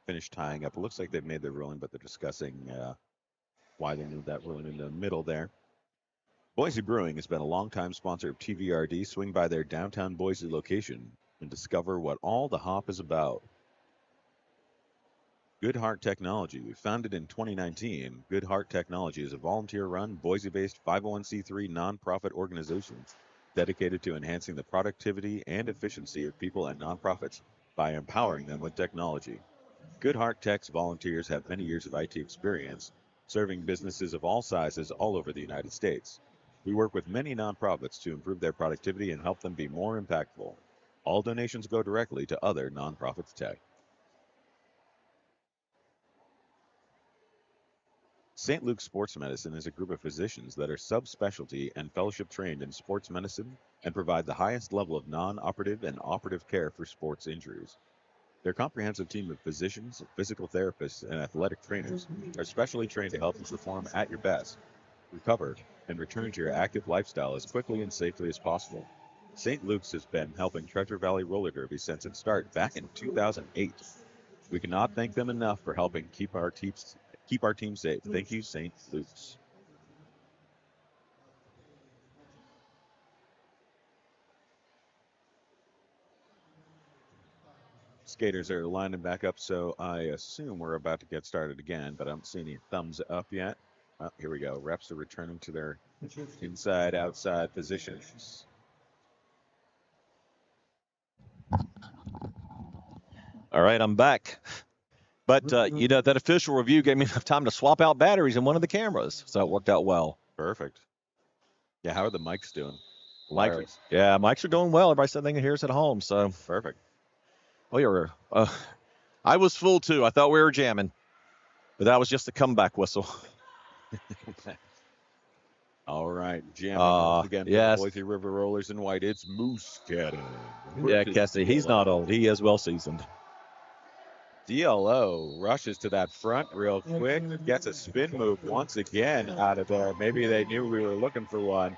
finish tying up. It looks like they've made their ruling, but they're discussing why they moved that ruling in the middle there. Boise Brewing has been a longtime sponsor of TVRD. Swing by their downtown Boise location and discover what all the hop is about. Good Heart Technology. Founded in 2019, Good Heart Technology is a volunteer-run, Boise-based 501c3 nonprofit organization dedicated to enhancing the productivity and efficiency of people and nonprofits by empowering them with technology. Good Heart Tech's volunteers have many years of IT experience, serving businesses of all sizes all over the United States. We work with many nonprofits to improve their productivity and help them be more impactful. All donations go directly to other nonprofits' tech. St. Luke's Sports Medicine is a group of physicians that are subspecialty and fellowship trained in sports medicine and provide the highest level of non-operative and operative care for sports injuries. Their comprehensive team of physicians, physical therapists, and athletic trainers are specially trained to help you perform at your best, recover, and return to your active lifestyle as quickly and safely as possible. St. Luke's has been helping Treasure Valley Roller Derby since its start back in 2008. We cannot thank them enough for helping keep our team safe. Thank you, St. Luke's. Skaters are lining back up, so I assume we're about to get started again, but I don't see any thumbs up yet. Oh, here we go. Reps are returning to their inside-outside positions. All right, I'm back. But, that official review gave me enough time to swap out batteries in one of the cameras, so it worked out well. Perfect. Yeah, how are the mics doing? Mics are doing well. Everybody said they can hear us at home, so. Perfect. Oh, I was full, too. I thought we were jamming. But that was just a comeback whistle. All right, jamming again. Yes. Boise River Rollers in white. It's Moose Cannon. Yeah, Kessie, he's not old. He is well seasoned. DLO rushes to that front real quick, gets a spin move once again out of there. Maybe they knew we were looking for one.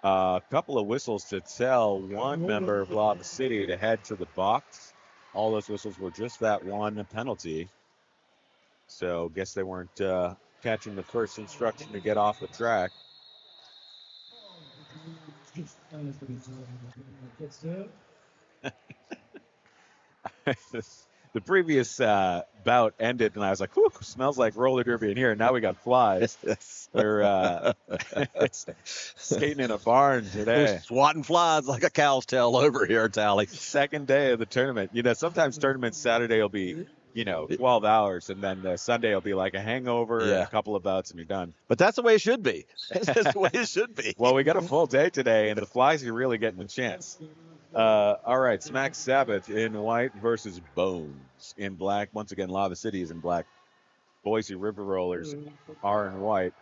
A couple of whistles to tell one member of Lava City to head to the box. All those whistles were just that one penalty. So guess they weren't catching the first instruction to get off the track. The previous bout ended, and I was like, "Whew, smells like roller derby in here." And now we got flies. We're skating in a barn today. We're swatting flies like a cow's tail over here, Tally. Second day of the tournament. Sometimes tournaments Saturday will be, 12 hours, and then Sunday will be like a hangover and a couple of bouts, and you're done. But that's the way it should be. That's the way it should be. Well, we got a full day today, and the flies are really getting a chance. All right, Smack Sabbath in white versus Bones in black. Once again, Lava City is in black. Boise River Rollers are in white.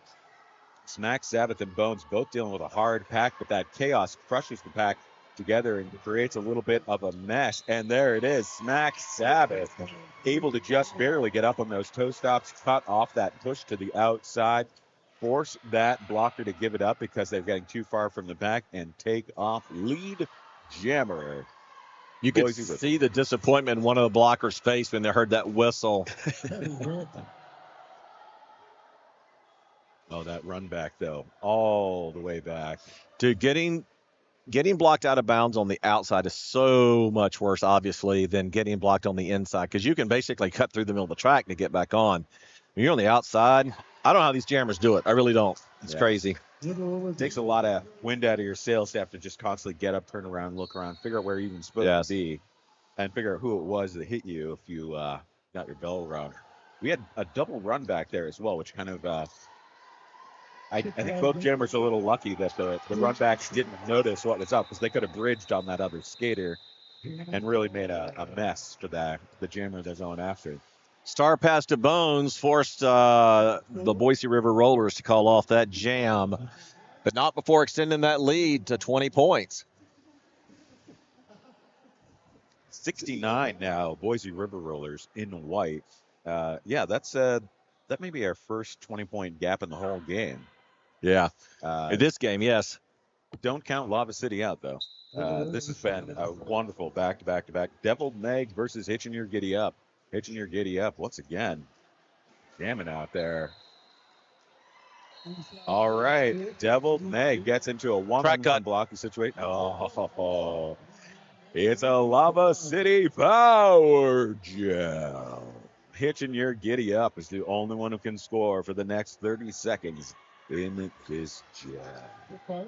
Smack Sabbath and Bones both dealing with a hard pack, but that chaos crushes the pack together and creates a little bit of a mess. And there it is, Smack Sabbath able to just barely get up on those toe stops, cut off that push to the outside, force that blocker to give it up because they're getting too far from the back, and take off lead jammer. You could see the disappointment in one of the blockers' face when they heard that whistle. Oh, that run back, though, all the way back. Dude, getting blocked out of bounds on the outside is so much worse, obviously, than getting blocked on the inside, because you can basically cut through the middle of the track to get back on. When you're on the outside, I don't know how these jammers do it. I really don't. It's crazy. It takes a lot of wind out of your sails to have to just constantly get up, turn around, look around, figure out where you're even supposed to be, and figure out who it was that hit you if you got your bell rung. We had a double run back there as well, which kind of I think both jammers are a little lucky that the run backs didn't notice what was up, because they could have bridged on that other skater and really made a mess to the jammer they're going after. Star pass to Bones forced the Boise River Rollers to call off that jam, but not before extending that lead to 20 points. 69 now, Boise River Rollers in white. That may be our first 20-point gap in the whole game. Yeah, in this game, yes. Don't count Lava City out, though. This has been a wonderful back-to-back-to-back. Deviled Meg versus Hitchin' Your Giddy Up. Hitching Your Giddy Up once again. Jamming out there. All right. Deviled Meg gets into a one-on-one blocking situation. Oh, it's a Lava City power jam. Hitching Your Giddy Up is the only one who can score for the next 30 seconds in this jam.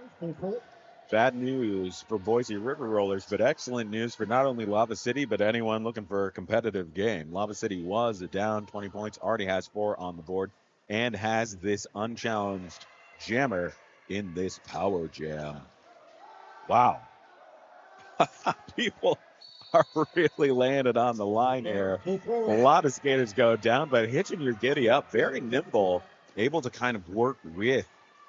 Bad news for Boise River Rollers, but excellent news for not only Lava City, but anyone looking for a competitive game. Lava City was down 20 points, already has 4 on the board, and has this unchallenged jammer in this power jam. Wow. People are really laying it on the line here. A lot of skaters go down, but Hitching Your Giddy Up, very nimble, able to kind of work with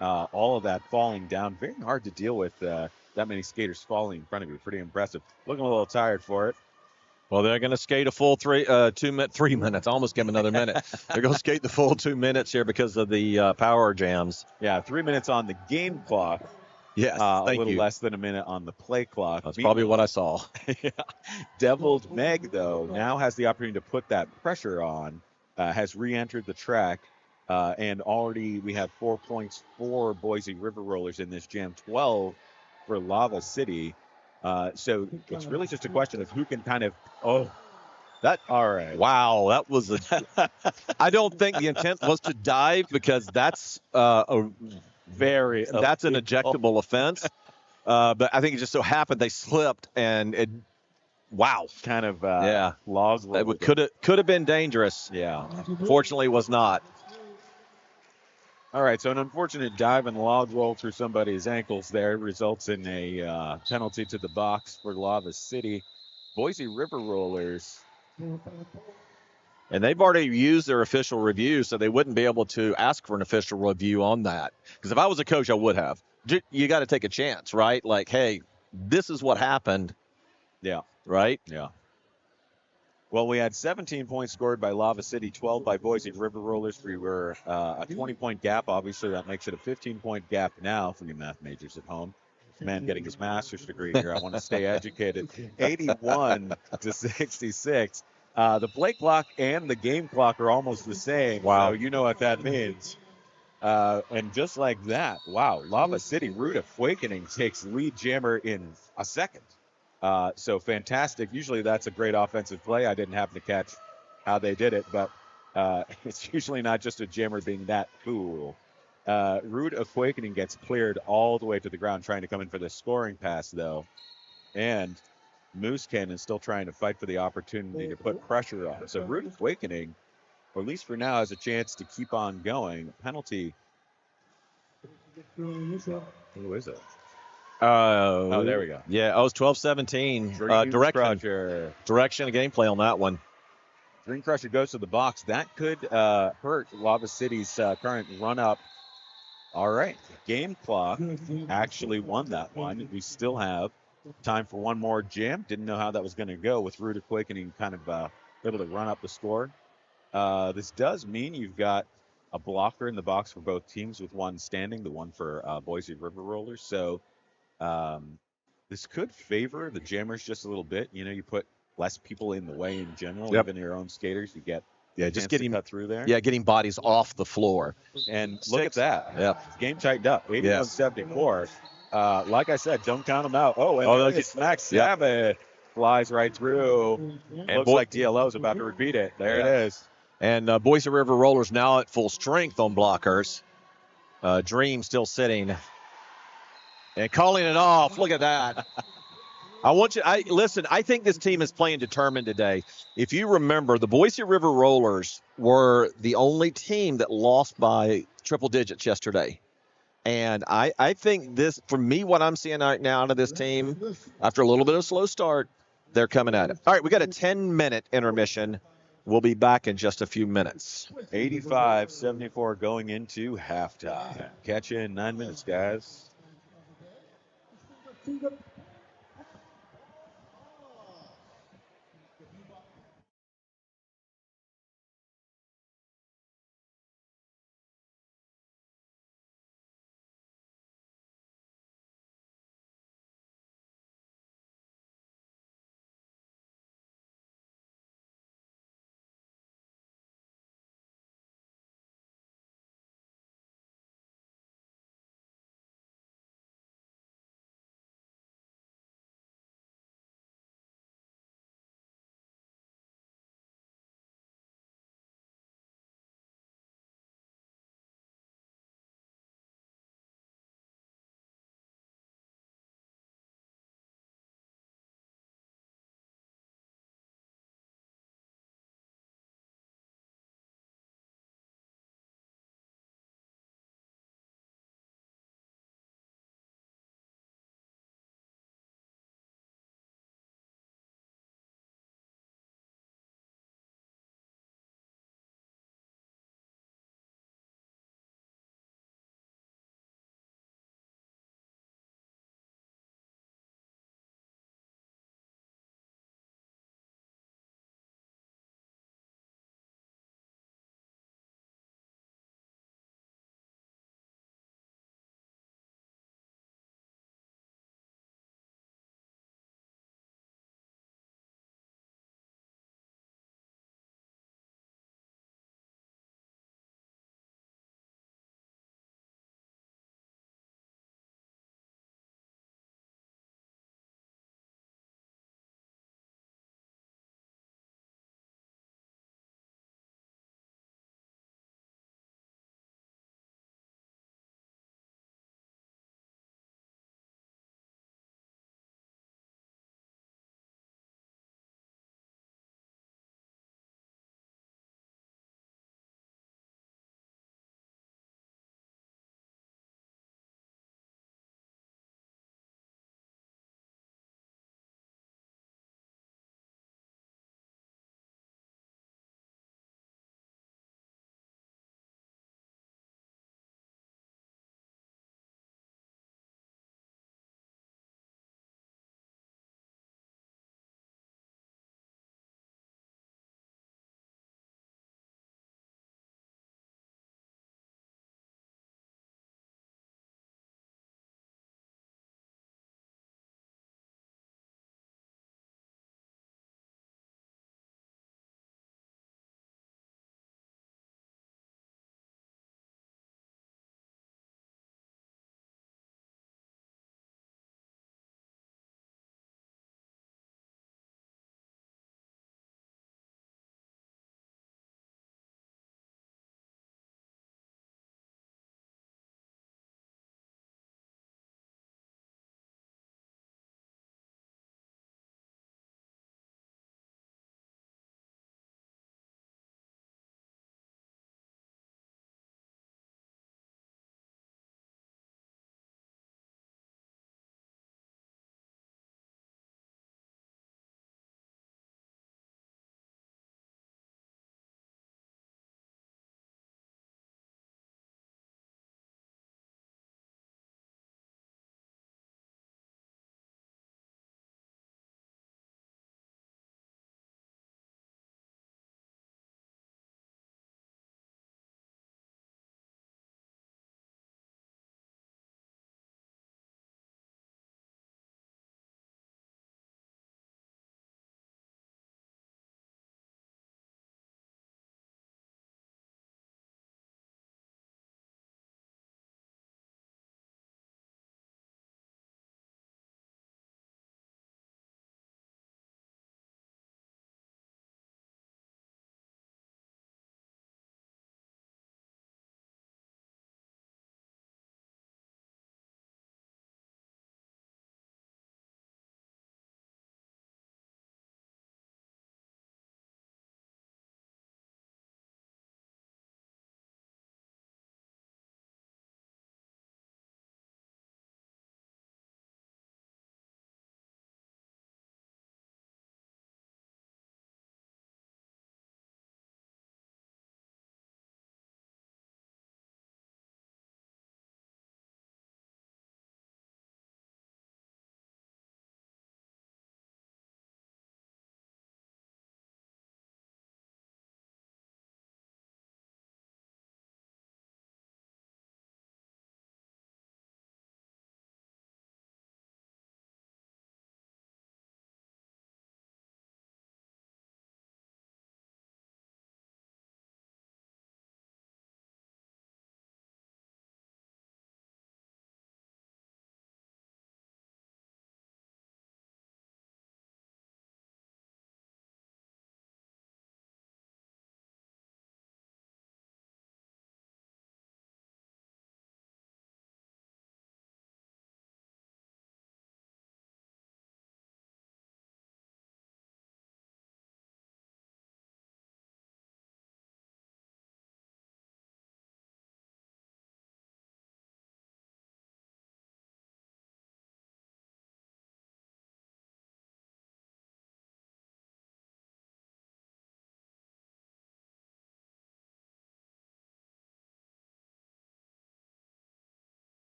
all of that falling down. Very hard to deal with that many skaters falling in front of you. Pretty impressive. Looking a little tired for it. Well, they're going to skate a full 3 minutes. I almost gave them another minute. They're going to skate the full 2 minutes here because of the power jams. Yeah, 3 minutes on the game clock. Yes, a thank little you. less than a minute on the play clock. That's probably what I saw. Yeah. Deviled Meg, though, now has the opportunity to put that pressure on, has re-entered the track, and already we have 4 points for Boise River Rollers in this jam, 12 for Lava City. So it's really just a question of who can kind of, all right. Wow, that was I don't think the intent was to dive because that's that's an ejectable offense. But I think it just so happened they slipped and it. Wow. Kind of laws. It could have been dangerous. Yeah. Fortunately, was not. All right, so an unfortunate dive and log roll through somebody's ankles there results in a penalty to the box for Lava City. Boise River Rollers. And they've already used their official review, so they wouldn't be able to ask for an official review on that. Because if I was a coach, I would have. You got to take a chance, right? Like, hey, this is what happened. Yeah. Right? Yeah. Well, we had 17 points scored by Lava City, 12 by Boise River Rollers. We were a 20-point gap. Obviously, that makes it a 15-point gap now for you math majors at home. Man getting his master's degree here. I want to stay educated. 81 to 66. The play clock and the game clock are almost the same. Wow. So you know what that means. And just like that, wow, Lava City, Ruta Awakening takes lead jammer in a second. So fantastic. Usually that's a great offensive play. I didn't happen to catch how they did it, but it's usually not just a jammer being that cool. Rude Awakening gets cleared all the way to the ground trying to come in for the scoring pass, though. And Moose Cannon still trying to fight for the opportunity to put pressure on. So Rude Awakening, or at least for now, has a chance to keep on going. Penalty. Who is it? Oh, there we go. Yeah, I was 12-17. Direction of gameplay on that one. Dream Crusher goes to the box. That could hurt Lava City's current run-up. All right. Game clock actually won that one. We still have time for one more jam. Didn't know how that was going to go with Rude Awakening kind of able to run up the score. This does mean you've got a blocker in the box for both teams with one standing, the one for Boise River Rollers. So this could favor the jammers just a little bit. You know, you put less people in the way in general, even your own skaters. You get just getting cut through there. Yeah, getting bodies off the floor. And look at that. Yeah, game tightened up. 81-74. Like I said, don't count them out. Smack Sabbath flies right through. And looks like DLO is about to repeat it. There it is. And Boise River Rollers now at full strength on blockers. Dream still sitting and calling it off. Look at that. I think this team is playing determined today. If you remember, the Boise River Rollers were the only team that lost by triple digits yesterday. And I think this, for me, what I'm seeing right now out of this team, after a little bit of a slow start, they're coming at it. All right, we got a 10-minute intermission. We'll be back in just a few minutes. 85-74 going into halftime. Catch you in 9 minutes, guys.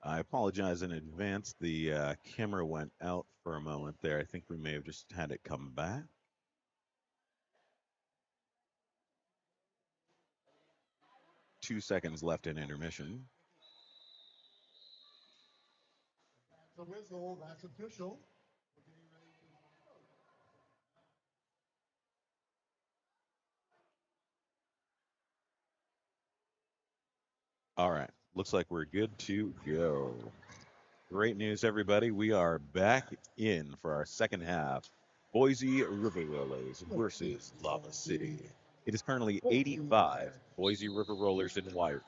I apologize in advance. The camera went out for a moment there. I think we may have just had it come back. Two seconds left in intermission. The whistle, that's official. All right. Looks like we're good to go. Great news, everybody. We are back in for our second half. Boise River Rollers versus Lava City. It is currently 85 Boise River Rollers in white,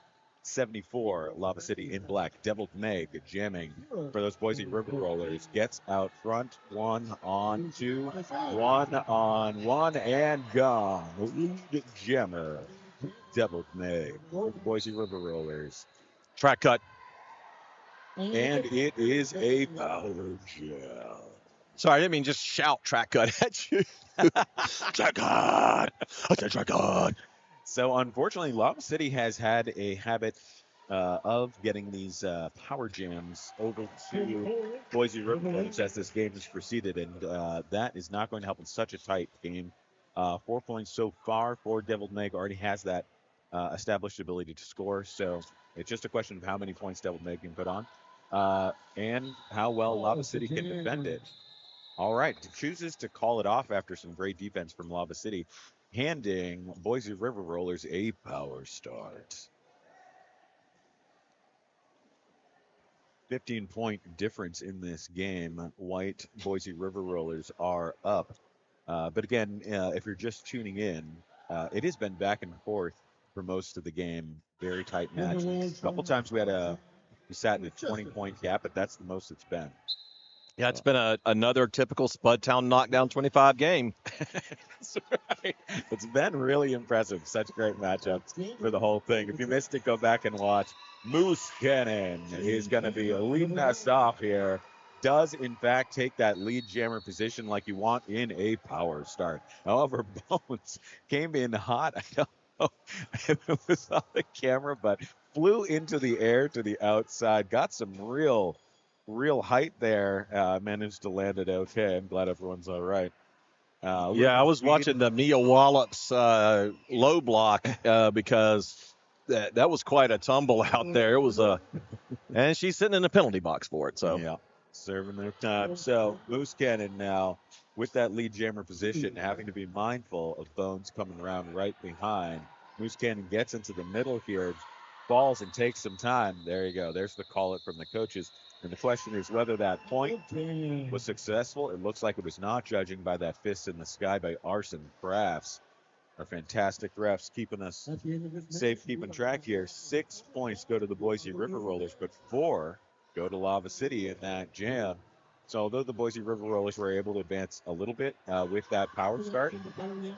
74 Lava City in black. Deviled Meg jamming for those Boise River Rollers. Gets out front. 1 on 2. 1 on 1 and gone. Lead jammer. Deviled Meg for the Boise River Rollers. Track cut. And it is a power jam. Sorry, I didn't mean just shout track cut at you. Track cut. I said track cut. So unfortunately, Lava City has had a habit of getting these power jams over to Boise River Rollers as this game has proceeded, and that is not going to help in such a tight game. 4 points so far for Deviled Meg. Already has that established ability to score, so it's just a question of how many points Deviled Meg can put on and how well Lava City can defend it. All right, chooses to call it off after some great defense from Lava City, handing Boise River Rollers a power start. 15-point difference in this game. White Boise River Rollers are up. But again, if you're just tuning in, it has been back and forth for most of the game. Very tight match. A couple times we sat in a 20-point gap, but that's the most it's been. Yeah, it's been another typical Spudtown knockdown 25 game. That's right. It's been really impressive. Such great matchups for the whole thing. If you missed it, go back and watch. Moose Cannon is going to be leading us off here. Does, in fact, take that lead jammer position like you want in a power start. However, Bones came in hot. I don't know if it was on the camera, but flew into the air to the outside. Got some real height there. Managed to land it okay. I'm glad everyone's all right. Yeah, I was watching the Mia Wallops low block because that was quite a tumble out there. It was and she's sitting in the penalty box for it. So yeah, serving their time. So Moose Cannon now with that lead jammer position, having to be mindful of Bones coming around right behind. Moose Cannon gets into the middle here, falls and takes some time. There you go. There's the call it from the coaches. And the question is whether that point was successful. It looks like it was not, judging by that fist in the sky by Arson Crafts. Our fantastic refs keeping us safe, keeping track here. 6 points go to the Boise River Rollers, but 4 go to Lava City in that jam. So although the Boise River Rollers were able to advance a little bit with that power start,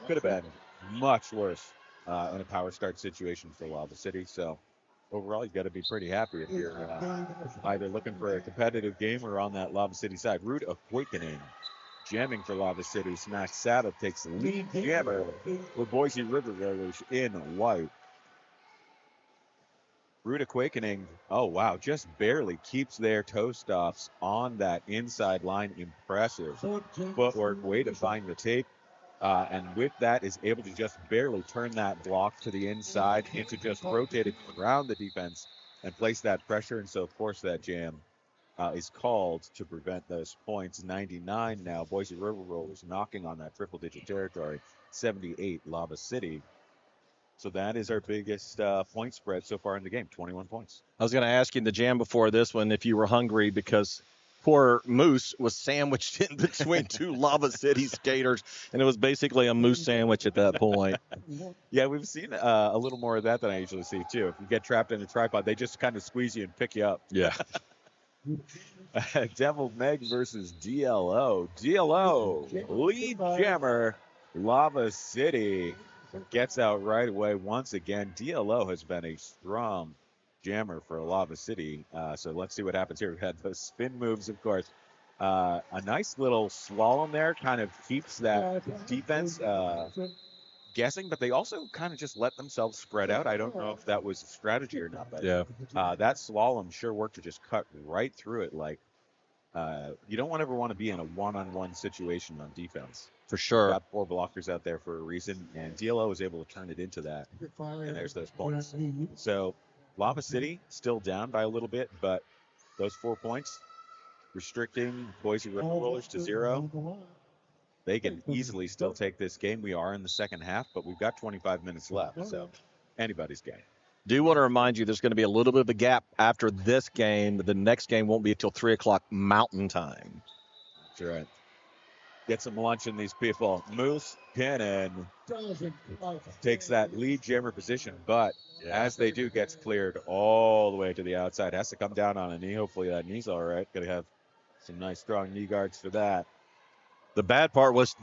could have been much worse in a power start situation for Lava City. So overall, you got to be pretty happy if you're either looking for a competitive game or on that Lava City side. Root Awakening jamming for Lava City. Smash Sabbath takes the lead jammer with Boise River Rollers in white. Root Awakening, oh wow, just barely keeps their toe stops on that inside line. Impressive footwork, way to find the tape. And with that is able to just barely turn that block to the inside into just rotating around the defense and place that pressure. And so, of course, that jam is called to prevent those points. 99 now. Boise River Rollers knocking on that triple-digit territory. 78 Lava City. So that is our biggest point spread so far in the game, 21 points. I was going to ask you in the jam before this one if you were hungry because poor Moose was sandwiched in between two Lava City skaters, and it was basically a moose sandwich at that point. Yeah, we've seen a little more of that than I usually see, too. If you get trapped in a tripod, they just kind of squeeze you and pick you up. Yeah. Deviled Meg versus DLO. DLO, lead jammer, Lava City gets out right away once again. DLO has been a strong jammer for Lava City. So let's see what happens here. We had those spin moves, of course. A nice little slalom there kind of keeps that defense guessing, but they also kind of just let themselves spread out. I don't know if that was a strategy or not, but Yeah. that slalom sure worked to just cut right through it. Like, you don't ever want to be in a one-on-one situation on defense. For sure. Got 4 blockers out there for a reason, and DLO was able to turn it into that, and there's those points. So Lava City still down by a little bit, but those 4 points restricting Boise River Rollers to 0. They can easily still take this game. We are in the second half, but we've got 25 minutes left, so anybody's game. Do want to remind you there's going to be a little bit of a gap after this game. The next game won't be until 3 o'clock Mountain Time. That's right. Get some lunch in these people. Moose Cannon takes that lead jammer position, but as they do, gets cleared all the way to the outside. Has to come down on a knee. Hopefully that knee's all right. Going to have some nice strong knee guards for that. The bad part was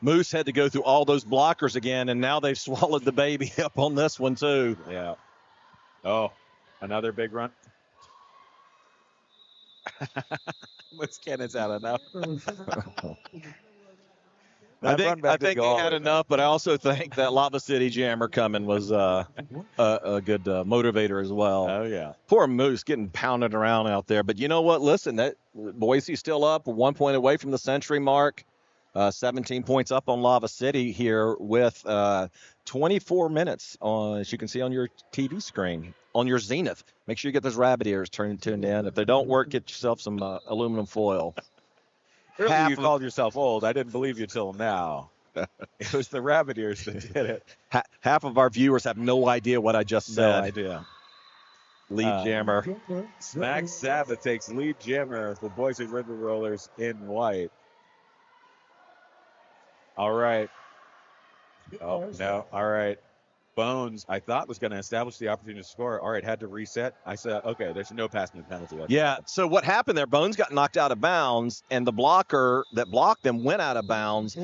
Moose had to go through all those blockers again, and now they've swallowed the baby up on this one too. Yeah. Oh, another big run. Moose Cannon's had enough. I think he had enough, but I also think that Lava City Jammer coming was a good motivator as well. Oh, yeah. Poor Moose getting pounded around out there. But you know what? Listen, that Boise's still up, 1 point away from the century mark. 17 points up on Lava City here with 24 minutes, as you can see on your TV screen, on your Zenith. Make sure you get those rabbit ears tuned in. If they don't work, get yourself some aluminum foil. Earlier you called yourself old. I didn't believe you till now. It was the rabbit ears that did it. Half of our viewers have no idea what I just said. No idea. Lead jammer. Smack Sabbath takes lead jammer for Boise River Rollers in white. All right. Oh, no. All right. Bones, I thought was going to establish the opportunity to score. All right, had to reset. I said, okay, there's no passing penalty. Yeah, so what happened there, Bones got knocked out of bounds, and the blocker that blocked them went out of bounds,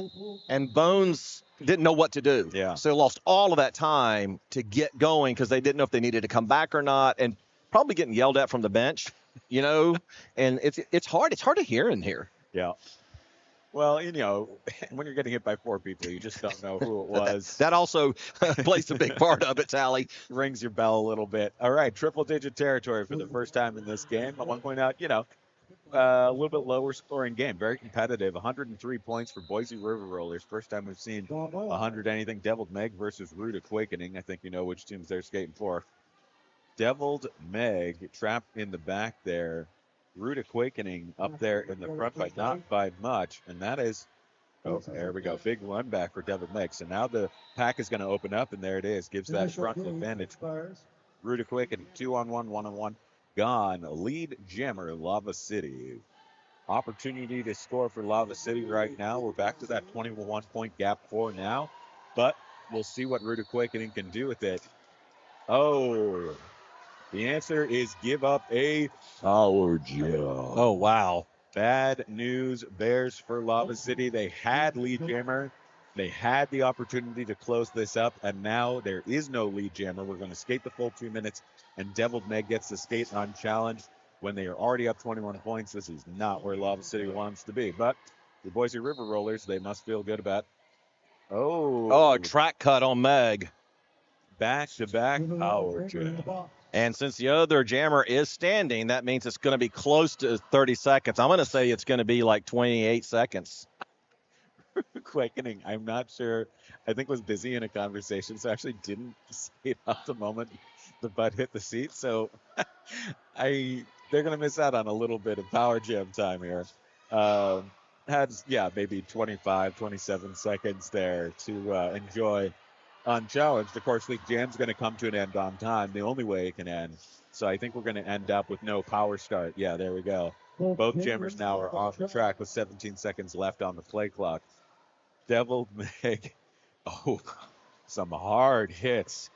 and Bones didn't know what to do. Yeah. So lost all of that time to get going because they didn't know if they needed to come back or not, and probably getting yelled at from the bench, and it's hard. It's hard to hear in here. Yeah. Well, when you're getting hit by 4 people, you just don't know who it was. That also plays a big part of it, Tally. Rings your bell a little bit. All right, triple-digit territory for the first time in this game. I want to point out, a little bit lower scoring game. Very competitive. 103 points for Boise River Rollers. First time we've seen 100 anything. Deviled Meg versus Rude Awakening. I think you know which teams they're skating for. Deviled Meg trapped in the back there. Rude Awakening up there in the front, but not by much. And that is, there we go. Big run back for Deviled Meg. So now the pack is going to open up, and there it is. Gives that front advantage. Rude Awakening, 2-on-1, 1-on-1. Gone. Lead jammer, Lava City. Opportunity to score for Lava City right now. We're back to that 21-point gap for now. But we'll see what Rude Awakening can do with it. Oh, the answer is give up a power jump. Oh, wow. Bad news bears for Lava City. They had lead jammer. They had the opportunity to close this up, and now there is no lead jammer. We're going to skate the full 2 minutes, and Deviled Meg gets the skate unchallenged when they are already up 21 points. This is not where Lava City wants to be. But the Boise River Rollers, they must feel good about. Oh, a track cut on Meg. Back-to-back power jump. And since the other jammer is standing, that means it's going to be close to 30 seconds. I'm going to say it's going to be like 28 seconds. Quakening, I'm not sure. I think was busy in a conversation, so actually didn't see it at the moment the butt hit the seat. So they're going to miss out on a little bit of power jam time here. Had, maybe 25, 27 seconds there to enjoy unchallenged. Of course, League Jam's going to come to an end on time, the only way it can end. So I think we're going to end up with no power start. Yeah, there we go. Both jammers now are off the track with 17 seconds left on the play clock. Deviled Meg. Oh, some hard hits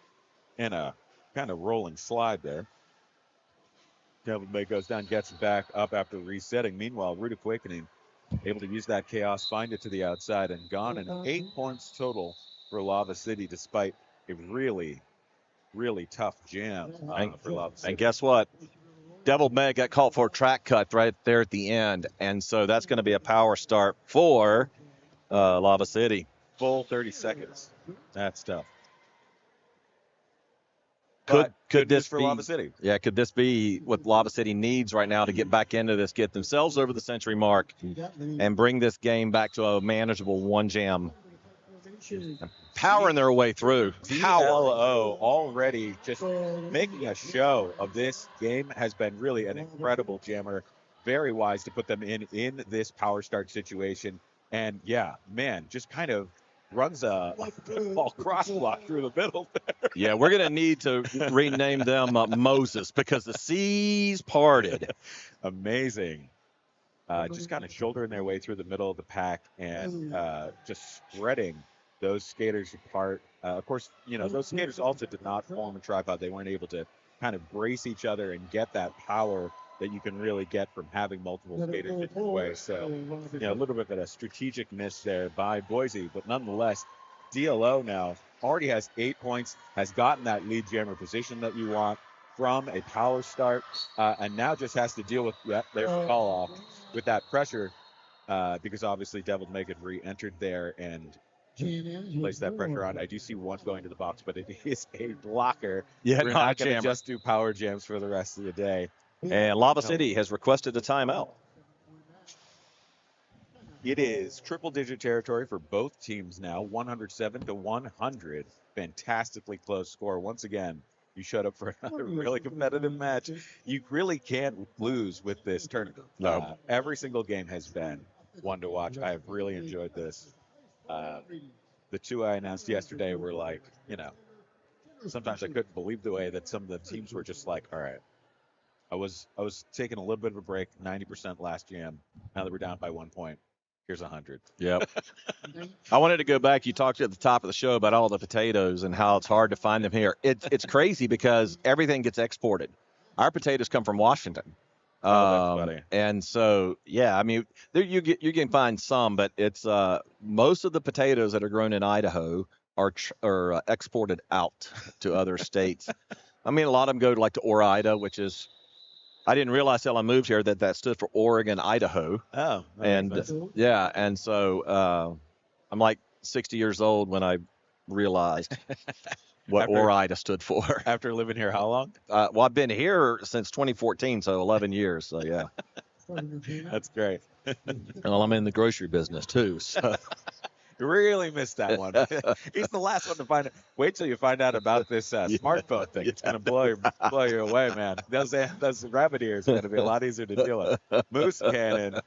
and a kind of rolling slide there. Deviled Meg goes down, gets back up after resetting. Meanwhile, Rude Awakening able to use that chaos, find it to the outside, and gone. And 8 points total for Lava City, despite a really, really tough jam for Lava City. And guess what? Deviled Meg got called for a track cut right there at the end. And so that's going to be a power start for Lava City. Full 30 seconds. That's tough. Could But good this news for be Lava City? Yeah, could this be what Lava City needs right now to get back into this, get themselves over the century mark, and bring this game back to a manageable one jam? Powering their way through. DLO already just making a show of this game has been really an incredible jammer. Very wise to put them in this power start situation. And yeah, man, just kind of runs a ball cross block through the middle there. Yeah, we're going to need to rename them Moses because the seas parted. Amazing. Just kind of shouldering their way through the middle of the pack and just spreading those skaters apart. Of course, those skaters also did not form a tripod. They weren't able to kind of brace each other and get that power that you can really get from having multiple skaters in your way. So, a little bit of a strategic miss there by Boise, but nonetheless, DLO now already has 8 points, has gotten that lead jammer position that you want from a power start, and now just has to deal with their call off with that pressure, because obviously Deviled Meg had re-entered there and place that pressure on. I do see one going to the box, but it is a blocker. Yeah, we're not not going to jammer. just do power jams for the rest of the day. And Lava City has requested a timeout. It is triple-digit territory for both teams now, 107-100. Fantastically close score. Once again, you showed up for another really competitive match. You really can't lose with this tournament. No. Every single game has been one to watch. I have really enjoyed this. The two I announced yesterday were like, sometimes I couldn't believe the way that some of the teams were just like, all right, I was taking a little bit of a break, 90% last jam. Now that we're down by 1 point, here's 100. Yep. I wanted to go back. You talked at the top of the show about all the potatoes and how it's hard to find them here. It's crazy because everything gets exported. Our potatoes come from Washington. That's funny. And so, yeah, I mean, there you can find some, but it's most of the potatoes that are grown in Idaho are exported out to other states. I mean, a lot of them go to Ore-Ida, which is, I didn't realize till I moved here that stood for Oregon, Idaho. Oh, and yeah, and so I'm like 60 years old when I realized what Ore-Ida stood for. After living here, how long? Well, I've been here since 2014, so 11 years. So yeah. That's great. Well, I'm in the grocery business too. So. Really missed that one. He's the last one to find it. Wait till you find out about this smartphone thing. It's gonna blow you away, man. Those rabbit ears are gonna be a lot easier to deal with. Moose Cannon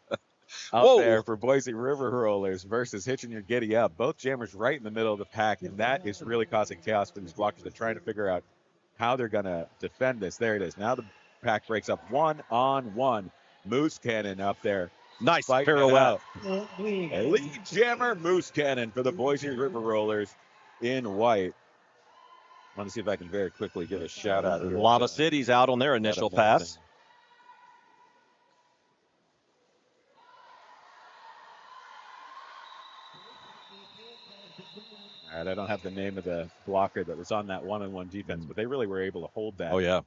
out there for Boise River Rollers versus Hitching Your Giddy Up. Both jammers right in the middle of the pack, and that is really causing chaos for these blockers. They're trying to figure out how they're gonna defend this. There it is. Now the pack breaks up 1-on-1. Moose Cannon up there. Nice pirouette. Lead jammer Moose Cannon for the Boise River Rollers in white. I want to see if I can very quickly give a shout out. Lava City's out on their initial pass. All right, I don't have the name of the blocker that was on that one-on-one defense, but they really were able to hold that. Oh yeah.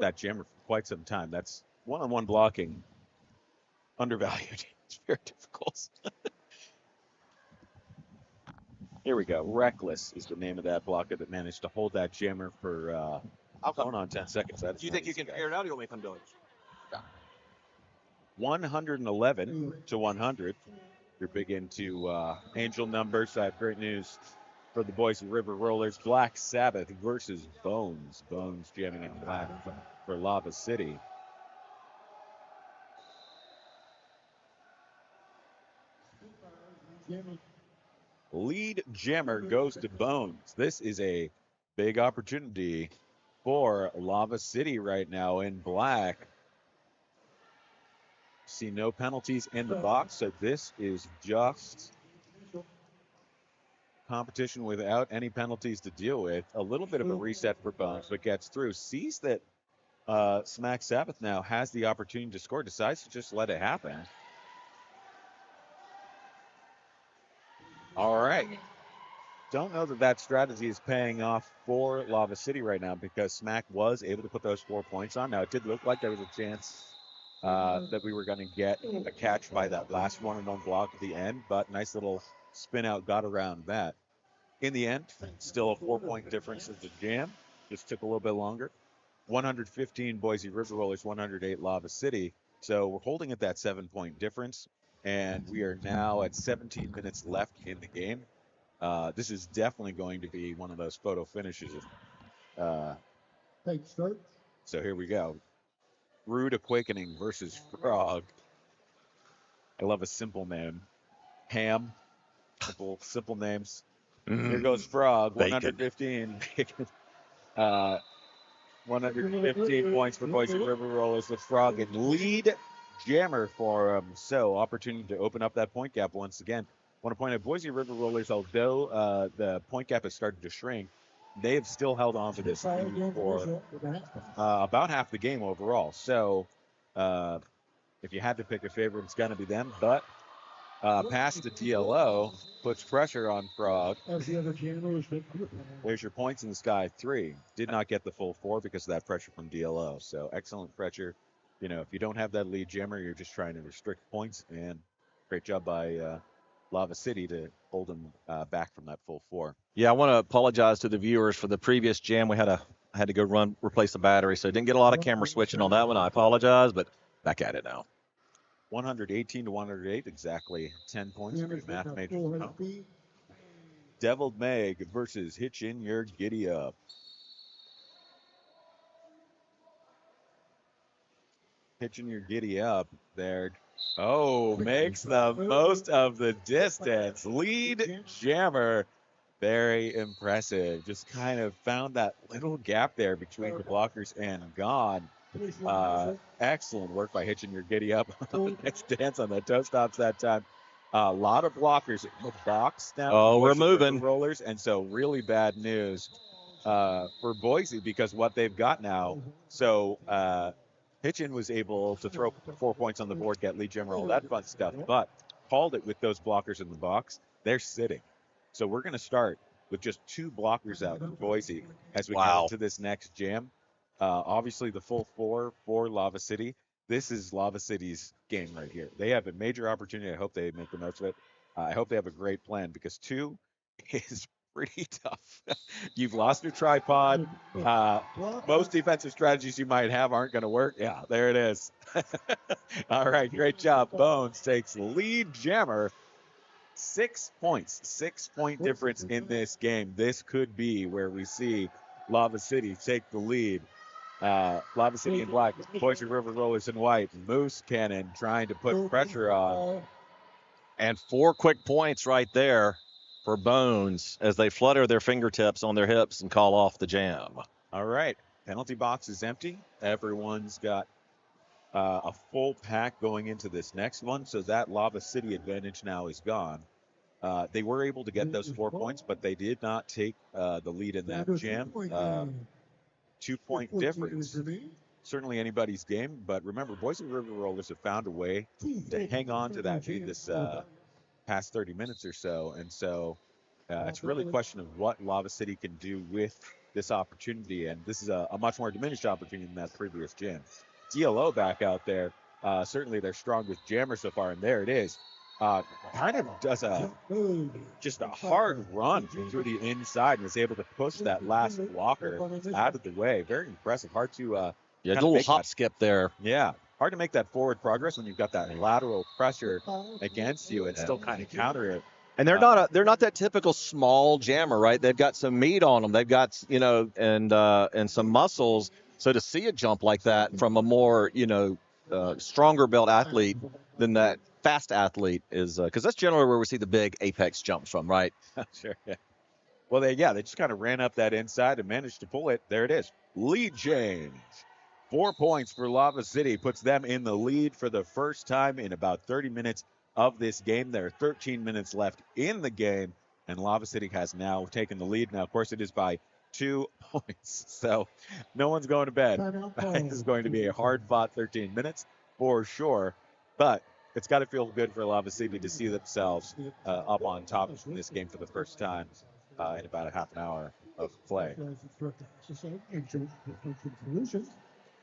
That jammer for quite some time. That's one-on-one blocking. Undervalued. It's very difficult. Here we go. Reckless is the name of that blocker that managed to hold that jammer for going on 10 seconds. Do you think you can figure it out, or you'll make them do it? 111-100. You're big into angel numbers. I have great news for the Boise River Rollers. Black Sabbath versus Bones. Bones jamming in black for Lava City. Lead jammer goes to Bones. This is a big opportunity for Lava City right now in black. See no penalties in the box, so this is just competition without any penalties to deal with. A little bit of a reset for Bones, but gets through. Sees that Smack Sabbath now has the opportunity to score, decides to just let it happen. All right. Don't know that strategy is paying off for Lava City right now because Smack was able to put those 4 points on. Now, it did look like there was a chance that we were going to get a catch by that last one-and-one block at the end, but nice little spin out, got around that. In the end, still a 4-point difference in the jam. Just took a little bit longer. 115 Boise River Rollers, 108 Lava City. So we're holding at that 7-point difference, and we are now at 17 minutes left in the game. This is definitely going to be one of those photo finishes. Take start. So here we go. Rude Awakening versus Frog. I love a simple name. Ham. Simple names. Here goes Frog. Bacon. 115. 115 points for Boise River Rollers with Frog in lead. Jammer for so opportunity to open up that point gap once again. Want to point out Boise River Rollers, although the point gap has started to shrink, they have still held on to this lead for about half the game overall. So if you had to pick a favorite, it's going to be them. But past the DLO puts pressure on Frog. There's your points in the sky, 3. Did not get the full 4 because of that pressure from DLO. So excellent pressure. You know, if you don't have that lead jammer, you're just trying to restrict points. And great job by Lava City to hold them back from that full 4. Yeah, I want to apologize to the viewers for the previous jam. I had to go replace the battery, so I didn't get a lot of camera switching on that one. I apologize, but back at it now. 118 to 108, exactly 10 points for the math major. Deviled Meg versus Hitch in Your Giddy Up. Hitching Your Giddy Up there. Oh, makes the most of the distance. Lead jammer. Very impressive. Just kind of found that little gap there between the blockers and gone. Excellent work by Hitching Your Giddy Up on the next dance on the toe stops that time. A lot of blockers in the box now. Oh, we're moving. Rollers, and so really bad news for Boise because what they've got now. So Hitchin was able to throw 4 points on the board, get lead jammer, all that fun stuff, but called it with those blockers in the box. They're sitting. So we're going to start with just 2 blockers out for Boise as we get into this next jam. Obviously, the full 4 for Lava City. This is Lava City's game right here. They have a major opportunity. I hope they make the most of it. I hope they have a great plan because 2 is pretty tough. You've lost your tripod. Most defensive strategies you might have aren't going to work. Yeah, there it is. All right, great job. Bones takes lead jammer. 6 points, 6-point difference in this game. This could be where we see Lava City take the lead. Lava City in black, Boise River Rollers in white. Moose Cannon trying to put pressure on. And 4 quick points right there for Bones as they flutter their fingertips on their hips and call off the jam. All right, penalty box is empty. Everyone's got a full pack going into this next one, so that Lava City advantage now is gone. They were able to get those 4 points, but they did not take the lead in that jam. 2-point difference. Certainly anybody's game, but remember, Boise River Rollers have found a way to hang on to that lead this past 30 minutes or so, and so it's really a question of what Lava City can do with this opportunity, and this is a much more diminished opportunity than that previous jam. DLO back out there. Certainly they're strong with jammer so far, and there it is. Kind of does just a hard run through the inside and is able to push that last blocker out of the way. Very impressive. Hard to a little hop skip there. Yeah, hard to make that forward progress when you've got that lateral pressure against you and still kind of counter it. And they're not that typical small jammer, right? They've got some meat on them. They've got and some muscles. So to see a jump like that from a more stronger built athlete than that fast athlete is because that's generally where we see the big apex jumps from, right? Sure. Yeah. Well, they just kind of ran up that inside and managed to pull it. There it is. Lead change. 4 points for Lava City puts them in the lead for the first time in about 30 minutes of this game. There are 13 minutes left in the game, and Lava City has now taken the lead. Now, of course, it is by 2 points, so no one's going to bed. This is going to be a hard-fought 13 minutes for sure, but it's got to feel good for Lava City to see themselves up on top in this game for the first time in about a half an hour of play.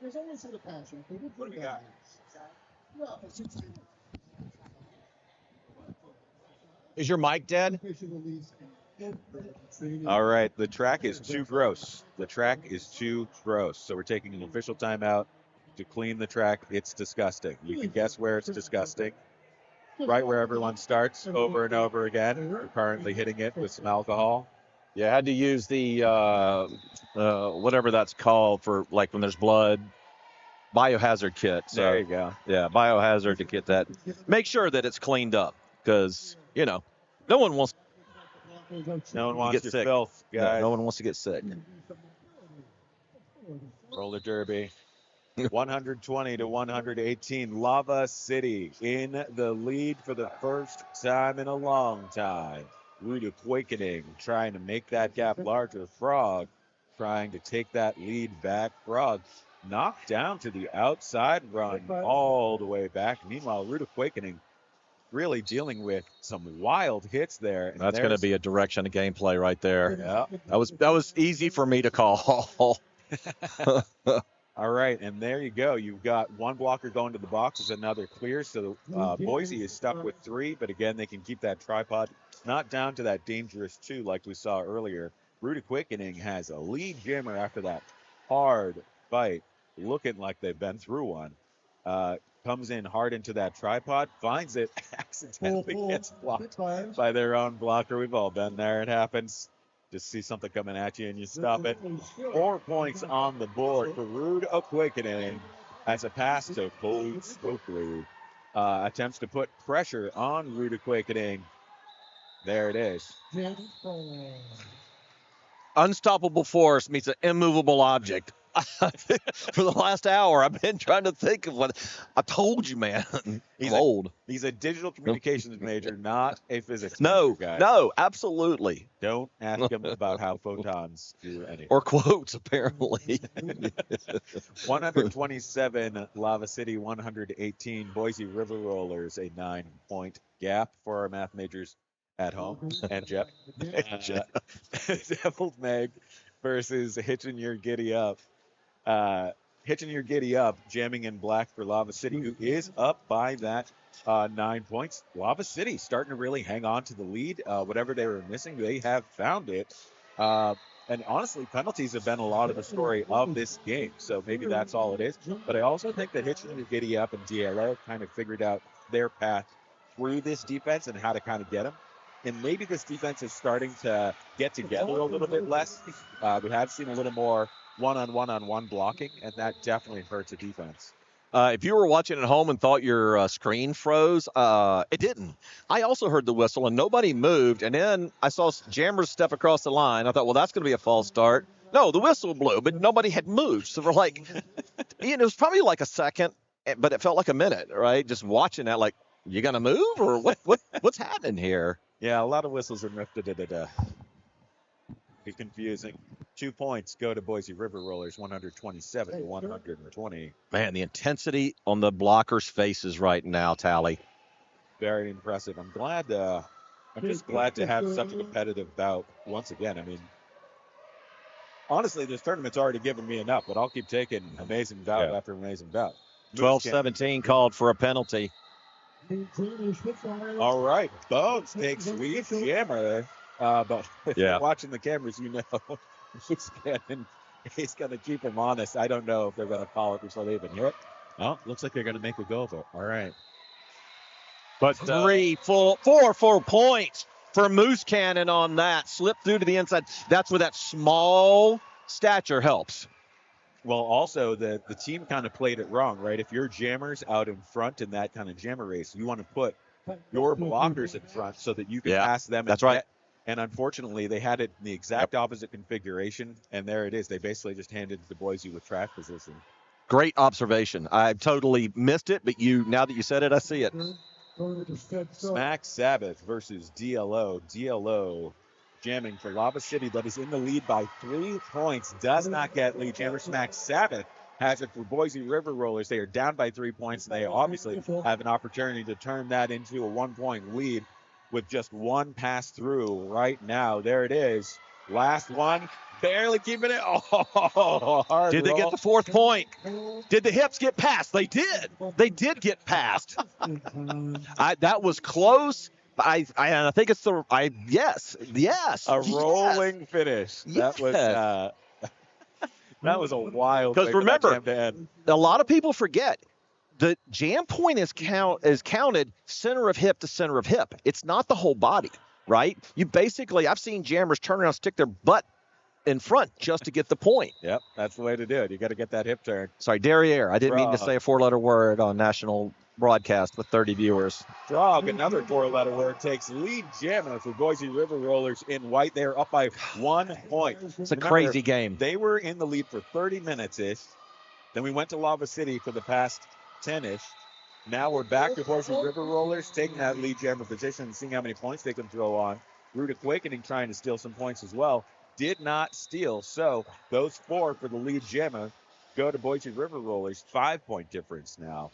There's always a passion. Is your mic dead? All right, the track is too gross. The track is too gross. So we're taking an official timeout to clean the track. It's disgusting. You can guess where it's disgusting. Right where everyone starts over and over again. We're currently hitting it with some alcohol. Yeah, I had to use the whatever that's called for like when there's blood. Biohazard kit. So, There you go. yeah, biohazard to get that. Make sure that it's cleaned up because, no one wants No one wants get your sick. filth, guys. no one wants to get sick. Roller derby. 120 to 118. Lava City in the lead for the first time in a long time. Rude Awakening trying to make that gap larger. Frog trying to take that lead back. Frog knocked down to the outside run all the way back. Meanwhile, Rude Awakening really dealing with some wild hits there. And That's going to there's- be a direction of gameplay right there. Yeah. That was easy for me to call. All right, and there you go. You've got one blocker going to the box as another clear. So Boise is stuck with 3, but again, they can keep that tripod not down to that dangerous 2 like we saw earlier. Rude Awakening has a lead jammer after that hard fight, looking like they've been through one. Comes in hard into that tripod, finds it, accidentally gets blocked by their own blocker. We've all been there. It happens. Just see something coming at you and you stop it. 4 points on the board for Rude Awakening as a pass to Cole Stokely. Attempts to put pressure on Rude Awakening. There it is. Unstoppable force meets an immovable object. For the last hour, I've been trying to think of what I told you, man. He's I'm old. He's a digital communications major, not a physics No, major, guys. no, absolutely. Don't ask him about how photons do anything. Or quotes, apparently. 127 Lava City, 118 Boise River Rollers, a 9-point gap for our math majors at home. And Jeff. Deviled Meg versus Hitchin' Your Giddy Up. Hitchin' Your Giddy Up, jamming in black for Lava City, who is up by that 9 points. Lava City starting to really hang on to the lead. Whatever they were missing, they have found it. And honestly, penalties have been a lot of the story of this game. So maybe that's all it is. But I also think that Hitchin' Your Giddy Up and DLO kind of figured out their path through this defense and how to kind of get them. And maybe this defense is starting to get together a little bit less. We have seen a little more one-on-one blocking, and that definitely hurts a defense. If you were watching at home and thought your screen froze, it didn't. I also heard the whistle, and nobody moved. And then I saw jammers step across the line. I thought, well, that's going to be a false start. No, the whistle blew, but nobody had moved. So we're like, it was probably like a second, but it felt like a minute, right? Just watching that, like, you going to move or what's happening here? Yeah, a lot of whistles are lifted. Be confusing. 2 points go to Boise River Rollers, 127 to 120. Man, the intensity on the blockers' faces right now, Tally. Very impressive. I'm just glad to have such a competitive bout once again. I mean, honestly, this tournament's already given me enough, but I'll keep taking amazing bout after amazing bout. 12-17 called for a penalty. All right, Bones takes lead jammer. But if you're watching the cameras, you know he's going to keep him honest. I don't know if they're going to call it before they even hit. Oh, looks like they're going to make a go of it. All right. But 4 points for Moose Cannon on that. Slip through to the inside. That's where that small stature helps. Well, also, the team kind of played it wrong, right? If your jammer's out in front in that kind of jammer race, you want to put your blockers in front so that you can pass them. That's right. And unfortunately, they had it in the exact opposite configuration, and there it is. They basically just handed it to Boise with track position. Great observation. I totally missed it, but now that you said it, I see it. Smack Sabbath versus DLO. DLO jamming for Lava City that is in the lead by 3 points. Does not get lead jammer. Smack Sabbath has it for Boise River Rollers. They are down by 3 points, and they obviously have an opportunity to turn that into a 1-point lead with just one pass through right now. There it is. Last one. Barely keeping it. Oh, hard Did they roll. get the 4th point? Did the hips get past? They did. They did get past. That was close. I think it's yes. A rolling finish. Yes. That was a wild. Because remember, jam to end. a lot of people forget the jam point is counted center of hip to center of hip. It's not the whole body, right? I've seen jammers turn around, stick their butt in front just to get the point. Yep, that's the way to do it. You got to get that hip turn. Sorry, derriere. I didn't mean to say a 4-letter word on national broadcast with 30 viewers. Frog, another 4-letter word, takes lead jammer for Boise River Rollers in white. They are up by 1 point. It's a crazy game. They were in the lead for 30 minutes-ish. Then we went to Lava City for the past 10-ish. Now we're back to Boise River Rollers, taking that lead jammer position and seeing how many points they can throw on. Rude Awakening trying to steal some points as well. Did not steal. So those 4 for the lead jammer go to Boise River Rollers. 5-point difference now.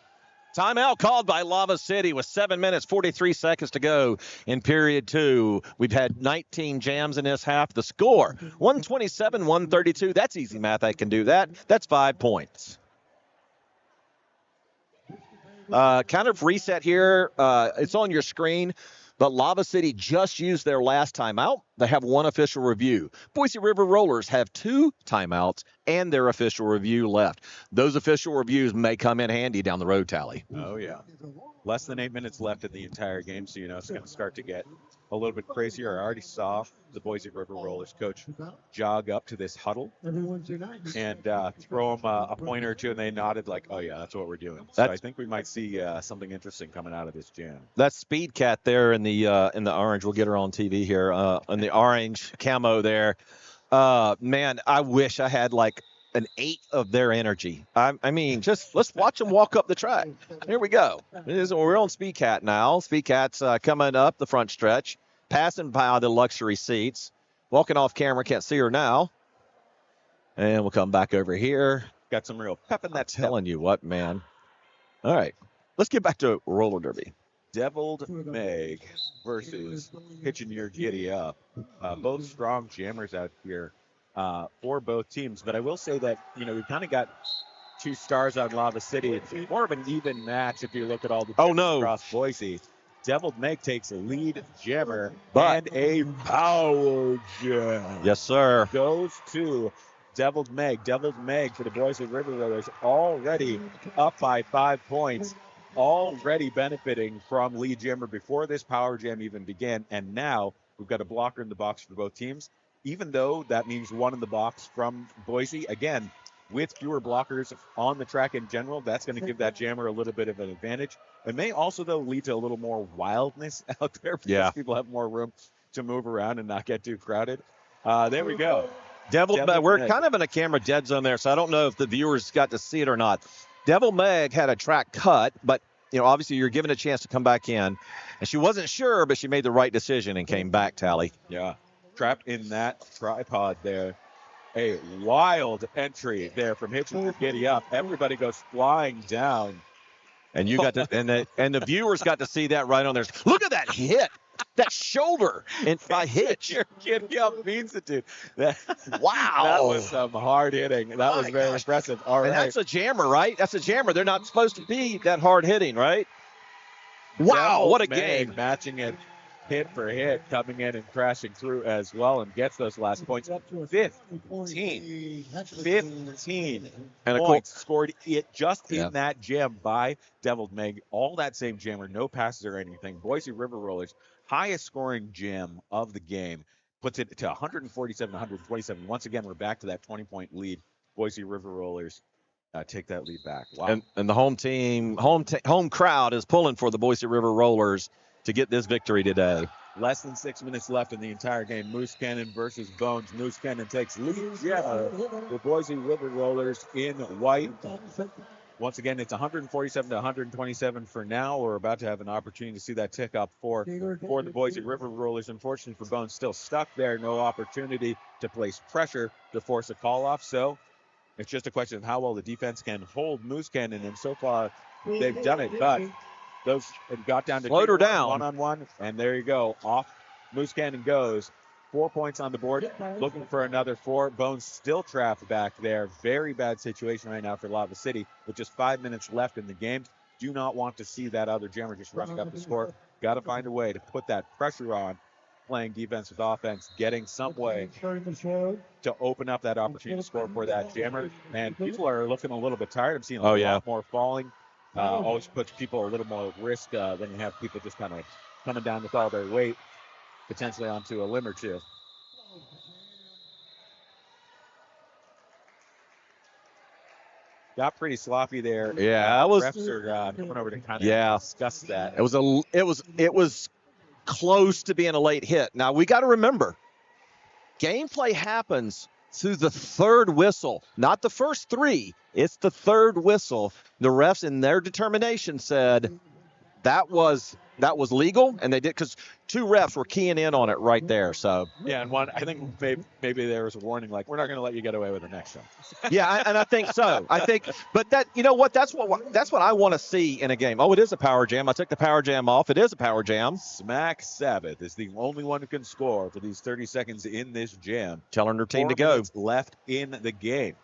Timeout called by Lava City with 7 minutes, 43 seconds to go in period 2. We've had 19 jams in this half. The score, 127-132. That's easy math. I can do that. That's 5 points. Kind of reset here. It's on your screen. But Lava City just used their last timeout. They have 1 official review. Boise River Rollers have 2 timeouts and their official review left. Those official reviews may come in handy down the road, Tally. Oh, yeah. Less than 8 minutes left in the entire game, so it's going to start to get a little bit crazier. I already saw the Boise River Rollers coach jog up to this huddle and throw them a pointer or two, and they nodded like, oh, yeah, that's what we're doing. So I think we might see something interesting coming out of this jam. That's Speed Cat there in the orange. We'll get her on TV here. In the orange camo there. Man, I wish I had like an 8 of their energy. I mean, just let's watch them walk up the track. Here we go. We're on Speed Cat now. Speed Cat's coming up the front stretch, passing by the luxury seats, walking off camera. Can't see her now. And we'll come back over here. Got some real pep in that. Telling you what, man. All right, let's get back to roller derby. Deviled Meg versus Pitching Your Giddy Up. Both strong jammers out here for both teams. But I will say that, we kind of got 2 stars on Lava City. It's more of an even match if you look at all the across Boise. Deviled Meg takes a lead jammer and a power jam. Yes, sir. Goes to Deviled Meg. Deviled Meg for the Boise River Rollers already up by 5 points. Already benefiting from lead jammer before this power jam even began. And now we've got a blocker in the box for both teams. Even though that means 1 in the box from Boise, again, with fewer blockers on the track in general, that's going to give that jammer a little bit of an advantage. It may also, though, lead to a little more wildness out there because people have more room to move around and not get too crowded. There we go. We're kind of in a camera dead zone there, so I don't know if the viewers got to see it or not. Devil Meg had a track cut, but obviously you're given a chance to come back in. And she wasn't sure, but she made the right decision and came back, Tally. Yeah. Trapped in that tripod there. A wild entry there from Hitchens to Giddy Up. Everybody goes flying down. And you got to and the viewers got to see that right on there. Look at that hit. That shoulder by Hitch. Giddy Up means it, dude. Wow. That was some hard hitting. That was very impressive. All right. And that's a jammer, right? That's a jammer. They're not supposed to be that hard hitting, right? Wow, what a game. Matching it hit for hit, coming in and crashing through as well, and gets those last points. 15 and points scored just in that jam by Deviled Meg. All that same jammer, no passes or anything. Boise River Rollers, highest scoring jam of the game, puts it to 147-127. Once again, we're back to that 20-point lead. Boise River Rollers take that lead back. Wow. And the home crowd is pulling for the Boise River Rollers to get this victory today. Less than 6 minutes left in the entire game. Moose Cannon versus Bones. Moose Cannon takes lead jammer. The Boise River Rollers in white. Once again, it's 147-127 for now. We're about to have an opportunity to see that tick up for the Boise River Rollers. Unfortunately for Bones, still stuck there. No opportunity to place pressure to force a call off. So it's just a question of how well the defense can hold Moose Cannon. And so far, they've done it. But those got down to slowed her down one-on-one, and there you go. Off Moose Cannon goes. 4 points on the board, looking for another 4. Bones still trapped back there. Very bad situation right now for Lava City with just 5 minutes left in the game. do not want to see that other jammer just rushing up the score. Got to find a way to put that pressure on, playing defense with offense, getting some way to open up that opportunity to score for that jammer. And people are looking a little bit tired. I'm seeing a lot more falling. Always puts people a little more at risk than you have people just kind of coming down with all their weight, potentially onto a limb or two. Got pretty sloppy there. Yeah, I was. Refs are coming over to kind of discuss that. It was close to being a late hit. Now we got to remember, gameplay happens through the third whistle, not the first three. It's the third whistle. The refs, in their determination, said that was legal, and they did, because two refs were keying in on it right there. So yeah, and one, I think maybe there was a warning, like, we're not going to let you get away with it next time. Yeah, and I think so. But that, you know what? That's what I want to see in a game. Oh, it is a power jam. I took the power jam off. It is a power jam. Smack Sabbath is the only one who can score for these 30 seconds in this jam. Telling her team 4 to go. minutes left in the game.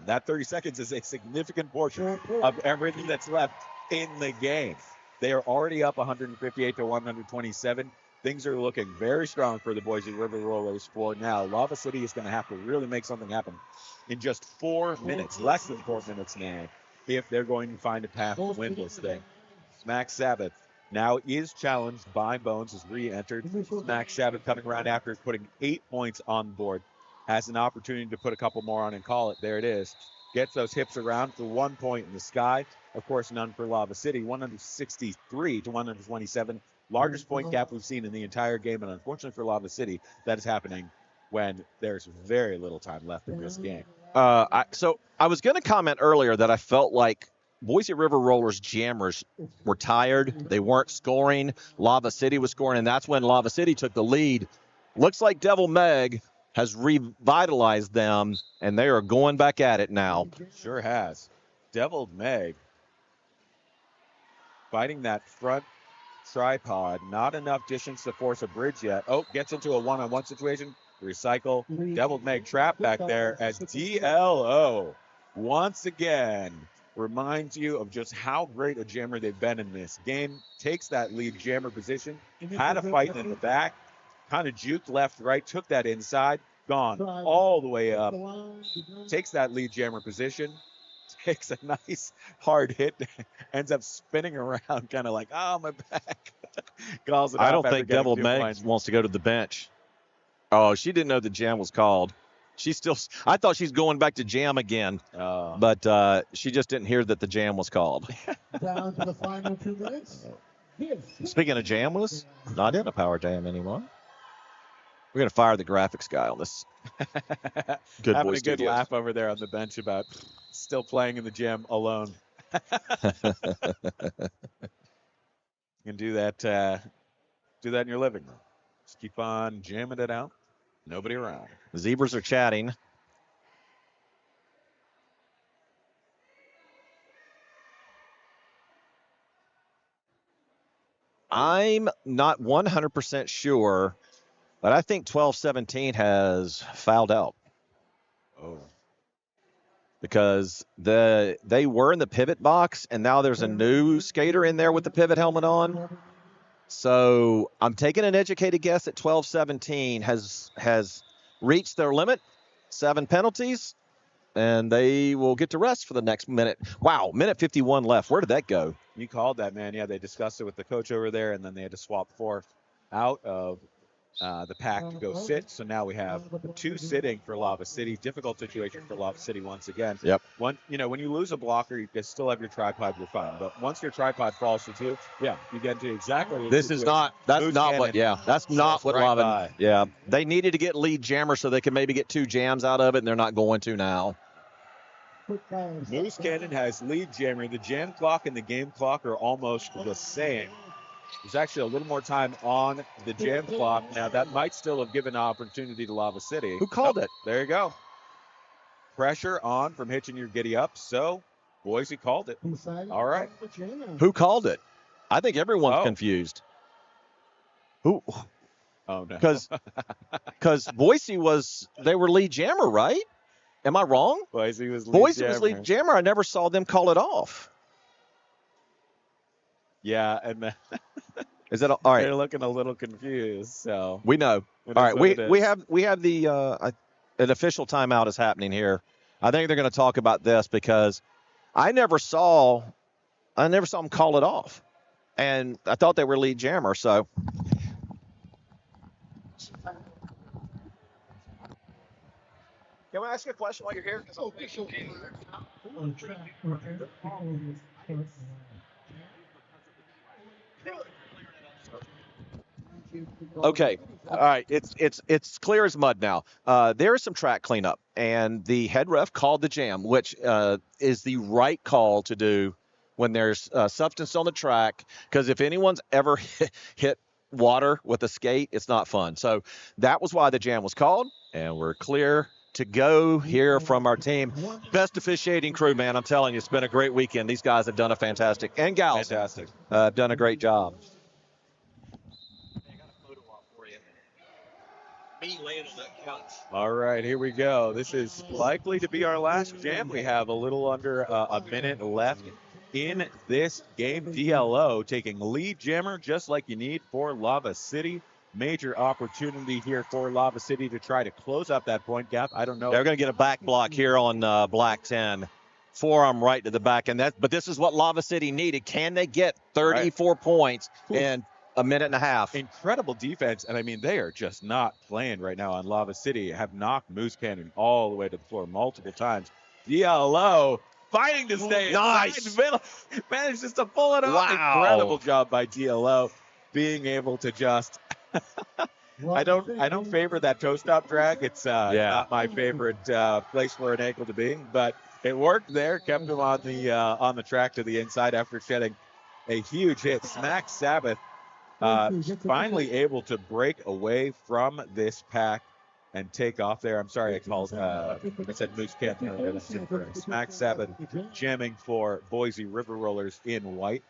That 30 seconds is a significant portion of everything that's left in the game. They are already up 158 to 127. Things are looking very strong for the Boise River Rollers for now. Lava City is going to have to really make something happen in just 4 minutes, less than 4 minutes now, if they're going to find a path to win this thing. Smack Sabbath now is challenged by Bones, has re-entered. Smack Sabbath coming around after putting 8 points on the board. Has an opportunity to put a couple more on and call it. There it is. Gets those hips around for 1 point in the sky. Of course, none for Lava City. 163 to 127. Largest point gap we've seen in the entire game. And unfortunately for Lava City, that is happening when there's very little time left in this game. So I was going to comment earlier that I felt like Boise River Rollers jammers were tired. They weren't scoring. Lava City was scoring, and that's when Lava City took the lead. Looks like Devil Meg has revitalized them, and they are going back at it now. Sure has. Devil Meg fighting that front tripod. Not enough distance to force a bridge yet. Oh, gets into a one-on-one situation. Recycle. Devil Meg trapped back there as DLO once again reminds you of just how great a jammer they've been in this game. Takes that lead jammer position. Had a fight in the back. Kind of juked left, right, took that inside, gone all the way up. Takes that lead jammer position, takes a nice hard hit, ends up spinning around, kind of like, oh, my back. Calls it I off don't after think getting Devil 2 Meg points. wants to go to the bench. Oh, she didn't know the jam was called. I thought she's going back to jam again, but she just didn't hear that the jam was called. Down to the final 2 minutes. Speaking of jamless, not in a power jam anymore. We're going to fire the graphics guy on this. Good Having Boy a good Studios. laugh over there on the bench about still playing in the gym alone. You can do that in your living room. Just keep on jamming it out. Nobody around. The Zebras are chatting. I'm not 100% sure, but I think 12-17 has fouled out. Oh. Because they were in the pivot box, and now there's a new skater in there with the pivot helmet on. So I'm taking an educated guess at 12-17 has reached their limit, 7 penalties, and they will get to rest for the next minute. Wow, minute 51 left. Where did that go? You called that, man. Yeah, they discussed it with the coach over there, and then they had to swap 4 out of the pack to go sit. So now we have 2 sitting for Lava City. Difficult situation for Lava City once again. Yep. When you lose a blocker, you can still have your tripod. You're fine. But once your tripod falls to 2, yeah, you get into exactly. That's not what right Lava. by. Yeah, they needed to get lead jammer so they could maybe get 2 jams out of it, and they're not going to now. Moose Cannon has lead jammer. The jam clock and the game clock are almost the same. There's actually a little more time on the jam clock. Now, that might still have given an opportunity to Lava City. Who called it? There you go. Pressure on from hitching your giddy up. So, Boise called it. All right. Who called it? I think everyone's confused. Who? Oh, no. Because Boise they were lead jammer, right? Am I wrong? Boise was lead jammer. I never saw them call it off. Yeah, and Is that all right? they're looking a little confused. So We know. it All is right, what it we is. have the an official timeout is happening here. I think they're going to talk about this because I never saw them call it off, and I thought they were lead jammer. So can I ask you a question while you're here? Okay. All right. It's clear as mud now. There is some track cleanup, and the head ref called the jam, which is the right call to do when there's substance on the track. Because if anyone's ever hit water with a skate, it's not fun. So that was why the jam was called, and we're clear to go here from our team. Best officiating crew, man. I'm telling you, it's been a great weekend. These guys have done a fantastic, and gals Fantastic. have done a great job. All right, here we go. This is likely to be our last jam. We have a little under a minute left in this game. DLO taking lead jammer just like you need for Lava City. Major opportunity here for Lava City to try to close up that point gap. I don't know. They're going to get a back block here on Black 10. Forearm right to the back. But this is what Lava City needed. Can they get 34 points in a minute and a half? Incredible defense, and I mean, they are just not playing right now on Lava City. Have knocked Moose Cannon all the way to the floor multiple times. DLO fighting to stay nice. inside the middle. Manages to pull it off. Wow. Incredible job by DLO being able to just I don't favor that toe stop drag. It's not my favorite place for an ankle to be, but it worked there. Kept him on the track to the inside after shedding a huge hit. Smack Sabbath finally able to break away from this pack and take off there. I'm sorry, I said Moose Cannon. Smack Sabbath jamming for Boise River Rollers in white.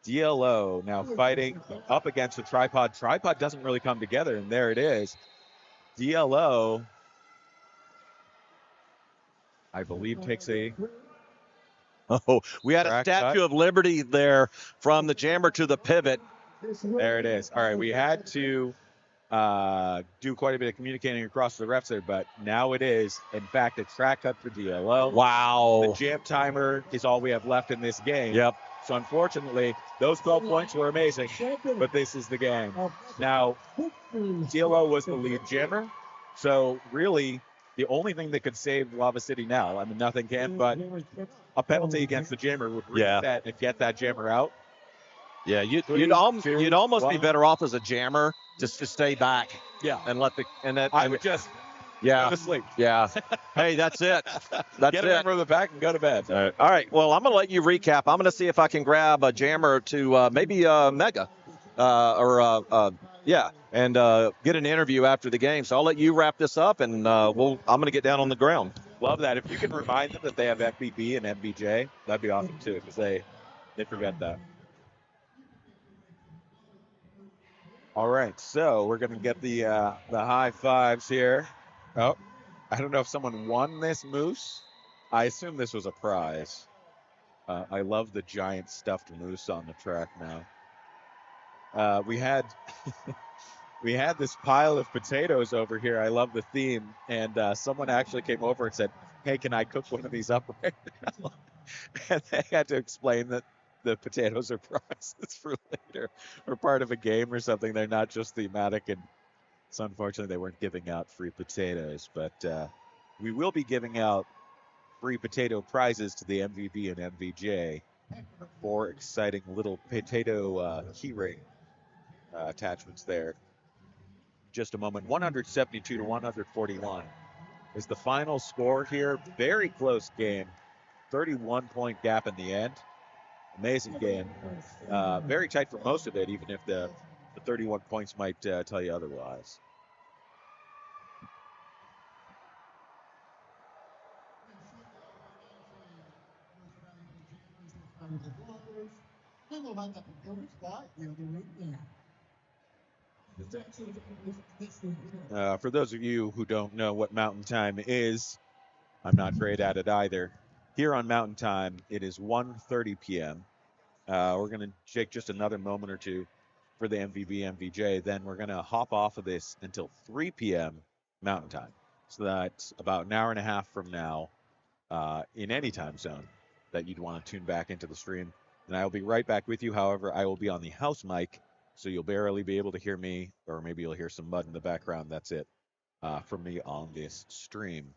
DLO now fighting up against the tripod. Tripod doesn't really come together, and there it is. DLO, I believe, takes a... Oh, we had a Statue of Liberty there from the jammer to the pivot. There it is. All right, we had to do quite a bit of communicating across the refs there, but now it is, in fact, a track cut for DLO. Wow. The jam timer is all we have left in this game. Yep. So unfortunately, those 12 points were amazing, but this is the game. Now, DLO was the lead jammer, so really the only thing that could save Lava City now, I mean, nothing can, but a penalty against the jammer would reset and get that jammer out. Yeah, you'd almost be better off as a jammer just to stay back. Yeah, and I would just go to sleep. Yeah. Hey, that's it. That's Get it. a member of the pack and go to bed. All right. Well, I'm going to let you recap. I'm going to see if I can grab a jammer to maybe Mega, and get an interview after the game. So I'll let you wrap this up, and I'm going to get down on the ground. Love that. If you can remind them that they have FBB and MVJ, that'd be awesome too, because they forget that. All right, so we're going to get the high fives here. Oh, I don't know if someone won this moose. I assume this was a prize. I love the giant stuffed moose on the track now. We had we had this pile of potatoes over here. I love the theme. And someone actually came over and said, hey, can I cook one of these up right now? And they had to explain that the potatoes are prizes for later or part of a game or something. They're not just thematic. And so unfortunately, they weren't giving out free potatoes. But we will be giving out free potato prizes to the MVP and MVJ. 4 exciting little potato keyring attachments there. Just a moment. 172 to 141 is the final score here. Very close game. 31-point gap in the end. Amazing game. Very tight for most of it, even if the 31 points might tell you otherwise. For those of you who don't know what Mountain Time is, I'm not great at it either. Here on Mountain Time, it is 1:30 p.m. We're going to take just another moment or two for the MVB MVJ. Then we're going to hop off of this until 3 p.m. Mountain Time. So that's about an hour and a half from now in any time zone that you'd want to tune back into the stream. And I will be right back with you. However, I will be on the house mic, so you'll barely be able to hear me, or maybe you'll hear some mud in the background. That's it from me on this stream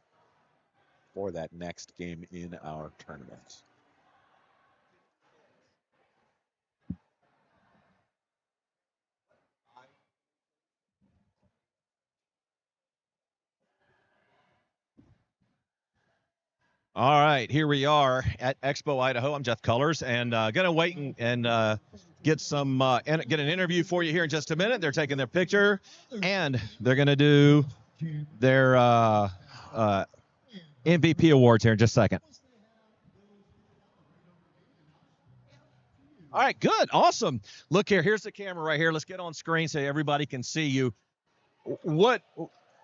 for that next game in our tournament. All right, here we are at Expo Idaho. I'm Jeff Cullors, and gonna wait and get get an interview for you here in just a minute. They're taking their picture, and they're gonna do their MVP awards here in just a second. All right, good, awesome. Look here, here's the camera right here. Let's get on screen so everybody can see you.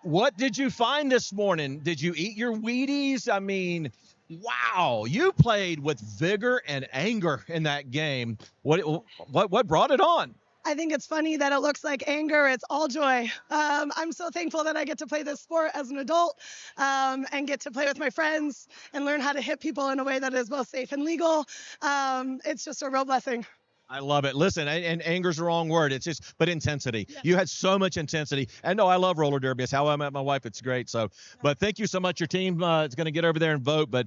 What did you find this morning? Did you eat your Wheaties? I mean, wow, you played with vigor and anger in that game. What brought it on? I think it's funny that it looks like anger. It's all joy. I'm so thankful that I get to play this sport as an adult and get to play with my friends and learn how to hit people in a way that is both safe and legal. It's just a real blessing. I love it. Listen, and anger's the wrong word. It's just, but intensity. Yeah. You had so much intensity. And no, I love roller derby. It's how I met my wife. It's great. So, but thank you so much. Your team is going to get over there and vote. But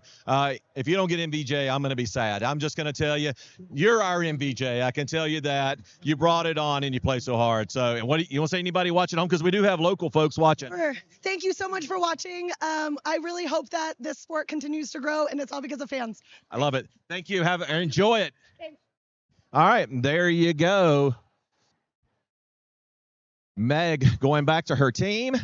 if you don't get MVJ, I'm going to be sad. I'm just going to tell you, you're our MVJ. I can tell you that. You brought it on and you play so hard. So, and what you want to say, anybody watching home? Because we do have local folks watching. Sure. Thank you so much for watching. I really hope that this sport continues to grow, and it's all because of fans. I love it. Thank you. Enjoy it. Thanks. All right, there you go. Meg going back to her team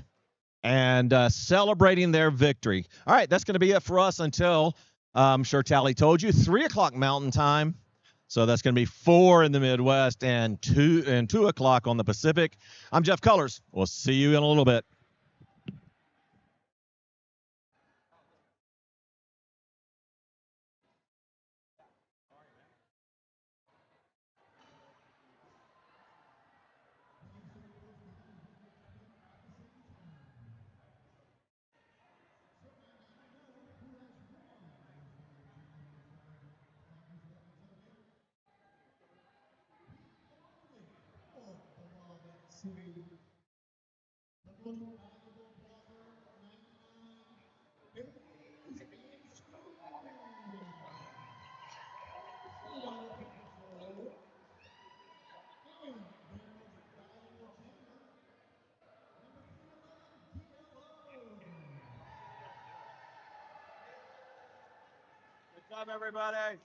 and celebrating their victory. All right, that's going to be it for us until, I'm sure Tally told you, 3 o'clock Mountain Time. So that's going to be 4 in the Midwest and 2 o'clock on the Pacific. I'm Jeff Cullors. We'll see you in a little bit. Good job, everybody.